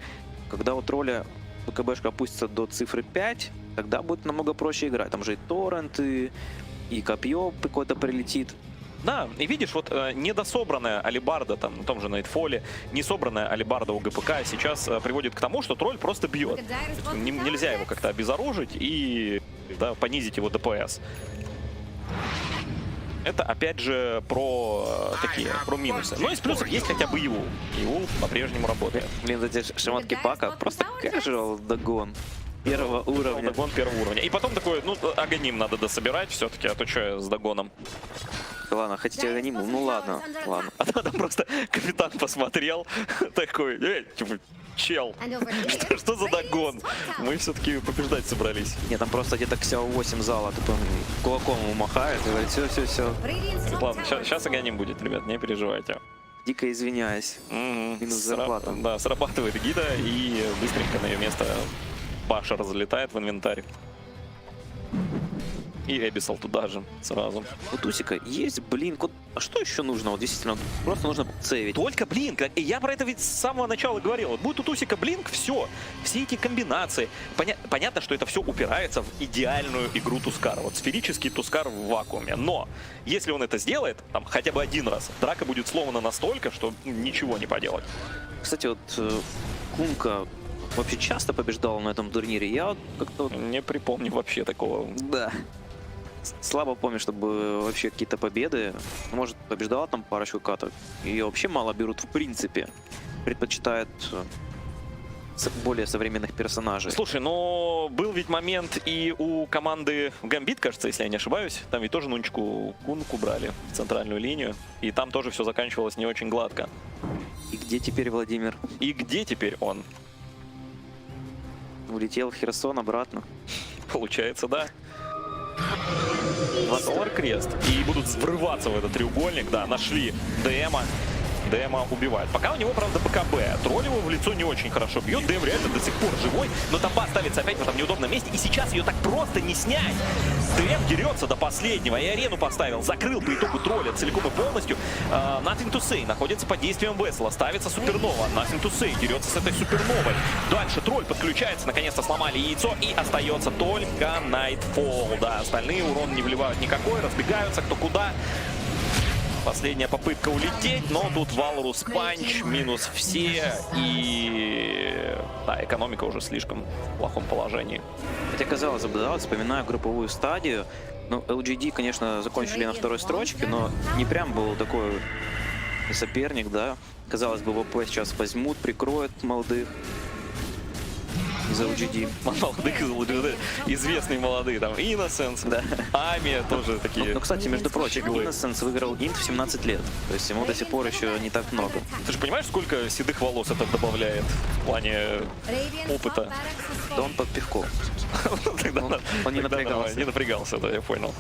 Когда у тролля БКБшка опустится до цифры 5, тогда будет намного проще играть. Там же и торренты, и копье какое-то прилетит. Да, и видишь, вот недособранная алибарда там на том же Найтфоле, не собранная алибарда у ГПК сейчас приводит к тому, что тролль просто бьет. Нельзя его как-то обезоружить и да, понизить его ДПС. Это опять же про про минусы. Но из плюсов есть хотя бы ИУ. ИУ по-прежнему работает. Блин, эти шмотки пака просто casual догон. Первого уровня. Догон первого уровня. И потом такой, ну, аганим надо дособирать все-таки, а то что я с догоном. Ладно, хотите аганиму? Ну ладно, ладно. А там просто капитан посмотрел, такой, типа, чел, что за догон? Мы все-таки побеждать собрались. Нет, там просто где-то Ксяо 8 зала, тут он кулаком ему махает и говорит, все. Ладно, сейчас аганим будет, ребят, не переживайте. Дико извиняюсь. Минус зарплата. Да, срабатывает гида и быстренько на ее место Паша разлетает в инвентарь. И Эбисал туда же сразу. У Тусика есть блинк. А что еще нужно? Вот действительно, просто нужно сейвить. Только блинк. И я про это ведь с самого начала говорил. Вот будет у Тусика блинк, все эти комбинации. Понятно, что это все упирается в идеальную игру Тускара. Вот сферический Тускар в вакууме. Но если он это сделает, там хотя бы один раз, драка будет сломана настолько, что ничего не поделать. Кстати, вот Кунка вообще часто побеждал на этом турнире. Я вот как-то... Не припомню вообще такого. Да. Слабо помню, чтобы вообще какие-то победы. Может, побеждала там парочку каток. Ее вообще мало берут в принципе. Предпочитают более современных персонажей. Слушай, но был ведь момент и у команды GAMBIT, кажется, если я не ошибаюсь. Там ведь тоже Нунчику Кунку брали в центральную линию. И там тоже все заканчивалось не очень гладко. И где теперь Владимир? И где теперь он? Улетел в Херсон обратно. Получается, да. $2 крест. И будут врываться в этот треугольник. Да, нашли ДМа. ДМа убивает. Пока у него, правда, БКБ. Тролль его в лицо не очень хорошо бьет. ДМ реально до сих пор живой. Но тамба ставится опять в этом неудобном месте. И сейчас ее так просто не снять. ДМ дерется до последнего. И арену поставил. Закрыл по итогу тролля целиком и полностью. Nothing to say находится под действием Весела. Ставится супернова. Nothing to say дерется с этой суперновой. Дальше тролль подключается. Наконец-то сломали яйцо. И остается только Nightfall. Да, остальные урон не вливают никакой. Разбегаются кто куда. Последняя попытка улететь, но тут Валрус панч, минус все, и да, экономика уже слишком в плохом положении. Хотя, казалось бы, да, вспоминаю групповую стадию, ну, LGD, конечно, закончили на второй строчке, но не прям был такой соперник, да. Казалось бы, ВП сейчас возьмут, прикроют молодых из LGD. Молодых из LGD, известные молодые, там, Innocence, да. Ами тоже такие. Ну, кстати, между прочим, Innocence выиграл Инт в 17 лет, то есть ему до сих пор еще не так много. Ты же понимаешь, сколько седых волос это добавляет в плане опыта? Да он под пивком. Он не напрягался. Не напрягался, да, я понял.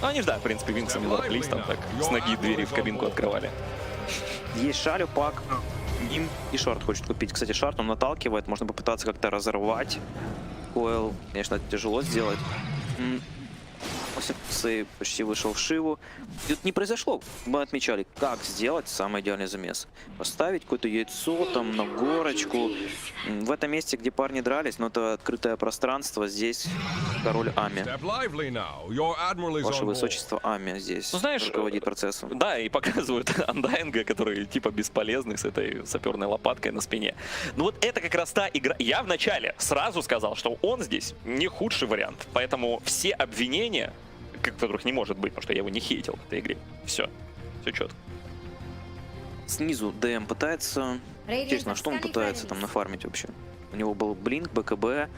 Ну, они же, да, в принципе, винксами лаплись, там так, с ноги двери в кабинку открывали. Есть шалю, пак. Им и шарт хочет купить. Кстати, шарт он наталкивает, можно попытаться как-то разорвать. Койл, конечно, тяжело сделать. Сейв почти вышел в Шиву. И тут не произошло. Мы отмечали, как сделать самый идеальный замес. Поставить какое-то яйцо там на горочку. В этом месте, где парни дрались, но это открытое пространство. Здесь король Ами. Ваше высочество Ами здесь, ну, знаешь, руководит процессом. Да, и показывают Андайнга, который типа бесполезный с этой саперной лопаткой на спине. Ну вот это как раз та игра. Я вначале сразу сказал, что он здесь не худший вариант. Поэтому все обвинения, которых не может быть, потому что я его не хейтил в этой игре. Все четко. Снизу ДМ пытается... Интересно, что он пытается там нафармить вообще? У него был блинк, БКБ,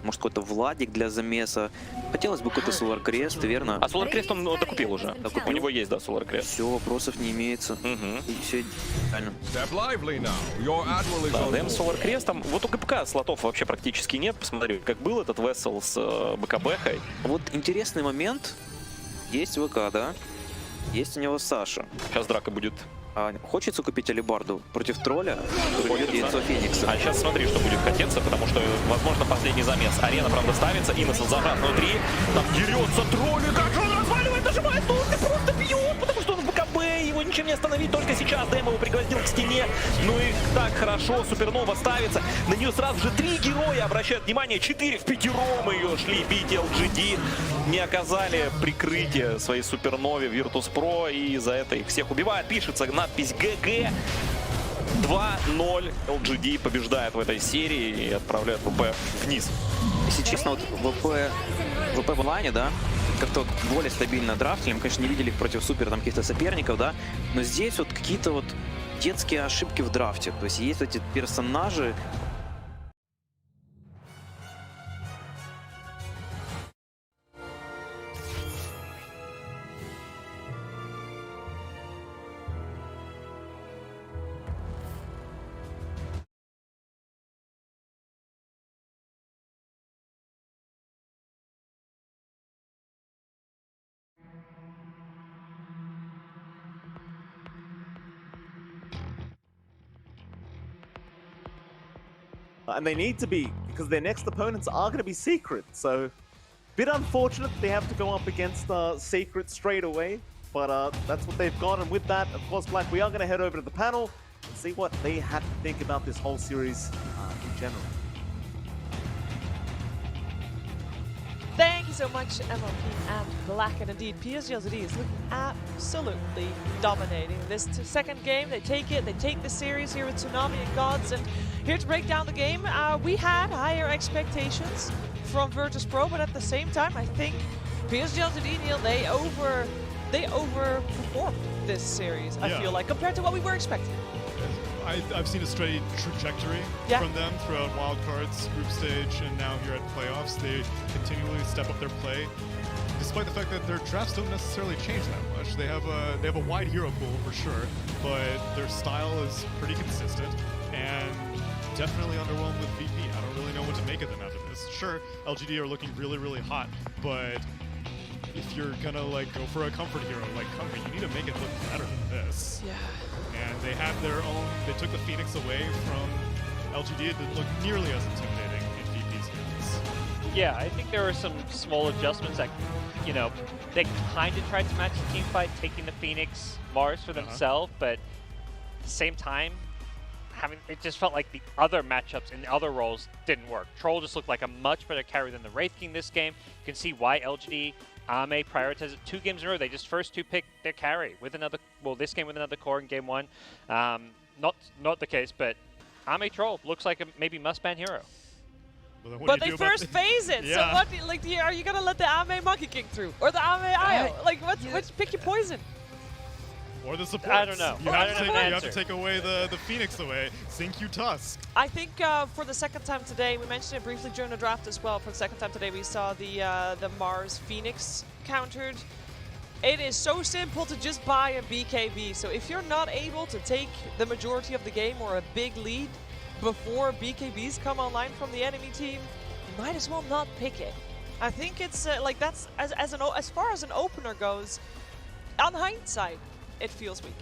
может какой-то Владик для замеса. Хотелось бы какой-то Solar Crest, верно? А Solar Crest он докупил уже. У него есть, да, Solar Crest. Все, вопросов не имеется. И все идеально. Да, ДМ с Solar Crest, вот у ГПК слотов вообще практически нет. Посмотри, как был этот Vessel с БКБ-хой. Вот интересный момент. Есть ВК, да? Есть у него Саша. Сейчас драка будет. Хочется купить алибарду против тролля, который бьет яйцо Феникса. А сейчас смотри, что будет хотеться, потому что, возможно, последний замес. Арена, правда, ставится, Инносент зажат внутри. Там дерется тролль, как же он разваливает, нажимает турты, просто бьет, потому что он в БКБ, его ничем не остановить, только сейчас ДМ его пригвоздил к стене. Ну и так хорошо, Супернова ставится. На нее сразу же 3 героя обращают внимание, 4 в пятером ее шли бить LGD. Не оказали прикрытие своей Супернове Virtus.Pro, и за это их всех убивают. Пишется надпись ГГ. 2-0. LGD побеждает в этой серии и отправляет ВП вниз. Если честно, вот ВП в онлайне, да, как-то более стабильно драфтили. Мы, конечно, не видели их против супер там каких-то соперников, да, но здесь вот какие-то вот детские ошибки в драфте. То есть есть эти персонажи. And they need to be, because their next opponents are going to be Secret. So, bit unfortunate they have to go up against Secret straight away. But that's what they've got. And with that, of course, Black, we are going to head over to the panel and see what they had to think about this whole series in general. Thank you so much, MLP and Black. And indeed, Psg.Lgd is looking absolutely dominating this second game. They take the series here with Tsunami and Gods. And here to break down the game, we had higher expectations from Virtus.Pro, but at the same time, I think Psg.Lgd, Neil, they overperformed this series, I feel like, compared to what we were expecting. I've seen a straight trajectory from them throughout wildcards, group stage, and now here at playoffs. They continually step up their play, despite the fact that their drafts don't necessarily change that much. They have a wide hero pool for sure, but their style is pretty consistent and definitely underwhelmed with VP. I don't really know what to make of them after this. Sure, LGD are looking really, really hot, but if you're gonna like go for a comfort hero like Comfort, you need to make it look better than this. Yeah. And they have their own, they took the Phoenix away from LGD. It didn't look nearly as intimidating in VP's hands. Yeah, I think there were some small adjustments that, you know, they kind of tried to match the team fight, taking the Phoenix Mars for themselves, but at the same time, it just felt like the other matchups in the other roles didn't work. Troll just looked like a much better carry than the Wraith King this game. You can see why LGD Ame prioritized it 2 games in a row. They just first 2 picked their carry with another, well, this game with another core in game 1. Not the case, but Ame Troll looks like a maybe must-ban hero. But they first phase it, so what, like, are you gonna let the Ame Monkey King through? Or the Ame Io? Like, pick your poison. Or the support. I don't know. You have to take away the Phoenix away. Sync you Tusk. I think for the second time today, we mentioned it briefly during the draft as well. For the second time today, we saw the Mars Phoenix countered. It is so simple to just buy a BKB. So if you're not able to take the majority of the game or a big lead before BKBs come online from the enemy team, you might as well not pick it. I think it's like that's as far as an opener goes. On hindsight, it feels weak.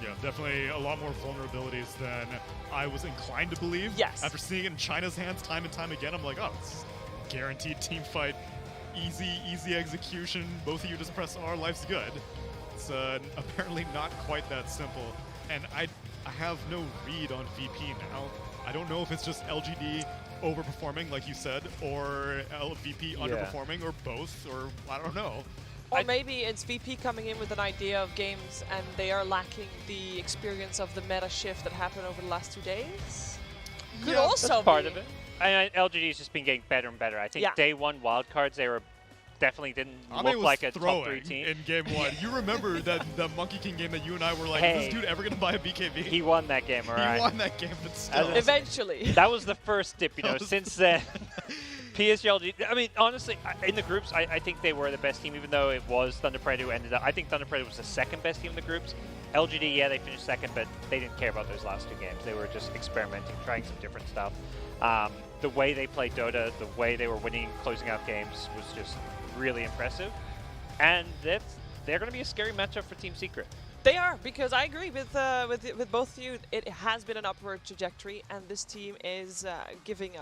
Yeah, definitely a lot more vulnerabilities than I was inclined to believe. Yes. After seeing it in China's hands time and time again, I'm like, oh, it's guaranteed team fight easy execution. Both of you just press R, life's good. It's apparently not quite that simple. And I have no read on VP now. I don't know if it's just LGD overperforming, like you said, or VP underperforming, or both, or I don't know. Or maybe it's VP coming in with an idea of games and they are lacking the experience of the meta shift that happened over the last 2 days. Could also that's part be. of it. And LGD's just been getting better and better. I think day one wildcards, they were definitely didn't look like a top 3 team. In game 1. You remember that the Monkey King game that you and I were like, hey, is this dude ever going to buy a BKB? He won that game, all right? He won that game, but still. Eventually. That was the first dip, you know. Since then, Psg.Lgd, I mean, honestly, in the groups, I think they were the best team, even though it was Thunder Predator who ended up. I think Thunder Predator was the second best team in the groups. LGD, yeah, they finished second, but they didn't care about those last 2 games. They were just experimenting, trying some different stuff. The way they played Dota, the way they were winning, closing out games was just really impressive. And they're going to be a scary matchup for Team Secret. They are, because I agree with both of you. It has been an upward trajectory, and this team is giving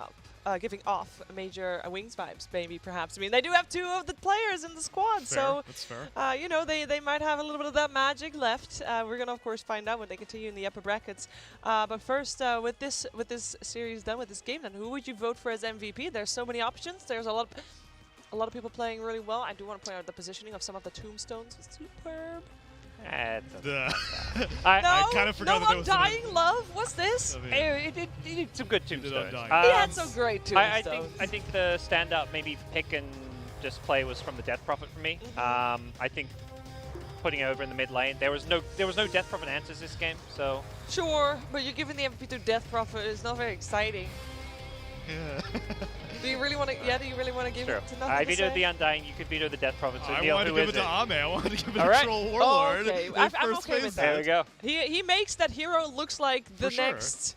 off major Wings vibes, maybe, perhaps. I mean, they do have 2 of the players in the squad, so that's fair. you know, they might have a little bit of that magic left. We're gonna, of course, find out when they continue in the upper brackets. But first, with this series done, with this game done, who would you vote for as MVP? There's so many options. There's a lot of people playing really well. I do want to point out the positioning of some of the tombstones. It's superb. I kind of forgot that there was Undying Love. What's this? I mean, It did some good tombstones. He had some great tombstones. I think the standout maybe pick and just play was from the Death Prophet for me. I think putting it over in the mid lane, there was no Death Prophet answers this game, so. Sure, but you're giving the MVP to Death Prophet. It's not very exciting. Yeah. Do you really want to? Yeah, do you really want to give it to nothing? I vetoed the Undying. You could veto the Death Prophet. So I wanted to give it to Ame. I wanted to give it to right. Troll Warlord. Oh, okay. I'm okay with that. There we go. He makes that hero looks like the next